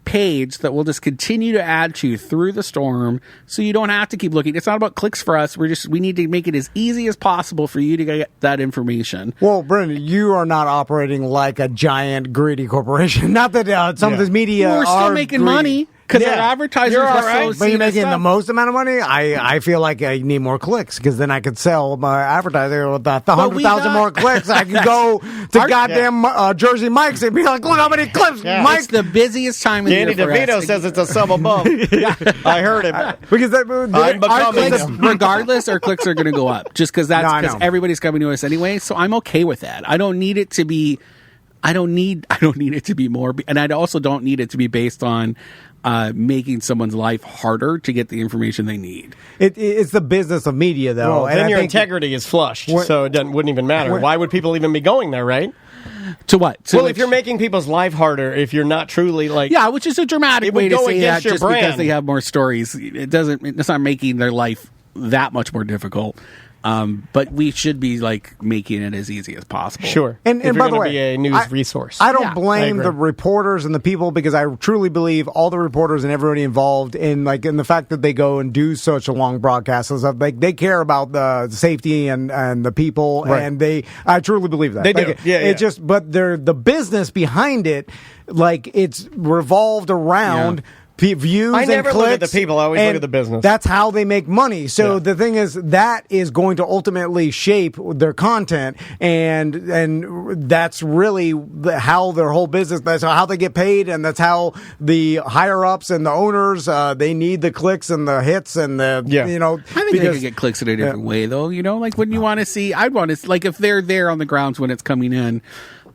F: page that we'll just continue to add to through the storm, so you don't have to keep looking. It's not about clicks for us. We need to make it as easy as possible for you to get that information.
B: Well, Brendan, you are not operating like a giant greedy corporation. Not that some of this media
F: we're still making money. Because our advertisers are
B: right. But you're making the most amount of money. I feel like I need more clicks, because then I could sell my advertiser with the 100,000 more clicks. I can go to goddamn Jersey Mike's and be like, look how many clips. Mike.
F: It's the busiest time of
A: Danny
F: year for
A: DeVito
F: us.
A: says it's a sub above. I heard him.
B: Because
F: our clicks, regardless, our clicks are going to go up, just because everybody's coming to us anyway. So I'm okay with that. I don't need it to be. I don't need it to be more, and I also don't need it to be based on making someone's life harder to get the information they need.
B: It's the business of media, though.
A: Well, and then your integrity is flushed, so it wouldn't even matter. Why would people even be going there, right?
F: To what?
A: If you're making people's life harder, if you're not truly
F: which is a dramatic way to say that, just because they have more stories. It's not making their life that much more difficult. But we should be like making it as easy as possible.
A: Sure.
B: And
A: if
B: by
A: you're
B: the
A: gonna
B: way,
A: be a news resource.
B: I don't
F: Yeah,
B: blame
A: I
B: the
A: agree.
B: reporters and the people, because I truly believe all the reporters and everybody involved in the fact that they go and do such a long broadcast and stuff. Like, they care about the safety and the people,
A: Right.
B: and I truly believe that.
A: They do. Yeah,
B: It just, but the business behind it, like, it's revolved around. Views
A: I
B: and
A: never look at
B: clicks,
A: the people. I always look
B: and
A: at the business.
B: That's how they make money. So
A: Yeah.
B: the thing is, that is going to ultimately shape their content, and that's really how their whole business. That's how they get paid, and that's how the higher ups and the owners they need the clicks and the hits and the
F: I think they could get clicks in a different way, though. Like when you want to see, I'd want to like if they're there on the grounds when it's coming in.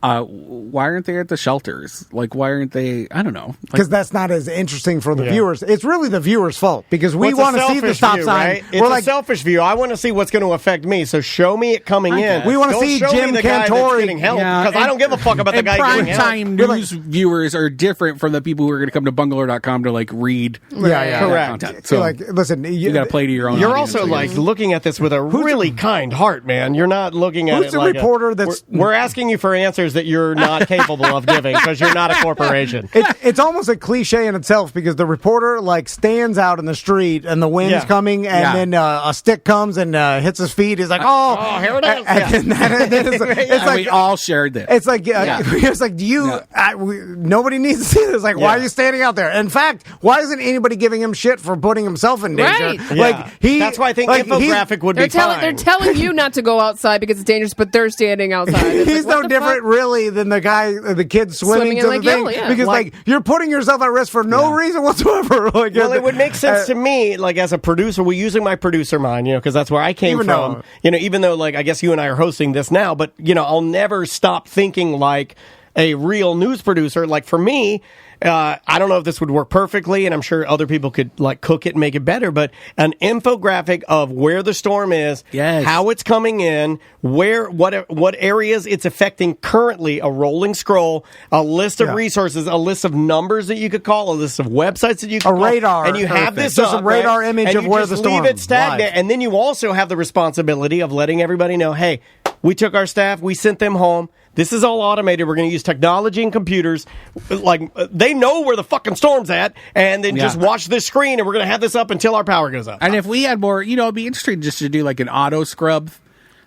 F: Why aren't they at the shelters? Like, why aren't they? I don't know.
B: Because that's not as interesting for the viewers. It's really the viewers' fault, because we
A: Well, it's
B: want
A: a
B: to see the
A: selfish
B: stop
A: view,
B: sign.
A: Right? It's a selfish view. I want to see what's going to affect me. So show me it coming in.
B: We want to
A: Don't
B: see
A: show me
B: Jim
A: the guy that's
B: Cantori
A: getting help,
F: Yeah,
A: because I don't give a fuck about the guy
F: prime
A: getting help.
F: time news viewers are different from the people who are going to come to bungalow.com to like read.
A: Correct.
F: Content. So
B: like, listen,
F: you got to play to your own.
A: You're
F: audience,
A: also
F: I
A: like
F: guess.
A: looking at this with a really kind heart, man. You're not looking at
B: Who's
A: it
B: the
A: like
B: reporter that's-
A: We're asking you for answers that you're not capable of giving because you're not a corporation.
B: It's almost a cliche in itself, because the reporter like stands out in the street and the wind's coming, and then a stick comes and hits his feet. He's like, "Oh,
A: here it is."
B: And then it's
F: And
B: like
F: we all shared this.
B: It's like it's like, do you? Nobody needs to see this. Like, why are you standing out there? In fact, why isn't anybody giving him shit for putting himself in danger?
E: Right.
B: Like
A: That's why I think infographic would be fine.
E: They're telling you not to go outside because it's dangerous, but they're standing outside. It's
B: He's
E: like,
B: no
E: what the
B: different,
E: fuck?
B: really, than the guy, the kid swimming
E: in
B: to
E: Lake
B: the thing,
E: Eola, yeah.
B: because like you're putting yourself at risk for no reason whatsoever. Like,
A: Well, it would make sense to me, like as a producer, we're using my producer mind, because that's where I came
B: Even
A: from. Even though, like, I guess you and I are hosting this now, but I'll never stop thinking like a real news producer. Like for me, I don't know if this would work perfectly, and I'm sure other people could like cook it and make it better, but an infographic of where the storm is, how it's coming in, what areas it's affecting currently, a rolling scroll, a list of resources, a list of numbers that you could call, a list of websites that you could call.
B: Radar.
A: And you have this
B: just
A: up,
B: a radar
A: right?
B: image
A: And
B: of
A: you
B: where
A: just
B: the storm
A: leave it stagnant,
B: live.
A: and then you also have the responsibility of letting everybody know, hey, we took our staff, we sent them home. This is all automated. We're going to use technology and computers. Like, they know where the fucking storm's at, and then just watch this screen, and we're going to have this up until our power goes up.
F: And if we had more, it'd be interesting just to do like an auto scrub.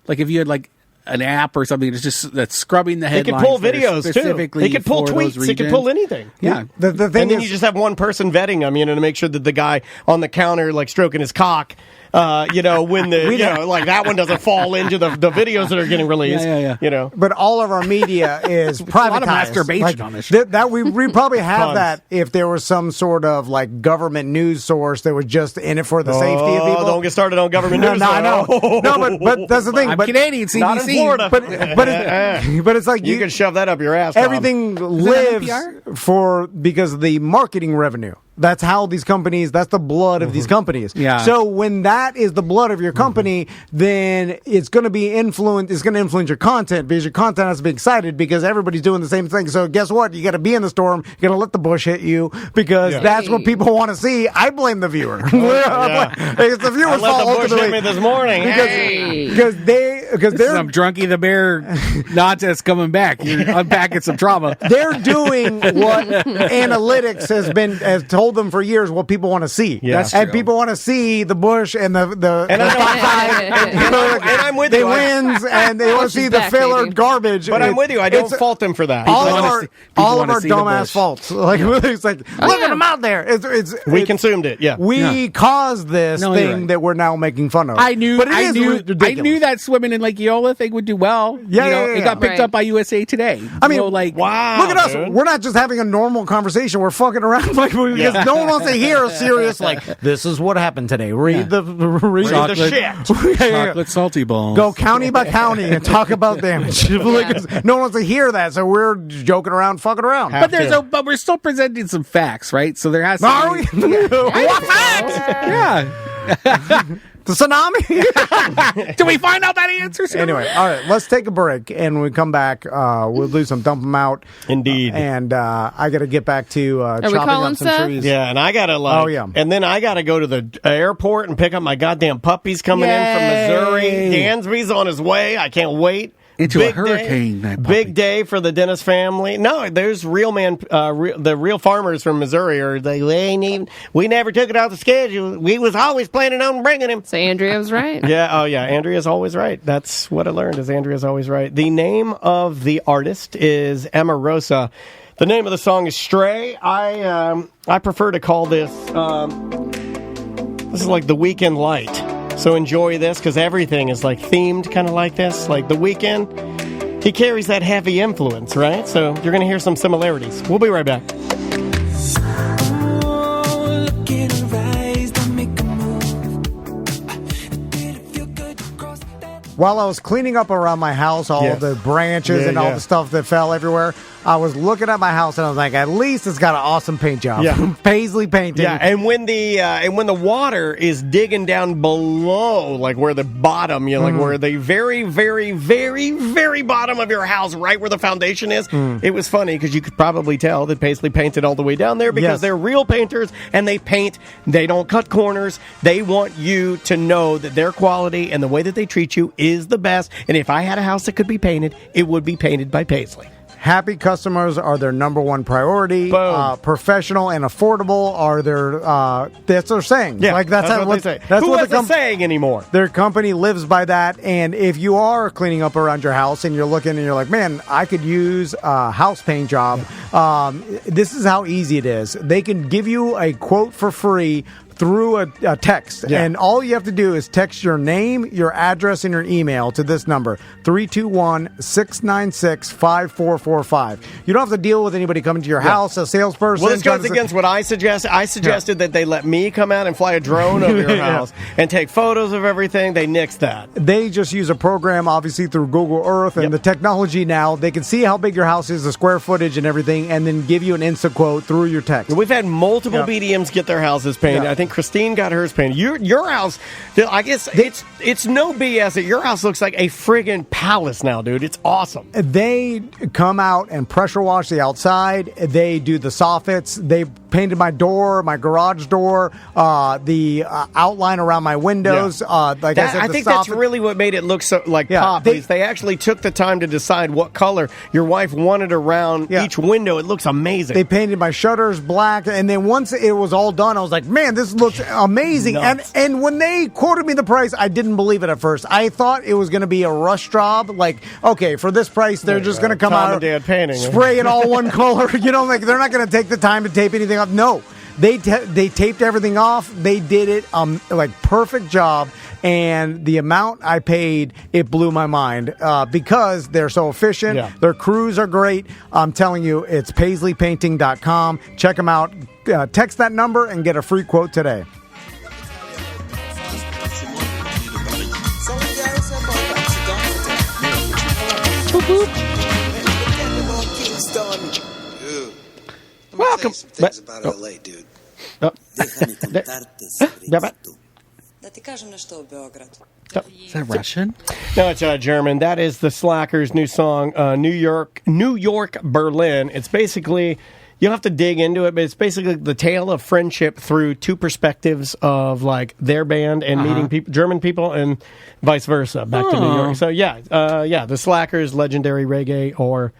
F: Like if you had like an app or something that's scrubbing the
A: They
F: headlines.
A: could pull
F: that are
A: videos, too.
F: specifically
A: They could pull
F: for those
A: tweets. They could
F: regions.
A: pull anything.
F: Yeah.
B: The thing
A: And then
B: is,
A: you just have one person vetting them, to make sure that the guy on the counter, like, stroking his cock, when the, like, that one doesn't fall into the videos that are getting released.
F: Yeah.
B: But all of our media is privatized.
F: a lot of masturbation
B: Like,
F: on this shit.
B: that we probably have
A: Tons.
B: that if there was some sort of like government news source that was just in it for the safety of people.
A: Don't get started on government news.
B: No, I know. No, but that's the thing.
F: I'm
B: but
F: Canadian, CBC.
A: Not in Florida.
B: but it's like
A: You can shove that up your ass, Tom.
B: everything lives because of the marketing revenue. That's how these companies, that's the blood of these companies.
F: Yeah.
B: So when that is the blood of your company, then it's going to be it's going to influence your content, because your content has to be excited because everybody's doing the same thing. So guess what? You got to be in the storm. You got to let the bush hit you, because that's what people want to see. I blame the viewer. It's the viewer's
A: I let
B: fault
A: the bush hit
B: ultimately.
A: me this morning.
B: Because they're
F: Some Drunky the Bear nonsense coming back. You're unpacking some trauma.
B: they're doing what analytics has told them for years what people want to see.
A: Yeah. That's
B: And
F: true.
B: people want to see the bush and the
A: And I know-
B: stop sign.
A: and I'm with
B: they
A: you.
B: wins, and they want to see
E: She's
B: the
E: back,
B: filler
E: baby.
B: garbage.
A: But I'm with you. I don't
B: It's
A: fault them for that.
B: all
F: People
B: of
F: wanna
B: our
F: see- people
B: all of
F: wanna
B: our
F: see the
B: dumbass
F: bush.
B: faults. Like really, it's like living
E: yeah.
B: them out there. It's
A: We consumed it, yeah.
B: we caused this
F: No, you're
B: thing
F: right.
B: that we're now making fun of.
F: I knew
B: ridiculous.
F: that swimming in Lake Eola thing would do well.
B: Yeah,
F: It got picked
E: Right.
F: up by USA Today.
B: I mean,
A: Wow.
B: Look at us.
A: dude.
B: We're not just having a normal conversation. We're fucking around because no one wants to hear a serious like. This is what happened today. Read the
A: Chocolate.
B: shit.
F: chocolate salty balls.
B: Go county by county and talk about damage. Like, no one wants to hear that, so we're joking around, fucking around.
A: Have to.
F: But we're still presenting some facts, right? So there has to
B: Are
F: be.
B: we? What facts?
F: Yeah.
B: The tsunami?
F: Did we find out that answer? Sir?
B: Anyway, all right, let's take a break, and when we come back, we'll do some dump them out.
A: Indeed.
B: And I got to get back to chopping up some trees.
A: Yeah, and I got to and then I got to go to the airport and pick up my goddamn puppies coming in from Missouri. Dansby's on his way. I can't wait.
F: Into a hurricane.
A: Big day for the Dennis family. No, there's the real farmers from Missouri are we never took it off the schedule. We was always planning on bringing him.
E: So Andrea was right.
A: Yeah, Andrea's always right. That's what I learned is Andrea's always right. The name of the artist is Emma Rosa. The name of the song is Stray. I prefer to call this is like the Weekend Light. So enjoy this because everything is like themed kind of like this. Like The Weeknd, he carries that heavy influence, right? So you're going to hear some similarities. We'll be right back.
B: While I was cleaning up around my house, all the branches and all the stuff that fell everywhere, I was looking at my house and I was like, at least it's got an awesome paint job.
A: Yeah.
B: Paisley painting.
A: Yeah, and when the water is digging down below, like where the bottom, like where the very, very, very, very bottom of your house, right where the foundation is, it was funny because you could probably tell that Paisley painted all the way down there because they're real painters and they paint. They don't cut corners. They want you to know that their quality and the way that they treat you is the best. And if I had a house that could be painted, it would be painted by Paisley.
B: Happy customers are their number one priority. Professional and affordable are their. That's what they're saying.
A: Yeah,
B: like
A: that's what they say. That's Who what isn't saying anymore?
B: Their company lives by that. And if you are cleaning up around your house and you're looking and you're like, man, I could use a house paint job. This is how easy it is. They can give you a quote for free through a text. And all you have to do is text your name, your address, and your email to this number, 321-696-5445. You don't have to deal with anybody coming to your house, a salesperson.
A: Well, this goes against what I suggested. I suggested that they let me come out and fly a drone over your house and take photos of everything. They nixed that.
B: They just use a program, obviously, through Google Earth and the technology now. They can see how big your house is, the square footage and everything, and then give you an instant quote through your text.
A: We've had multiple BDMs get their houses painted. I think Christine got hers painted. Your house, I guess it's no BS that your house looks like a friggin' palace now, dude. It's awesome.
B: They come out and pressure wash the outside. They do the soffits. They painted my door, my garage door, the outline around my windows.
A: I think that's really what made it look so like pop. They actually took the time to decide what color your wife wanted around each window. It looks amazing.
B: They painted my shutters black, and then once it was all done, I was like, man, this looks amazing. And when they quoted me the price, I didn't believe it at first. I thought it was going to be a rush job. Like, okay, for this price, they're just going to come out,
A: painting,
B: spray it all one color. Like they're not going to take the time to tape anything off. No, they taped everything off. They did it like perfect job. And the amount I paid, it blew my mind because they're so efficient. Yeah. Their crews are great. I'm telling you, it's PaisleyPainting.com. Check them out. Text that number and get a free quote today.
A: Welcome.
H: Things about LA, dude.
F: Is that Russian?
A: No, it's German. That is the Slackers' new song, New York, Berlin. It's basically, you'll have to dig into it, but it's basically the tale of friendship through two perspectives of like their band and meeting people, German people, and vice versa, back to New York. So the Slackers, legendary reggae or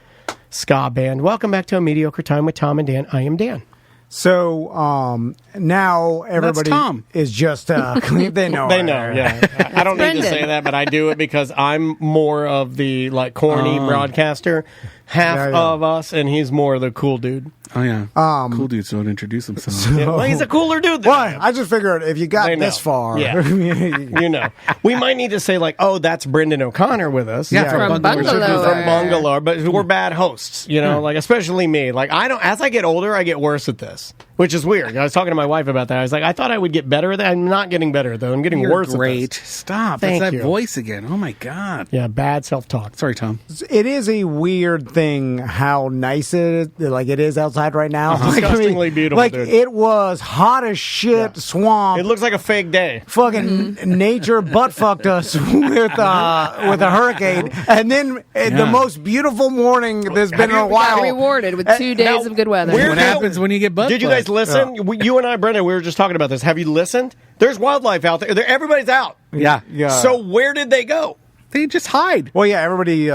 A: ska band. Welcome back to A Mediocre Time with Tom and Dan. I am Dan.
B: So now everybody is just clean. They know.
A: They know. Yeah, I don't need to say that, but I do it because I'm more of the like corny broadcaster, half of us, and he's more the cool dude.
F: Oh yeah, cool dudes don't introduce themselves.
A: Well, he's a cooler dude.
B: Why? I just figured if you got this far,
A: we might need to say like, oh, that's Brendan O'Connor with us.
E: Yeah, from Bungalow.
A: But we're bad hosts. Like especially me. Like I don't. As I get older, I get worse at this. which is weird. I was talking to my wife about that. I was like, I thought I would get better at that. I'm not getting better, though. I'm getting
F: You're
A: worse
F: great.
A: at this.
F: Stop.
A: Thank
F: That's
A: you.
F: that voice again. Oh, my God.
A: Yeah, bad self-talk.
F: Sorry, Tom.
B: It is a weird thing how nice it is outside right now.
A: Disgustingly beautiful,
B: Like,
A: dude.
B: it was hot as shit, swamp.
A: It looks like a fake day.
B: Fucking nature butt fucked us with a hurricane, and then the most beautiful morning there's been in a while.
E: Got rewarded with 2 days of good weather.
F: What happens when you get butt
A: Did you guys listen? You and I, Brenda, we were just talking about this. Have you listened? There's wildlife out there. Everybody's out.
F: Yeah.
A: So where did they go?
F: They just hide.
B: Well, yeah, everybody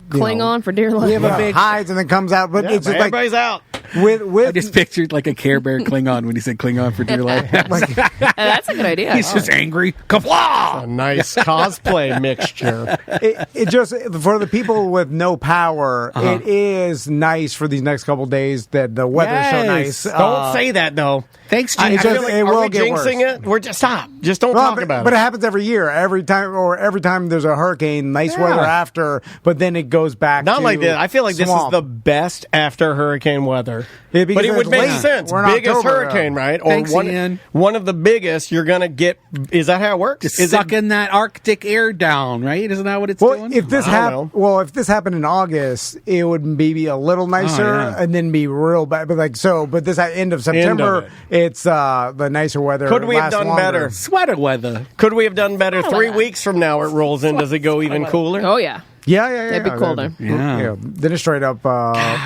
E: Cling on for dear life.
B: hides and then comes out, but it's just like
A: everybody's out.
F: I just pictured like a Care Bear Klingon when he said Klingon for dear life.
E: That's a good idea.
F: He's just angry. Kapla!
A: A nice cosplay mixture.
B: it just for the people with no power, it is nice for these next couple days that the weather's so nice.
A: Don't say that though.
F: Thanks,
A: I
F: Jesus.
A: feel like,
B: it
A: are
B: will
A: we
B: get
A: jinxing
B: worse.
A: it? We're just stop. Just don't talk about
B: But
A: it.
B: it happens every year. Every time there's a hurricane, nice weather after, but then it goes back.
A: Not
B: to
A: like this. I feel like
B: swamp.
A: this is the best after hurricane weather.
B: Yeah, because
A: but it would
B: it's
A: make
B: late.
A: sense.
B: We're in
A: Biggest
B: October,
A: hurricane, right? Or
F: Thanks, Ian.
A: one of the biggest you're going to get. Is that how it works?
F: Just
A: is
F: sucking that Arctic air down, right? Isn't that what it's
B: Well,
F: doing?
B: if this if this happened in August, it would maybe a little nicer and then be real bad. But this end of September, it's the nicer weather.
A: Could we have
B: lasts
A: done
B: longer.
A: better?
F: Sweater weather.
A: Could we have done better? 3 weeks from now, it rolls in. Does it go even cooler?
E: Oh, yeah.
B: Yeah.
E: It'd be colder.
F: Yeah.
B: Then it's straight up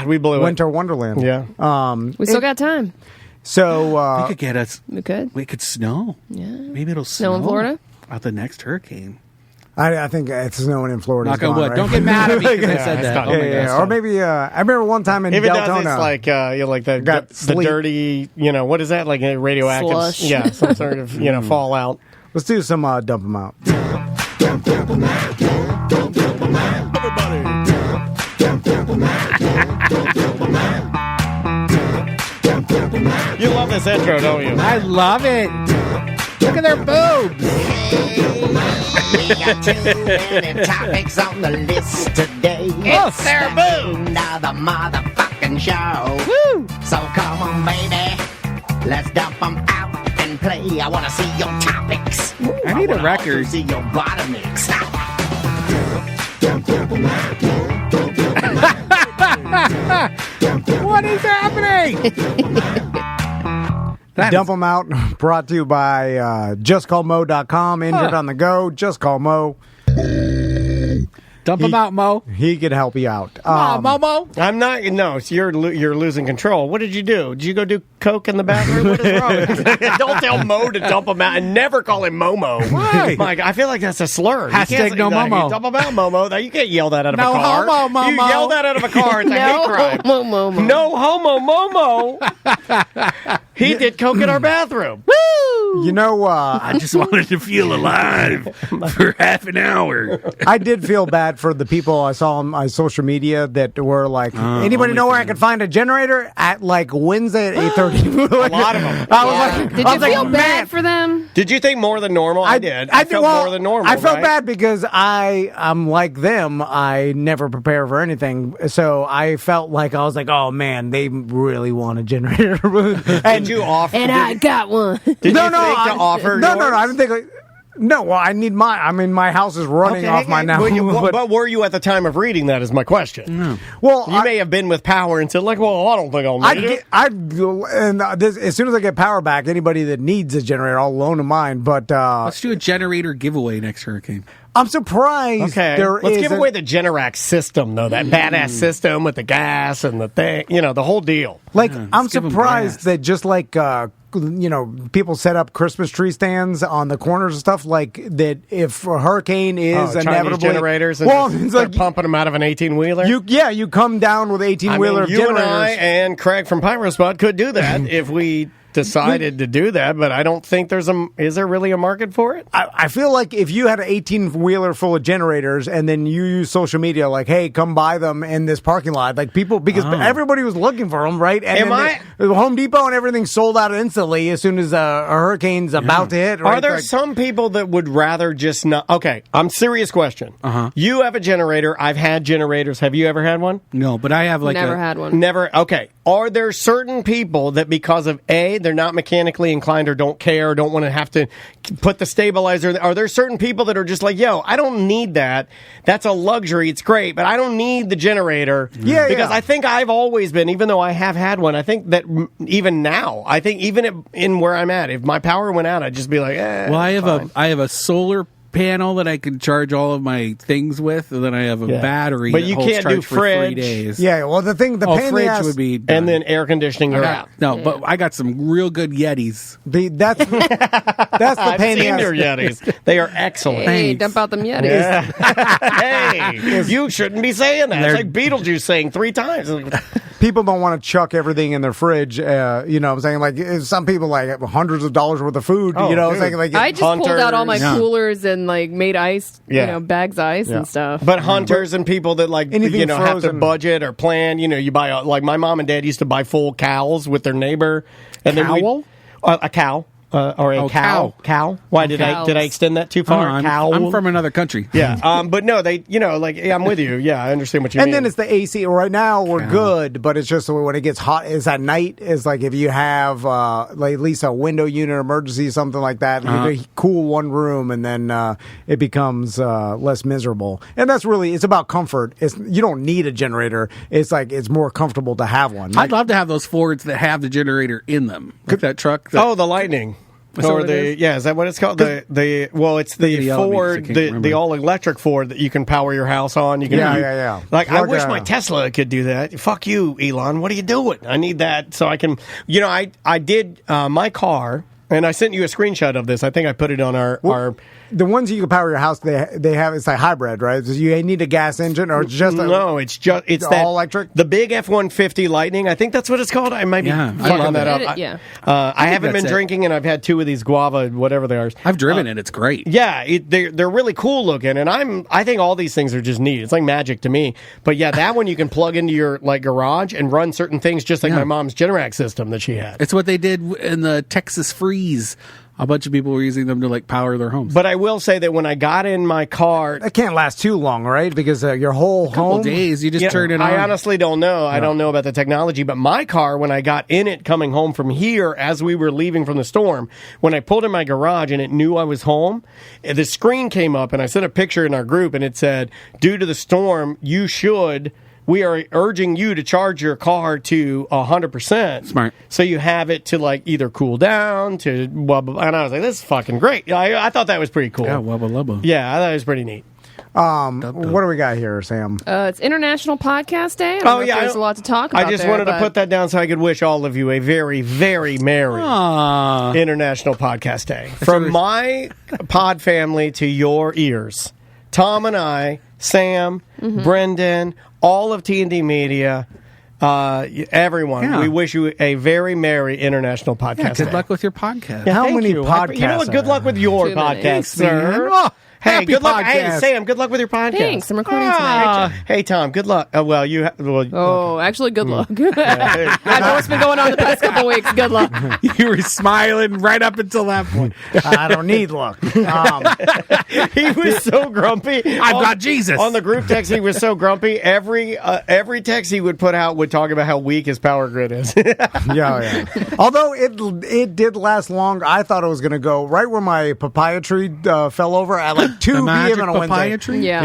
A: we blew it.
B: winter wonderland.
A: Yeah.
E: We still got time.
B: So
F: We could get us.
E: We could.
F: We could snow.
E: Yeah.
F: Maybe it'll
E: Snow in Florida?
F: About the next hurricane.
B: I think it's snowing in Florida.
F: Knock on wood.
B: Right?
F: Don't get mad at me because I said
A: it's
F: that.
A: not-
F: Oh my
B: Yeah.
F: God.
B: Or maybe I remember one time in
A: If it
B: Deltona.
A: does, it's like like the
B: Got
A: the
B: sleep.
A: dirty, what is that? Like a radioactive,
E: Slush.
A: yeah, some sort of fallout.
B: Let's do some dump them out.
A: You love this intro, don't you?
F: I love it. Look at their boobs.
H: We got too many topics on the list today.
A: It's their boobs.
H: Another motherfucking show.
F: Woo!
H: So come on, baby. Let's dump them out and play. I want to see your topics.
F: I need a
H: wanna
F: record.
H: also see your bottomics.
F: What is happening?
B: Dump them out. Brought to you by justcallmo.com. Injured on the go. Just call Mo.
F: Dump them out, Mo.
B: He could help you out.
F: Momo.
A: I'm not. No, so you're losing control. What did you do? Did you go do coke in the bathroom? What is wrong? Don't tell Mo to dump him out, and never call him Momo.
F: Why?
A: Mike, I feel like that's a slur. You
F: Hashtag
A: can't say
F: no
A: that.
F: Momo.
A: You dump him out, Momo. Now, you can't yell that out of
F: No
A: a car.
F: homo, Momo.
A: You yell that out of a car. It's a hate crime.
E: Momo.
A: No homo, Momo. He did coke in our bathroom.
B: You know,
F: I just wanted to feel alive for half an hour.
B: I did feel bad for the people I saw on my social media that were like, anybody know where I could find a generator at like Wednesday at 8:30?
A: A lot of them.
B: I was like,
E: Did
B: I
E: you
B: was
E: feel
B: like,
E: bad for them?
A: Did you think more than normal? I did. I felt more than normal.
B: I felt
A: right?
B: bad because I'm like them. I never prepare for anything, so I felt like I was like, oh man, they really want a generator.
A: Did you offer?
E: And I got one.
A: Did you think to offer?
B: No,
A: yours?
B: I didn't think like. No, well, I need my. I mean, my house is running off my now.
A: But were you at the time of reading that? Is my question.
B: Well,
A: You may have been with power and said, like, well, I don't think I'll need it.
B: as soon as I get power back, anybody that needs a generator, I'll loan them mine. But
F: Let's do a generator giveaway next hurricane.
B: I'm surprised.
A: Okay, let's give
B: isn't-
A: away the Generac system, though. That badass system with the gas and the thing, the whole deal.
B: Like, I'm
F: give 'em
B: surprised
F: gas.
B: that just like, people set up Christmas tree stands on the corners and stuff like that. If a hurricane is
A: Chinese
B: inevitably
A: generators, and
B: well,
A: just
B: it's
A: start
B: like
A: pumping them out of an 18-wheeler.
B: you come down with 18-wheeler
A: you
B: generators.
A: and I and Craig from Pyrospot could do that if we decided to do that, but I don't think is there really a market for it?
B: I feel like if you had an 18-wheeler full of generators and then you use social media like, hey, come buy them in this parking lot, like people, because everybody was looking for them, right? And the Home Depot and everything sold out instantly as soon as a hurricane's about to hit. Right?
A: Are there some people that would rather just not? Okay, I'm serious question. You have a generator. I've had generators. Have you ever had one?
F: No, but I have like
E: Never had one.
A: Never. Okay. are there certain people that because of A, they're not mechanically inclined or don't care or don't want to have to put the stabilizer? Are there certain people that are just like, yo, I don't need that. That's a luxury. It's great, but I don't need the generator.
B: Yeah,
A: because I think I've always been, even though I have had one, I think that even now, I think even in where I'm at, if my power went out, I'd just be like,
F: well, I have a solar panel that I can charge all of my things with, and then I have a battery.
A: But
F: that
A: you
F: holds
A: can't
F: charge
A: do
F: for
A: fridge.
F: 3 days.
B: Yeah, well, the pain in the
F: fridge
B: ass
F: would be done.
A: and then air conditioning, you're out.
F: No, but I got some real good Yetis.
B: That's the
A: I've
B: pain in
A: seen
B: the
A: your
B: ass.
A: Yetis. They are excellent.
E: Hey, dump out them Yetis.
A: Hey, you shouldn't be saying that. It's like Beetlejuice saying 3 times.
B: People don't want to chuck everything in their fridge. You know what I'm saying? Like, some people like have hundreds of dollars worth of food.
A: Oh,
B: you know,
A: dude.
B: it's like
E: I just pulled out all my coolers and like made ice,
A: Yeah.
E: bags ice and stuff.
A: But hunters and people that like
B: Anything
A: have to
B: frozen.
A: budget or plan, you buy like my mom and dad used to buy full cows with their neighbor, and then a cow. Or a cow. Cow. Why did I extend that too far? Cow.
F: I'm from another country.
A: Yeah. But no, they, I'm with you. Yeah, I understand what you mean.
B: And then it's the AC. Right now we're good, but it's just when it gets hot. Is at night. It's like if you have like at least a window unit emergency, something like that. You cool one room, and then it becomes less miserable. And that's really it's about comfort. You don't need a generator. It's like it's more comfortable to have one.
F: I'd love to have those Fords that have the generator in them. Like that truck.
A: the Lightning. Or is that what it's called? It's the Ford, the all electric Ford that you can power your house on. You can Like I wish my Tesla could do that. Fuck you, Elon. What are you doing? I need that so I can. I did my car, and I sent you a screenshot of this. I think I put it on our.
B: The ones that you can power your house, they have it's like hybrid, right? So you need a gas engine, or it's just
A: it's
B: all electric.
A: The big F-150 Lightning, I think that's what it's called. I might be fucking that up. I haven't been drinking, and I've had 2 of these guava, whatever they are.
F: I've driven it; it's great.
A: Yeah, they're really cool looking, and I think all these things are just neat. It's like magic to me. But yeah, that one you can plug into your garage and run certain things, just like my mom's Generac system that she had.
F: It's what they did in the Texas freeze. A bunch of people were using them to power their homes.
A: But I will say that when I got in my car,
B: that can't last too long, right? Because your whole
F: couple days, you just turn it on.
A: I honestly don't know. I don't know about the technology, but my car, when I got in it coming home from here, as we were leaving from the storm, when I pulled in my garage and it knew I was home, the screen came up and I sent a picture in our group and it said, "Due to the storm, we are urging you to charge your car to 100%.
F: Smart.
A: So you have it to either cool down to blah, blah, blah. And I was like, this is fucking great. I thought that was pretty cool.
F: Yeah, wubba lubba.
A: Yeah, I thought it was pretty neat.
B: What do we got here, Sam?
E: It's International Podcast Day. I don't know if there's a lot to talk about.
A: I just wanted to put that down so I could wish all of you a very, very merry International Podcast Day. From my pod family to your ears, Tom and I, Sam, Brendan, all of T&D Media, everyone, we wish you a very merry International Podcast Day.
F: Good luck with your podcast.
B: How many podcasts?
A: You know what? Good luck with your podcast, sir. Hey, good luck. Hey, Sam, good luck with your podcast.
E: Thanks. I'm recording tonight.
A: Hey, Tom, good luck.
E: Actually, good luck. I know what's been going on the past couple weeks. Good luck.
F: You were smiling right up until that point.
B: I don't need luck.
A: He was so grumpy.
F: I've got Jesus.
A: On the group text, he was so grumpy. Every text he would put out would talk about how weak his power grid is.
B: Yeah. Although it did last longer. I thought it was going to go right where my papaya tree fell over at 2 p.m. on a Wednesday.
F: Tree?
E: Yeah.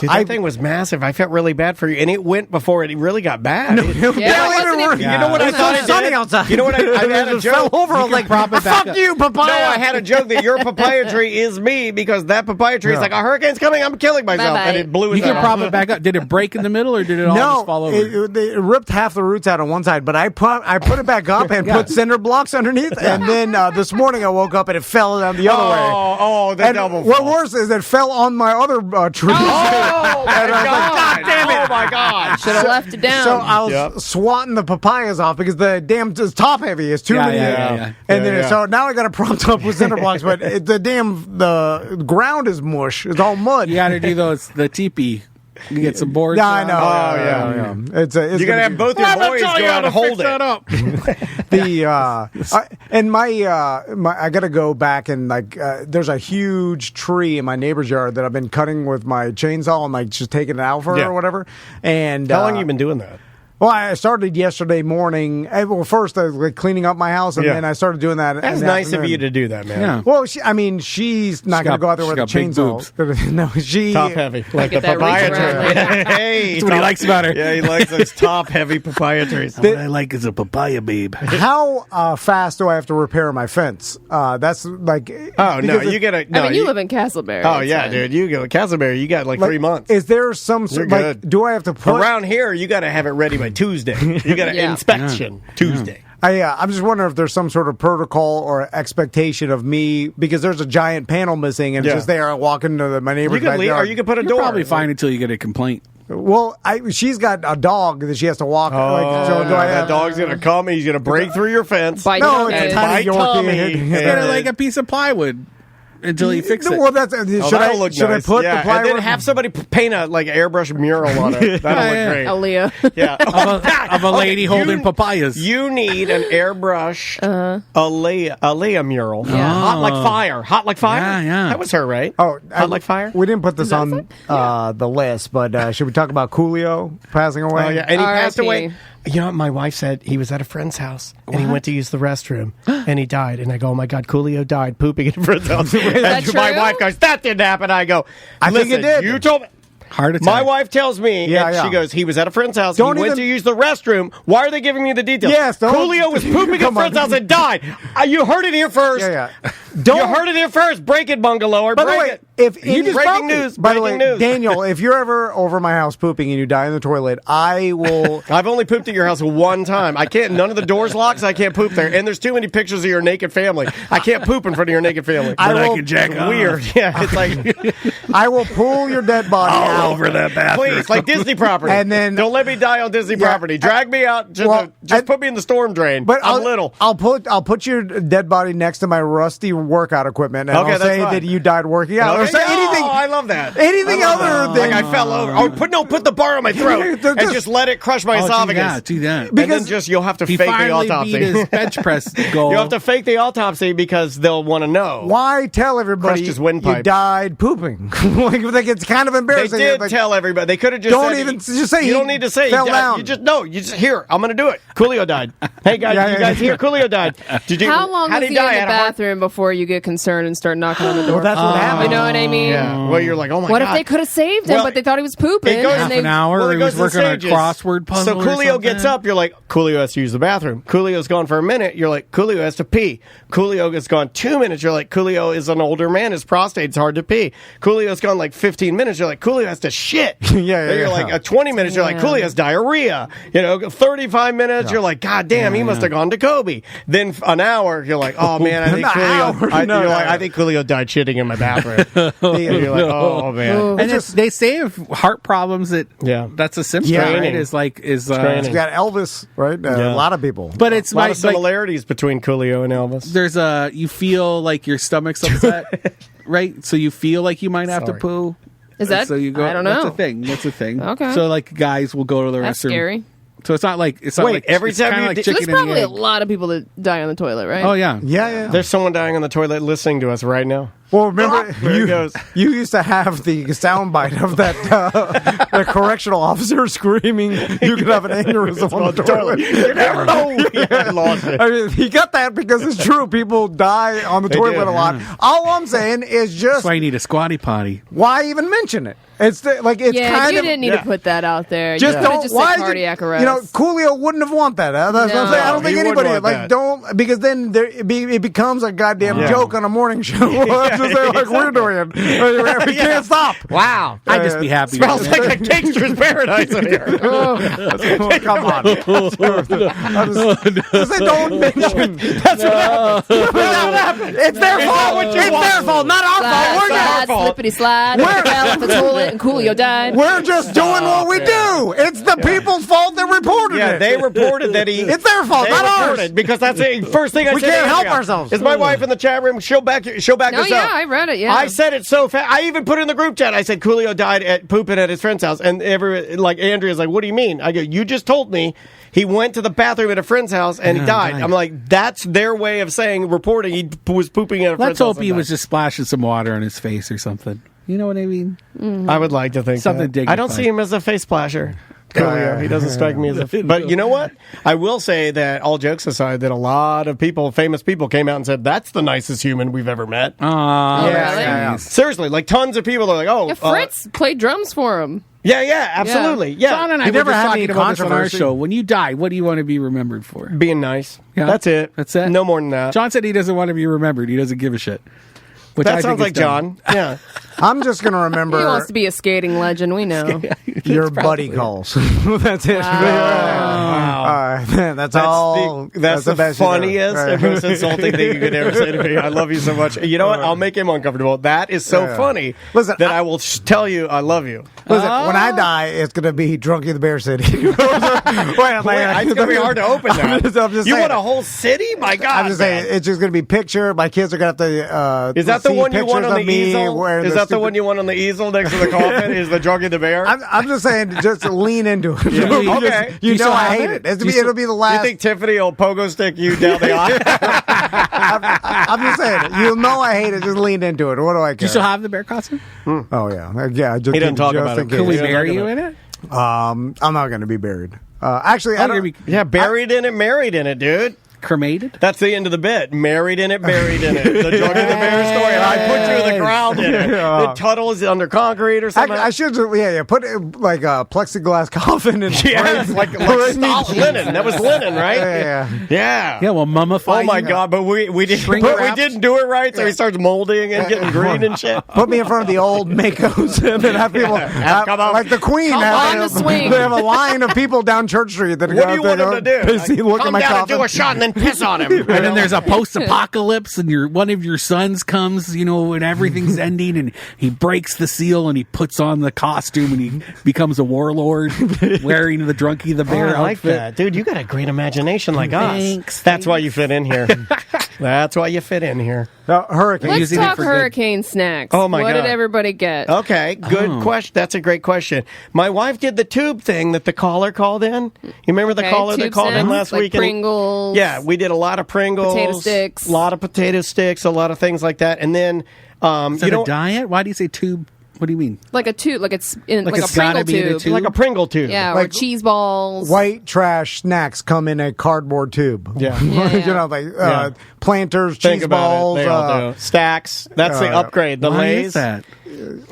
A: Dude, that thing was massive. I felt really bad for you, and it went before it really got bad.
E: It wasn't even-
A: You know what I thought it
B: sunny
A: did?
B: outside.
A: You know what I had a joke.
B: Fell over. I was like, fuck you, papaya.
A: No, I had a joke that your papaya tree is me because that papaya tree is like, a hurricane's coming, I'm killing myself.
E: Bye-bye.
A: And it blew his
F: You can
A: head
F: prop
A: off.
F: it back up. Did it break in the middle, or did it all just fall over?
B: It ripped half the roots out on one side, but I put it back up and put cinder blocks underneath, and then this morning I woke up and it fell down the other way.
A: Oh, the double
B: What
A: fall.
B: worse is it fell on my other tree.
A: Oh, my God.
B: damn it.
A: Oh, my God.
E: Should have left it down.
B: So I was swatting the papayas off because the damn is top heavy. It's too many.
F: Yeah.
B: And then so now I got it propped up with cinder blocks, but the ground is mush. It's all mud.
F: You got to do the teepee. You get some boards.
B: Yeah, I know.
A: Oh, yeah.
B: It's
A: You got to have both your boys go out and hold it.
B: I got to go back and there's a huge tree in my neighbor's yard that I've been cutting with my chainsaw and just taking it out for or whatever. And
A: How long have you been doing that?
B: Well, I started yesterday morning. Well, first I was like cleaning up my house, and then I started doing that.
A: That's nice of you to do that, man.
B: Yeah. Well, she's not going to go out there with a chainsaw. No, she
A: top heavy, like the papaya tree. Hey,
F: that's what he likes about her.
A: Yeah, he likes those top heavy papaya trees.
F: What I like is a papaya babe.
B: How fast do I have to repair my fence? That's like.
A: Oh no, you gotta. No,
E: I mean, you live in Castleberry.
A: Oh yeah, dude, you go Castleberry. You got like 3 months.
B: Is there some sort like? Do I have to put
A: around here? You got to have it ready by Tuesday. You got an inspection Tuesday.
B: I'm just wondering if there's some sort of protocol or expectation of me, because there's a giant panel missing and it's just there walking to my neighbor's backyard.
A: Or you can put a
F: You're
A: door.
F: probably fine until you get a complaint.
B: Well, she's got a dog that she has to walk. So do I
A: that dog's going to come and he's going to break through your fence.
B: No, it's a tiny Yorkie.
F: Get her like a piece of plywood. Until you fix it.
B: Well, that's should I put the plywood?
A: And then have somebody paint a airbrush mural on it. That'll look great.
E: Aaliyah.
A: Yeah,
F: of a lady holding papayas.
A: You need an airbrush Aaliyah mural. Yeah. Hot like fire.
F: Yeah.
A: That was her, right?
B: Oh,
A: hot like fire.
B: We didn't put this on the list, but should we talk about Coolio passing away?
A: Oh yeah, and he passed
E: R.I.P.
A: away. You know what my wife said? He was at a friend's house, and he went to use the restroom, and he died. And I go, oh, my God, Coolio died pooping at a friend's house. And my wife goes, that didn't happen. I go,
B: I think it did.
A: You told me.
F: Heart attack.
A: My wife tells me, she goes, he was at a friend's house, he went to use the restroom. Why are they giving me the details?
B: Yes,
A: Coolio was pooping at a friend's house and died. You heard it here first. You heard it here first. Break it, bungalower.
B: By the way,
A: breaking news.
B: By the way, Daniel, if you're ever over my house pooping and you die in the toilet, I will.
A: I've only pooped at your house one time. I can't. None of the doors locked. So I can't poop there. And there's too many pictures of your naked family. I can't poop in front of your naked family.
F: I can jack off.
A: Weird. Yeah, it's like
B: I will pull your dead body
F: all over that bathroom.
A: Please, like Disney property.
B: And then
A: don't let me die on Disney property. Drag me out. Just put me in the storm drain.
B: But
A: I'm little.
B: I'll put your dead body next to my rusty workout equipment, and I'll say that you died working out.
A: Okay.
B: Or say anything.
A: I love that.
B: Anything other than
A: like I fell over. Oh, put the bar on my throat and just let it crush my esophagus.
F: Do that.
A: Because then you'll have to fake the autopsy.
F: Beat his bench press goal.
A: You'll have to fake the autopsy because they'll want to know.
B: Why tell everybody you died pooping? Like it's kind of embarrassing.
A: They did tell everybody. They could have just
B: just say
A: you don't need to say
B: fell down.
A: You just here. I'm going to do it. Coolio died. Hey guys, you guys hear? Coolio died.
E: How long was he in the bathroom before you get concerned and start knocking on the door?
B: Well, that's what happened.
E: You know what I mean?
A: Yeah. Well, you're like, oh my
E: what
A: God.
E: If they could have saved him, but they thought he was pooping?
F: Half an hour. He was working on a crossword puzzle.
A: So Coolio gets up. You're like, Coolio has to use the bathroom. Coolio's gone for a minute. You're like, Coolio has to pee. Coolio has gone 2 minutes. You're like, Coolio is an older man. His prostate's hard to pee. Coolio's gone like 15 minutes. You're like, Coolio has to shit. You're like, 20 minutes. You're like, Coolio has diarrhea. 35 minutes. You're like, God damn, he must have gone to Kobe. Then an hour. You're like, oh man, I think Coolio. I think Coolio died shitting in my bathroom. You're like, oh man.
F: And they say of heart problems that's a symptom, right? He's got
B: Elvis, right? A lot of people.
F: But it's
A: a lot of similarities between Coolio and Elvis.
F: There's you feel like your stomach's upset, right? So you feel like you might have to poo.
E: Is that?
F: So you go.
E: I don't know.
F: That's a thing.
E: Okay.
F: So guys will go to the restroom.
E: That's scary.
F: So it's not like
A: every time you
E: there's probably a lot of people that die on the toilet, right?
F: Oh yeah.
A: There's someone dying on the toilet listening to us right now.
B: Well, remember, you used to have the soundbite of that the correctional officer screaming, you could have an aneurysm on the toilet.
A: You never know. I lost it.
B: I mean, he got that because it's true. People die on the toilet a lot. All I'm saying is just...
F: That's why you need a squatty potty.
B: Why even mention it? It's kind of...
E: you didn't need to put that out there.
B: Just don't...
E: Just why cardiac arrest.
B: Coolio wouldn't have want that. That's what I'm saying. I don't think anybody... don't... Because then it becomes a goddamn joke on a morning show. Like we're doing. We can't stop.
A: Wow.
F: I'd just be happy.
A: Smells like a gangster's paradise in here.
B: Come on. Don't mention.
A: That's what happened.
B: It's their fault. It's their fault, not our fault. We're
E: our fault. Slippity slide. Fell in the toilet and Coolio died.
B: We're just doing what we do. It's the people's fault that reported it.
A: Yeah, they reported that
B: It's their fault, not ours.
A: Because that's the first thing I said.
B: We can't help ourselves.
A: Is my wife in the chat room? She'll back us up.
E: Yeah, I read it. Yeah,
A: I said it so fast. I even put it in the group chat. I said Coolio died at pooping at his friend's house, and Andrea's like, "What do you mean?" I go, "You just told me he went to the bathroom at a friend's house and he died." I'm like, "That's their way of reporting he was pooping at a friend's house."
F: Let's hope he was just splashing some water on his face or something. You know what I mean?
A: I would like to think
F: something
A: that. I don't see him as a face splasher. Coolio. He doesn't strike me as a... But you know what? I will say that, all jokes aside, that a lot of people, famous people, came out and said, that's the nicest human we've ever met.
E: Really?
A: Seriously, like tons of people are like, oh...
E: Yeah, Fritz played drums for him.
A: Yeah, absolutely. Yeah.
F: John and I were
B: never
F: just
B: had
F: talking
B: any
F: about this on our
B: controversy.
F: show. When you die, what do you want to be remembered for?
A: Being nice.
F: Yeah.
A: That's it.
F: That's it?
A: No more than that.
F: John said he doesn't want to be remembered. He doesn't give a shit. Which
A: That
F: I
A: sounds
F: think
A: like
F: is dumb.
A: John. Yeah.
B: I'm just going to
E: He
B: remember
E: wants to be a skating legend, we know.
B: your buddy calls. That's it. That's all.
A: That's the
B: best you know.
A: funniest and most insulting thing you could ever say to me. I love you so much. You know what? I'll make him uncomfortable. That is so funny.
B: Listen,
A: that I will tell you I love you.
B: Listen, when I die, it's going to be Drunk in the Bear City.
A: It's going to be hard to open that.
B: I'm just
A: You
B: saying.
A: want a whole city? My God.
B: I'm just saying, it's just going to be picture. My kids are going to have to.
A: Is that the
B: see
A: one you want
B: pictures
A: on
B: of
A: the
B: me
A: easel?
B: wearing
A: Is that the one you want on the easel next to the coffin? Is the Drunk in the Bear?
B: I'm just saying, just lean into it.
A: Yeah. Okay.
B: You know I hate
F: it?
B: it. It'll be the last.
A: You think Tiffany will pogo stick you down the aisle?
B: I'm just saying, you know I hate it. Just lean into it. What do I care?
F: Do you still have the bear costume?
B: Oh yeah. Just
A: He doesn't talk
B: just
A: about
B: in
A: it.
B: case.
F: Can we
A: He doesn't
F: bury
A: talk
F: you
A: about
F: in it?
B: I'm not going to be buried. Actually, I don't.
A: Yeah, buried in it, married in it, dude.
F: Cremated?
A: That's the end of the bit. Married in it, buried in it. The Drunk in the Bear story. And I put you in the ground in it. The Tuttle is under concrete or something.
B: I should put it like a plexiglass coffin and
A: Yeah, like linen. That was linen, right?
B: Yeah.
F: Yeah, well, mummified.
A: Oh my God! But we didn't do it right, so he starts molding and getting green and shit.
B: Put me in front of the old Makos and then have people like the Queen.
E: on the swing.
B: They have a line of people down Church Street that
A: What do you want him to do?
B: Look at
A: Come
B: my
A: down and
B: coffin.
A: do a shot and then piss on him.
F: And then there's a post-apocalypse, and one of your sons comes, and everything's ending, and he breaks the seal, and he puts on the costume, and he becomes a warlord, wearing the Drunky the Bear
A: I like
F: outfit.
A: that, dude. You got a great imagination, like us.
F: Thanks.
A: That's why you fit in here. That's why you fit in here.
B: Hurricane.
E: Let's
F: using it
E: talk
F: for good.
E: hurricane snacks.
A: Oh, my
E: what
A: God.
E: did everybody get?
A: Okay, good question. That's a great question. My wife did the tube thing that the caller called in. You remember the
E: Okay,
A: caller that
E: tube
A: called in
E: snacks,
A: last
E: like
A: week?
E: Pringles.
A: Yeah, we did a lot of Pringles,
E: Potato sticks.
A: a lot of potato sticks, a lot of things like that. And then,
F: Is that a diet? Why do you say tube? What do you mean?
E: Like a tube, like it's in like a
F: it's gotta
E: Pringle
F: be in a
E: tube.
F: tube?
A: like a Pringle tube.
E: Yeah,
B: Like
E: or cheese balls.
B: White trash snacks come in a cardboard tube.
A: Yeah.
E: Yeah.
B: like planters,
A: Think
B: cheese
A: about
B: balls.
A: it. They all do. Stacks. That's the upgrade. The
F: Why
A: Lay's.
F: is that?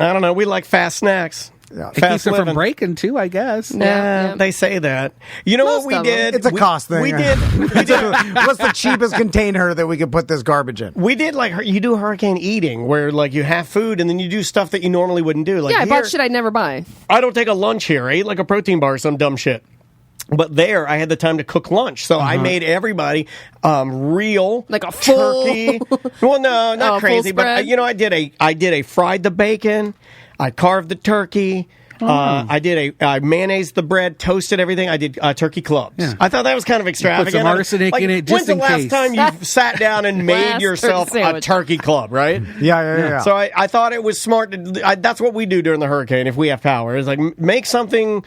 A: I don't know. We like fast snacks.
B: Yeah.
F: It keeps it from breaking, too, I guess.
E: Yeah.
A: They say that. You know
E: Most
A: what we
E: of them.
A: did?
B: It's a cost thing.
A: We did.
B: What's the cheapest container that we could put this garbage in?
A: We did like you do hurricane eating, where like you have food and then you do stuff that you normally wouldn't do. Like
E: Yeah, I
A: here,
E: bought shit I'd never buy.
A: I don't take a lunch here. I ate like a protein bar or some dumb shit. But there, I had the time to cook lunch, so I made everybody real
E: Like a full-
A: turkey. Well, no, not
E: Oh, a full
A: crazy, but
E: spread?
A: I did a fried the bacon. I carved the turkey. I mayonnaised the bread, toasted everything. I did turkey clubs.
F: Yeah.
A: I thought that was kind of extravagant.
F: some arsenic in it just
A: When's the
F: in
A: last
F: case?
A: time you sat down and made
E: Last
A: yourself
E: turkey
A: a
E: sandwich.
A: turkey club, right?
B: Yeah.
A: So I thought it was smart. That's what we do during the hurricane if we have power. Is like make something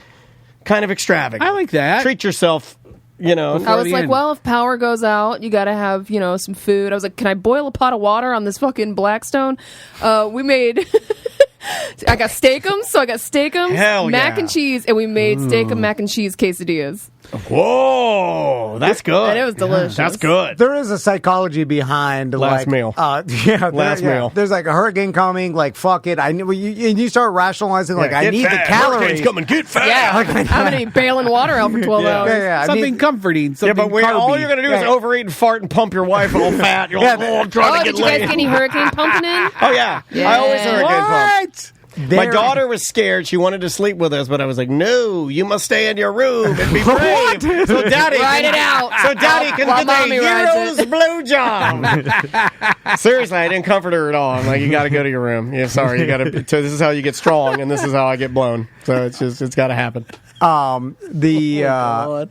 A: kind of extravagant.
F: I like that.
A: Treat yourself.
E: I was
F: the
E: like,
F: end.
E: well, if power goes out, you got to have, some food. I was like, can I boil a pot of water on this fucking Blackstone? We made... I got steakums,
A: Hell
E: mac
A: yeah.
E: and cheese, and we made steak-um mac and cheese quesadillas.
A: Whoa, that's good.
E: And it was delicious.
A: That's good.
B: There is a psychology behind
A: Last meal.
B: Last
A: meal.
B: There's like a hurricane coming. Like fuck it. And you start rationalizing. Like I
A: Get
B: need
A: fat.
B: the calories.
A: Hurricane's coming. Get fat.
E: Yeah, I'm going to be bailing water out for 12 hours.
B: Yeah.
F: Something comforting. Something
A: Yeah, but all
F: carby.
A: you're going to do is overeat and fart and pump your wife all fat. You're like, I'm trying to
E: Did
A: get
E: you guys
A: laid.
E: get any hurricane pumping in?
A: Oh, yeah.
E: Yeah.
A: I always hurricane pump.
F: What?
A: My daughter was scared. She wanted to sleep with us, but I was like, no, you must stay in your room and be brave. So Daddy
E: Ride it out.
A: So Daddy can
E: While
A: get a
E: Mommy rides
A: hero's blowjob. Seriously, I didn't comfort her at all. I'm like, you got to go to your room. Yeah, sorry. You got to. So this is how you get strong, and this is how I get blown. So it's got to happen.
B: The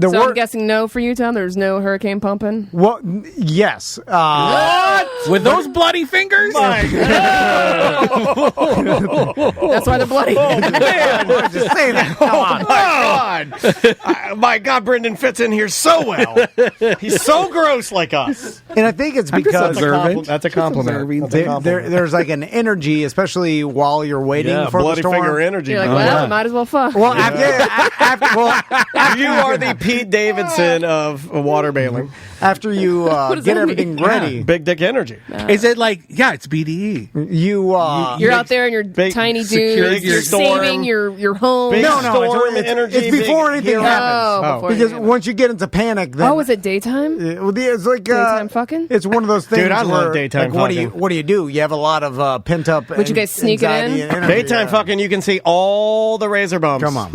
E: So I'm guessing no for you, Tom? There's no hurricane pumping?
B: Well, yes.
F: With those bloody fingers?
E: That's why they're bloody.
A: Oh, man.
B: Just say that. Come on.
A: My God, Brendan fits in here so well. He's so gross like us.
B: And I think it's because
A: That's a compliment.
B: there's like an energy, especially while you're waiting for the
A: bloody
B: storm.
A: finger energy.
E: You're like, well, might as well fuck.
B: Well,
A: You are the Pete Davidson of water bailing.
B: after you
E: does
B: get
E: that
B: everything
E: mean?
B: ready,
A: Big dick energy.
F: Is it like, it's BDE?
E: You're out there in your
A: big
E: tiny
A: security
E: dude. You're
A: storm.
E: saving your home.
A: Big
B: No,
A: storm
B: it's
A: energy.
B: before
A: big
B: anything
A: hero.
B: happens.
E: Oh, before
B: Because
E: anything
B: once you get into panic, then
E: is it daytime?
B: it's like
E: Daytime fucking?
B: It's one of those things.
A: Dude, I love
B: where,
A: daytime
B: like,
A: fucking.
B: What do you do? You have a lot of pent up.
E: Would you guys sneak it in?
A: Daytime fucking, you can see all the razor bumps.
B: Come on,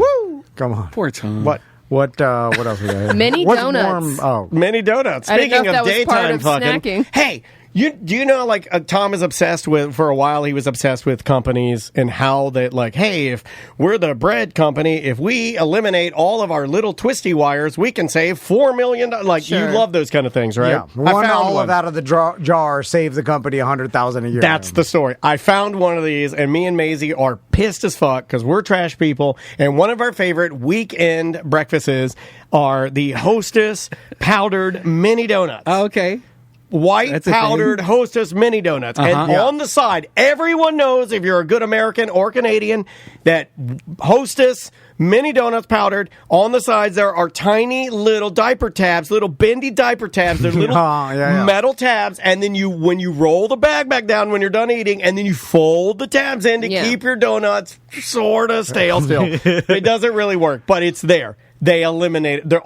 B: come on.
F: Poor Tom.
A: What?
B: What else we got?
E: Mini
B: What's
E: donuts.
B: Warm? Oh,
A: Mini donuts.
E: I didn't know
A: Speaking
E: if that
A: of
E: was part
A: daytime
E: of
A: fucking,
E: snacking.
A: hey, do you know, like, Tom is obsessed with, for a while, he was obsessed with companies and how they, like, hey, if we're the bread company, if we eliminate all of our little twisty wires, we can save $4 million. Like,
E: Sure.
A: you love those kind of things, right?
B: yeah.
A: I
B: One
A: found
B: olive out of the jar saves the company $100,000 a year.
A: That's the story. I found one of these, and me and Maisie are pissed as fuck because we're trash people. And one of our favorite weekend breakfasts are the Hostess powdered mini donuts.
F: Oh, okay.
A: White
F: That's a
A: powdered
F: thing?
A: Hostess mini donuts. And
F: Yeah.
A: on the side, everyone knows, if you're a good American or Canadian, that Hostess mini donuts powdered, on the sides there are tiny little diaper tabs, little bendy diaper tabs. They're little
B: yeah.
A: metal tabs, and then when you roll the bag back down when you're done eating, and then you fold the tabs in to
E: Yeah.
A: keep your donuts sort of stale still. It doesn't really work, but it's there. They eliminated. They're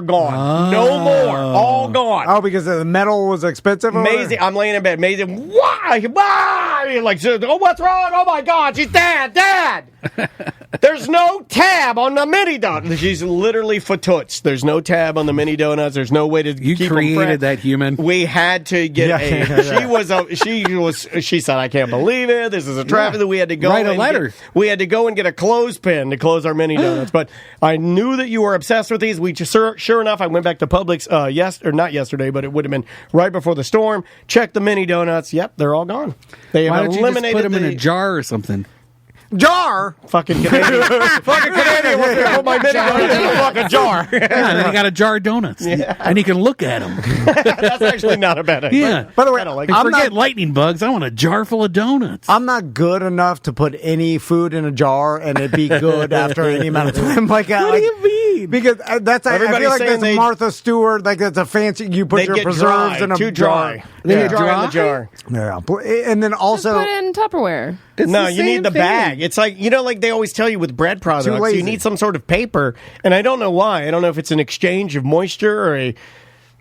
A: gone. No more. All gone.
B: Oh, because the metal was expensive? or-
A: Maisie, I'm laying in bed. Maisie, why? You're like, oh, what's wrong? Oh my God, she's Dad. There's no tab on the mini donut. She's literally fatouche. There's no tab on the mini donuts. There's no way to
F: You
A: keep them fresh.
F: created that human.
A: We had to get she said, I can't believe it. This is a traffic that we had to go
F: Write a letter.
A: we had to go and get a clothespin to close our mini donuts. But I knew that you were obsessed with these. We just, sure enough, I went back to Publix not yesterday, but it would have been right before the storm. Checked the mini donuts. Yep, they're all gone. They
F: Why
A: have
F: don't you just
A: eliminated
F: put them in a jar or something?
B: Jar?
A: Fucking Canadian. Fucking Canadian wants me to put my mini donuts in a fucking jar.
F: Yeah, then you got a jar of donuts. And you can look at them.
A: That's actually not a bad idea.
F: Yeah.
B: By the way,
A: I don't like
F: Like,
A: it.
F: forget lightning bugs. I want a jar full of donuts.
B: I'm not good enough to put any food in a jar and it be good after any amount of time. What
F: do you mean?
B: Because I
A: Everybody's
B: feel like
A: saying
B: that's Martha Stewart. Like that's a fancy. You put
A: They
B: your
A: get
B: preserves
A: dry,
B: in a
A: too
B: jar.
A: dry. They get
F: Yeah.
A: dry in the jar.
B: Yeah, and then also
E: Put it in Tupperware.
F: It's
A: No,
F: the
A: you need
F: same
A: the
F: thing.
A: bag. It's like, like they always tell you with bread products,
B: lazy.
A: you need some sort of paper. And I don't know why. I don't know if it's an exchange of moisture or you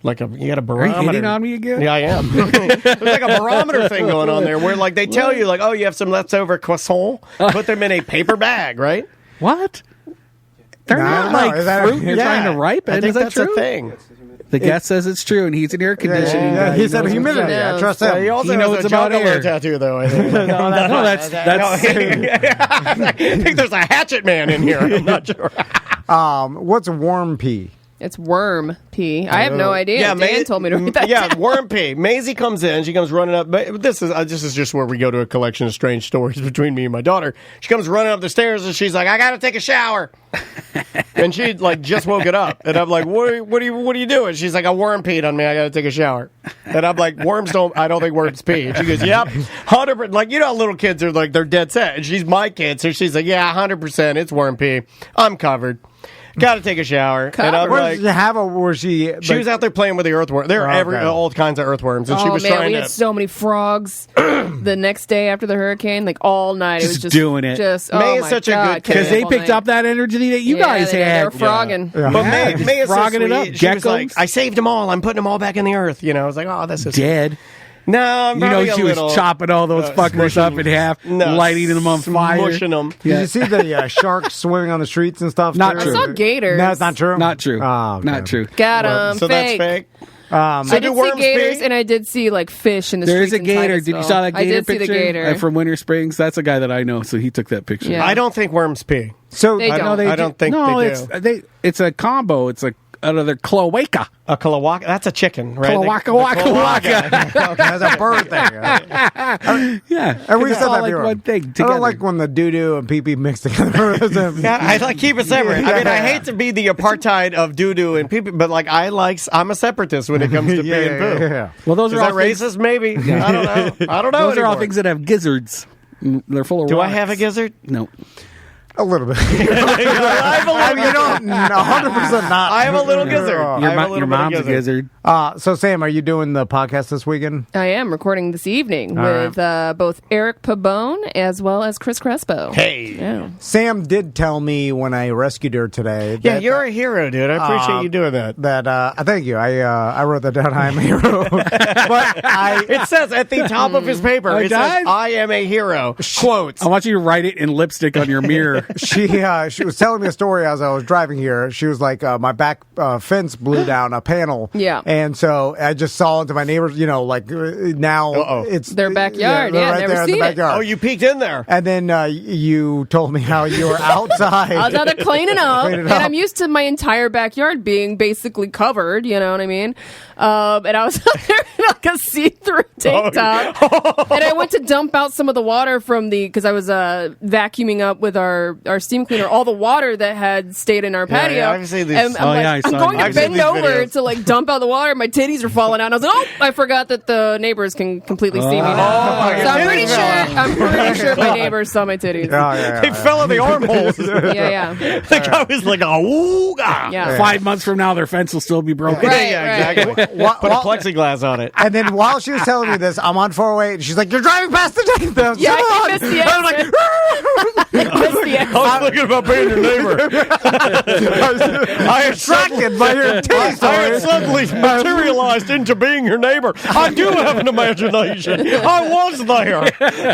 A: got a
F: Are you
A: barometer.
F: hitting on me again?
A: Yeah, I am. There's like a barometer thing going on there where like they tell you like, oh, you have some leftover croissant, put them in a paper bag, right?
F: What? They're
B: No,
F: not
B: no,
F: like
B: is that-
F: fruit you're trying to ripen.
A: I think
F: Is that
A: that's
F: true?
A: a thing.
F: The guest says it's true, and he's an air conditioning
B: Yeah,
F: guy.
B: he said
F: knows
B: humidity.
F: what's
B: I
F: up.
B: trust
A: He
B: him.
A: also
F: He knows
A: has a
F: about
A: juggalo
F: air.
A: tattoo, though. I think.
F: No, that's
A: I think there's a hatchet man in here. I'm not sure.
B: What's worm pea?
E: It's worm pea. I have no idea. Dan told me to write that down.
A: worm pea. Maisie comes in. She comes running up. But this is just where we go to a collection of strange stories between me and my daughter. She comes running up the stairs and she's like, "I got to take a shower." And she like just woke it up, and I'm like, "What are you doing?" She's like, "I worm peed on me. I got to take a shower." And I'm like, I don't think worms pee." And she goes, "Yep, 100%." Like how little kids are like they're dead set. And she's my kid, so she's like, "Yeah, 100%. It's worm pee. I'm covered. Got to take a shower." And I'm
B: Where
A: like,
B: did you have a? Was she?
A: she was out there playing with the earthworm. There are
B: Okay.
A: all kinds of earthworms, and she was
E: man,
A: trying
E: we
A: to.
E: had so many frogs the next day after the hurricane, like all night. It was
F: Just
E: just
F: doing it.
E: Just
A: May
E: oh
A: is
E: my
A: such a
E: God,
A: good kid.
F: Because they
E: all
F: picked
E: night.
F: up that energy that you
E: Yeah,
F: guys
E: they
F: had.
E: were frogging.
A: But May is so
F: frogging it up.
A: sweet. She was like,
F: Geckos.
A: "I saved them all. I'm putting them all back in the earth." I was like, "Oh, this is
F: Dead.
A: No, I'm
F: You know
A: probably a
F: she
A: little,
F: was chopping all those fuckers up in half, lighting them on fire.
A: Smushing them.
B: Did you see the sharks swimming on the streets and stuff?
F: Not
B: too?
F: true.
E: I saw gators.
B: No, it's not true.
F: Not true.
B: Oh, okay.
F: Not true.
E: Got them.
A: So that's fake.
E: I
A: do
E: did see
A: worms
E: gators,
A: pee?
E: and I did see like fish in the
F: There
E: streets.
F: is a
E: in
F: gator. Did you saw that gator
E: I did
F: picture?
E: see the gator.
F: From Winter Springs. That's a guy that I know, so he took that picture.
E: Yeah.
A: I don't think worms pee.
B: So
E: They don't.
A: I don't think
F: no,
A: they do.
F: it's a combo. It's a their cloaca.
A: A cloaca? That's a chicken, right?
F: Cloaca.
B: That's a bird thing.
F: Yeah.
B: And we
F: It's
B: said
F: all
B: that
F: like
B: before.
F: one thing
B: I
F: together.
B: don't like when the doo-doo and pee-pee mix together.
A: Yeah, I like keep it separate. I mean, I hate to be the apartheid of doo-doo and pee-pee, but like I'm a separatist when it comes to pee and poo.
B: Yeah.
F: Well, those
A: Is
F: are
A: that
F: all things,
A: racist? Maybe. I don't know. I don't know.
F: those are all
A: anymore.
F: things that have gizzards. They're full of
A: Do I
F: rocks.
A: have a gizzard?
F: No.
B: A little bit.
A: I
B: You don't 100% not.
A: I have a little gizzard. I have a little
F: Your
A: bit of
F: mom's a gizzard.
B: So, Sam, are you doing the podcast this weekend?
E: I am recording this evening
B: All
E: with both Eric Pabone as well as Chris Crespo.
A: Hey.
E: Yeah.
B: Sam did tell me when I rescued her today.
A: Yeah,
B: that,
A: you're a hero, dude. I appreciate you doing that.
B: Thank you. I wrote that down. I am a hero. But
A: It says at the top of his paper,
F: Oh,
A: it
F: it
A: says,
F: does?
A: I am a hero. Quotes.
F: I want you to write it in lipstick on your mirror.
B: she was telling me a story as I was driving here. She was like, my back fence blew down a panel.
E: Yeah.
B: And so I just saw into my neighbors, now it's
E: Their backyard.
B: they're
E: Yeah,
B: right
E: never
B: there in the
E: seen it.
B: backyard.
A: Oh, you peeked in there.
B: And then you told me how you were outside.
E: I was out there cleaning up,
B: Cleaning
E: and
B: up.
E: I'm used to my entire backyard being basically covered. You know what I mean? And I was out there in like a see-through tank top, and I went to dump out some of the water from because I was vacuuming up with our steam cleaner all the water that had stayed in our patio.
A: yeah, I've seen these.
E: And I'm
F: Oh,
E: like,
F: yeah, I saw
E: I'm going
A: I've
E: to
A: seen
E: bend
A: these
E: over
A: videos.
E: to like dump out the water. My titties are falling out. And I was like, oh, I forgot that the neighbors can completely see me now.
A: your
E: So I'm
A: titties
E: pretty sure.
A: fell out.
E: I'm pretty sure my neighbors saw my titties.
A: They fell in the armholes.
E: Yeah.
A: The guy was like, oh,
E: Yeah.
F: 5 months from now, their fence will still be broken.
E: Right.
A: Yeah, exactly. Put a plexiglass on it.
B: And then while she was telling me this, I'm on 408, and she's like, "You're driving past the tank."
E: Yeah, I missed the
B: I'm like,
E: Missed the exit.
A: I was thinking about being your neighbor. I
B: distracted by your titty
A: I had
B: story.
A: suddenly materialized into being your neighbor. I do have an imagination. I was there.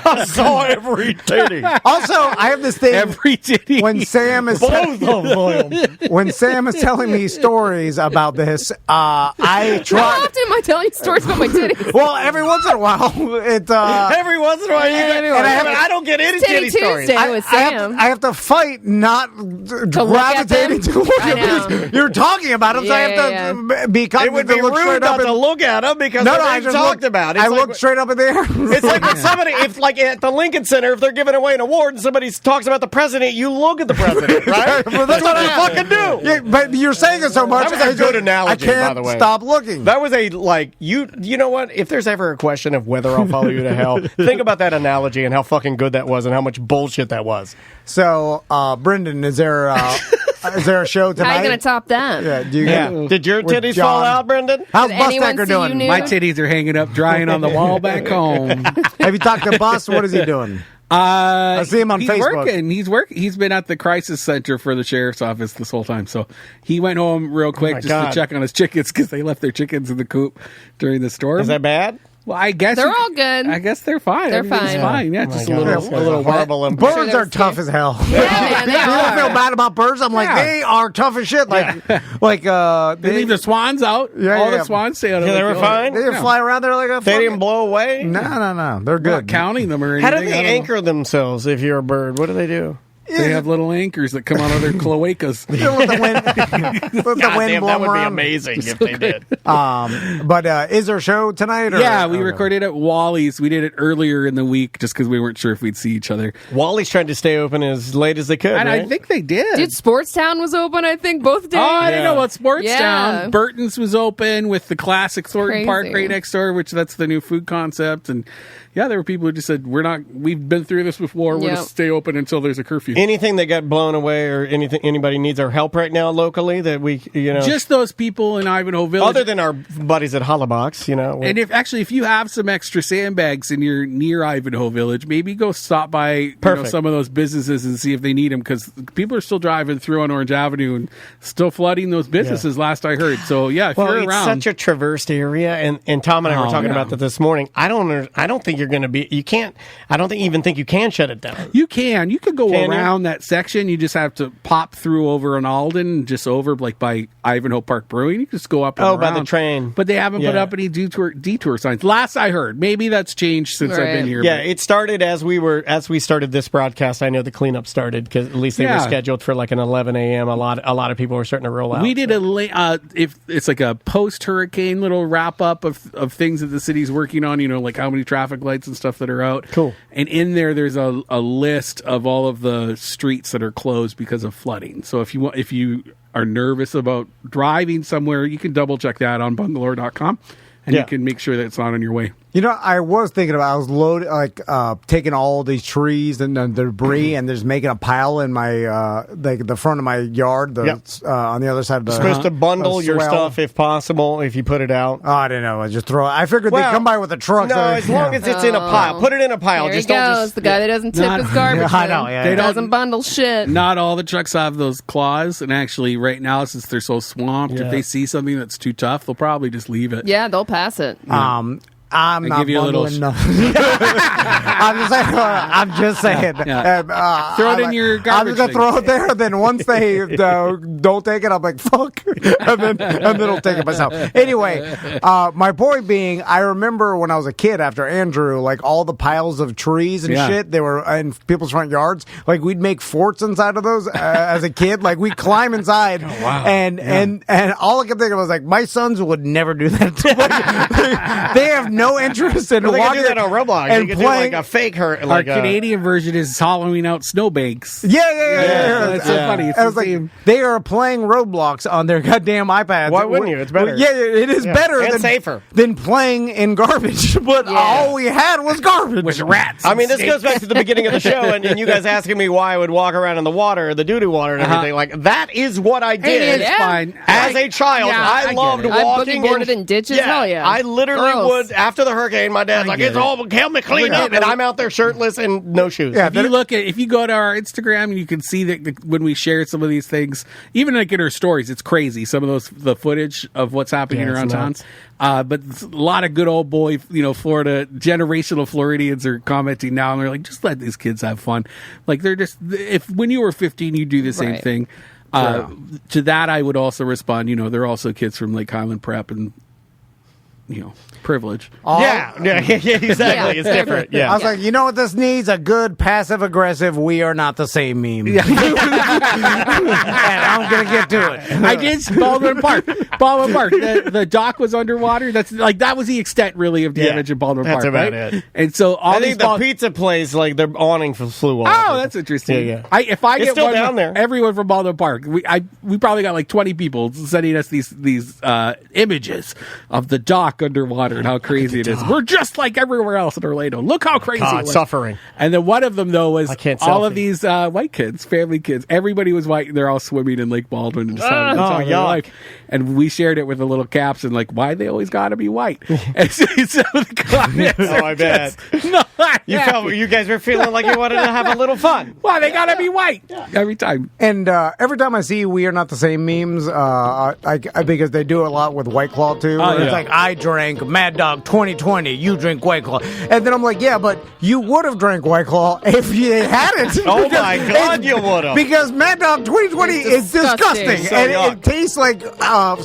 A: I saw every titty.
B: Also, I have this thing
F: Every titty.
B: when Sam is
A: Both of them.
B: when Sam is telling me stories about this. I
E: How
B: try.
E: often am I telling you stories about my titties?
B: Well, every once in a while, it.
A: Every once in a while, I don't get any
E: Titty
A: titty stories.
E: Tuesday with Sam.
B: I have to fight not gravitating
E: them?
B: to look
E: I
B: at
E: know.
B: these. You're talking about them, so I
E: Yeah,
B: have to be
A: It would
B: to
A: be
B: look
A: rude
B: straight
A: not
B: up
A: to look at them because
B: No,
A: they're
B: I
A: being
B: just
A: talked
B: look,
A: about.
B: I
A: It's
B: look
A: like,
B: straight up in the air.
A: It's like when somebody, if like at the Lincoln Center, if they're giving away an award and somebody talks about the president, you look at the president, right?
B: Well,
A: That's what I fucking do.
B: Yeah, but you're saying it so much.
A: That was a
B: I
A: good
B: just-
A: analogy,
B: I can't
A: by the way.
B: stop looking.
A: That was a you know what? If there's ever a question of whether I'll follow you to hell, think about that analogy and how fucking good that was and how much bullshit that was.
B: So, Brendan, is there a show tonight?
E: How are you going to top that?
B: Yeah, do you
A: Did your
B: with
A: titties
B: John.
A: fall out, Brendan?
B: How's
E: Did
B: Bus
E: anyone
B: Decker
E: see you
B: doing?
E: nude?
F: My titties are hanging up, drying on the wall back home.
B: Have you talked to Bus? What is he doing? I see him on
F: he's
B: Facebook.
F: Working. He's working. He's been at the crisis center for the sheriff's office this whole time. So he went home real quick
A: my
F: just
A: God.
F: to check on his chickens because they left their chickens in the coop during the storm.
A: Is that bad?
F: Well, I guess
E: They're all good.
F: I guess they're fine.
E: They're
F: Everything's
E: fine.
F: fine. Yeah,
A: Oh
F: just
A: my
F: a
A: God,
F: little,
A: this
F: a
A: guy's
F: little wet.
A: horrible.
B: Birds
E: Sure,
B: are tough as hell.
E: Yeah, man, they
B: You don't
E: are.
B: feel bad about birds? I'm like,
A: Yeah.
B: they are tough as shit.
F: They
B: They
F: leave the swans out.
B: Yeah,
F: All
B: yeah.
F: the swans stay out.
A: Yeah, they were fine?
B: They fly around there like a
A: They
B: fucking-
A: didn't blow away?
B: No. They're
F: Not
B: good.
F: counting them or anything.
A: How do
F: I
A: they
F: don't know.
A: anchor themselves if you're a bird? What do they do?
F: They have little anchors that come out of their cloacas.
B: Let the wind, let the wind
A: Damn,
B: blow
A: that would be
B: around.
A: amazing if they did.
B: But is there a show tonight? Or?
F: Yeah, we
B: Okay.
F: recorded at Wally's. We did it earlier in the week just because we weren't sure if we'd see each other.
A: Wally's tried to stay open as late as they could,
F: And I
A: right?
F: think they did.
E: Dude, Sportstown was open, I think, both days.
F: Oh, I didn't know about Sportstown.
E: Yeah.
F: Burton's was open with the classic Thornton
E: Crazy.
F: Park right next door, which that's the new food concept. And yeah, there were people who just said, we've been through this before. We're
E: Yep.
F: going to stay open until there's a curfew.
A: Anything that got blown away or anything anybody needs our help right now locally that we,
F: Just those people in Ivanhoe Village.
A: other than our buddies at Hollabox,
F: And if you have some extra sandbags and you're near Ivanhoe Village, maybe go stop by
A: Perfect.
F: some of those businesses and see if they need them because people are still driving through on Orange Avenue and still flooding those businesses. Last I heard. So yeah, if
A: well,
F: you're
A: it's
F: around,
A: such a traversed area, and Tom and I were
F: Oh,
A: talking
F: yeah.
A: about that this morning. I don't think you're going to be. You can't. I don't even think you can shut it down.
F: you can go
A: Can you?
F: around around that section. You just have to pop through over on Alden, just over like by Ivanhoe Park Brewing. You just go up and around.
A: by the train.
F: But they haven't put up any detour signs. Last I heard. Maybe that's changed since I've been here.
A: Yeah, it started as we started this broadcast. I know the cleanup started because at least they were scheduled for like an 11 a.m. A lot of people were starting to roll out.
F: We did if it's like a post-hurricane little wrap-up of things that the city's working on, like how many traffic lights and stuff that are out.
A: Cool.
F: And in there's a list of all of the streets that are closed because of flooding. So if you are nervous about driving somewhere, you can double-check that on bungalore.com, and you can make sure that it's not on your way.
B: I was thinking about, I was loading, taking all these trees and the debris and just making a pile in my, the front of my yard, on the other side of the...
A: You're supposed to bundle your stuff if possible, if you put it out.
B: Oh, I didn't know. I just throw it. I figured they'd come by with a truck.
A: No, as long as it's in a pile. Put it in a pile.
E: There he goes, the guy that doesn't tip his garbage.
B: I know,
E: He doesn't bundle shit.
F: Not all the trucks have those claws, and actually right now, since they're so swamped, if they see something that's too tough, they'll probably just leave it.
E: Yeah, they'll pass it.
B: I'm not bundling nothing. I'm just saying.
F: Yeah. Throw it in your garbage.
B: I'm just gonna throw it there. Then once they don't take it, I'm like fuck, and then I'll take it myself. Anyway, my point being, I remember when I was a kid after Andrew, like all the piles of trees and shit, they were in people's front yards. Like we'd make forts inside of those as a kid. Like we'd climb inside, and all I kept thinking was like, my sons would never do that. They have no interest in walking
A: do that on Roblox
B: and
A: you can
B: playing.
A: Do like a fake hurt.
F: Our Canadian version is hollowing out snowbanks.
B: Yeah.
F: It's so funny. It's
B: I was like, they are playing Roblox on their goddamn iPads.
A: Why wouldn't you? It's better.
B: Yeah, it is better
A: and safer
B: than playing in garbage. But all we had was garbage.
F: With rats.
A: I mean, this goes back to the beginning of the show, and you guys asking me why I would walk around in the water, the doo-doo water, and everything. Like that is what I did.
F: It's fine.
A: As a child, I loved walking.
E: I boogie boarded in ditches. Hell yeah.
A: I literally would. After the hurricane, my dad's like, "It's all help me clean up," and I'm out there shirtless and no shoes.
F: Yeah, if you go to our Instagram, you can see that when we share some of these things, even like in our stories, it's crazy. Some of the footage of what's happening around towns. But a lot of good old boy, Florida generational Floridians are commenting now, and they're like, just let these kids have fun. Like they're just when you were 15, you do the same thing. To that, I would also respond. They're also kids from Lake Highland Prep and privilege.
A: Yeah, exactly. It's different. Yeah.
B: I was like, you know what this needs? A good passive aggressive. We are not the same meme. And I'm gonna get to it.
F: I did Baldwin Park. The dock was underwater. That was the extent really of damage in Baldwin Park.
A: That's about it.
F: And so
A: I think the pizza place, like their awning flew off.
F: Oh, that's interesting.
A: Yeah.
F: If I get
A: still
F: one,
A: down there.
F: Everyone from Baldwin Park, we probably got like 20 people sending us these images of the dock underwater and how crazy it is. We're just like everywhere else in Orlando. Look how crazy it was.
A: Suffering.
F: And then one of them though was all of
A: selfie.
F: these white kids, family kids. Everybody was white. They're all swimming in Lake Baldwin and just having the time of their life. And we shared it with a little caption like, "Why they always got to be white?" And so some of the comments
A: I bet. You guys were feeling like you wanted to have a little fun.
F: Why they got to be white every time?
B: And every time I see "We Are Not the Same" memes, because they do a lot with White Claw too. It's like, I drank Mad Dog 2020, you drink White Claw, and then I'm like, yeah, but you would have drank White Claw if you hadn't.
A: Oh my God, you would have.
B: Because Mad Dog 2020 is disgusting,
A: So
B: and
A: yuck.
B: it tastes like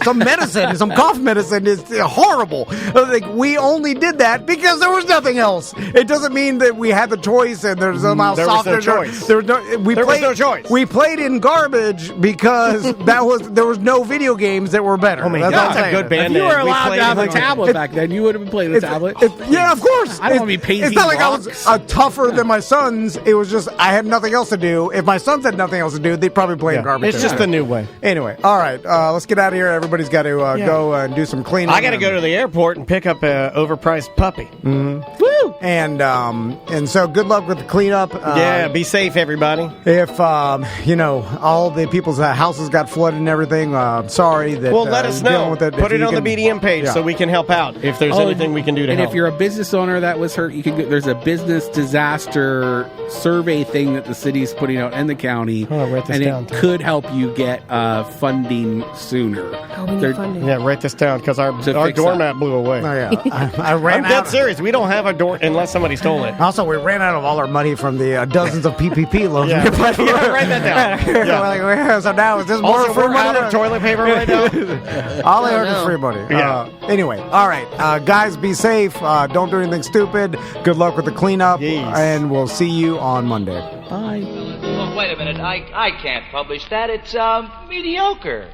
B: some medicine, some cough medicine. Is horrible. Like, we only did that because there was nothing else. It doesn't mean that we had the choice and there's somehow
A: There was no
B: softer.
A: choice.
B: There was no
A: choice.
B: We played in garbage because there was no video games that were better.
A: Oh my God, that's a good band.
F: If you were
A: We
F: allowed
A: played
F: to have a
A: like-
F: tablet back then, you would have been playing a tablet.
B: Yeah, of course.
F: I don't want to be painting
B: It's not like
F: rocks.
B: I was tougher than my sons. It was just I had nothing else to do. If my sons had nothing else to do, they'd probably play in garbage.
A: It's just the new way.
B: Anyway, all right. Let's get out of here. Everybody's got to go and do some cleaning.
A: I got to go to the airport and pick up an overpriced puppy.
B: Woo! And so good luck with the cleanup.
A: Be safe, everybody.
B: If all the people's houses got flooded and everything, sorry that.
A: Well, let us know.
B: With it.
A: Put it on the BDM page so we can help out if there's anything we can do to help.
F: And if you're a business owner that was hurt, you can go, there's a business disaster survey thing that the city's putting out in the county,
A: write this
F: and
A: down,
F: it
A: too.
F: could help you get funding sooner.
E: We need funding.
A: Yeah, write this down because our
F: fix
A: doormat blew away.
B: Oh, yeah. I ran
A: I'm dead
B: out.
A: serious. We don't have a door. unless somebody stole it.
B: Also, we ran out of all our money from the dozens of PPP loans.
A: Yeah.
B: we applied for.
A: Write that down. Yeah.
B: So now is this more
A: Also,
B: free
A: we're
B: money?
A: out of toilet paper right now.
B: All I heard is free money.
A: Yeah.
B: Anyway, all right. Guys, be safe. Don't do anything stupid. Good luck with the cleanup.
A: Yes.
B: And we'll see you on Monday.
F: Bye.
I: Well, wait a minute. I can't publish that. It's mediocre.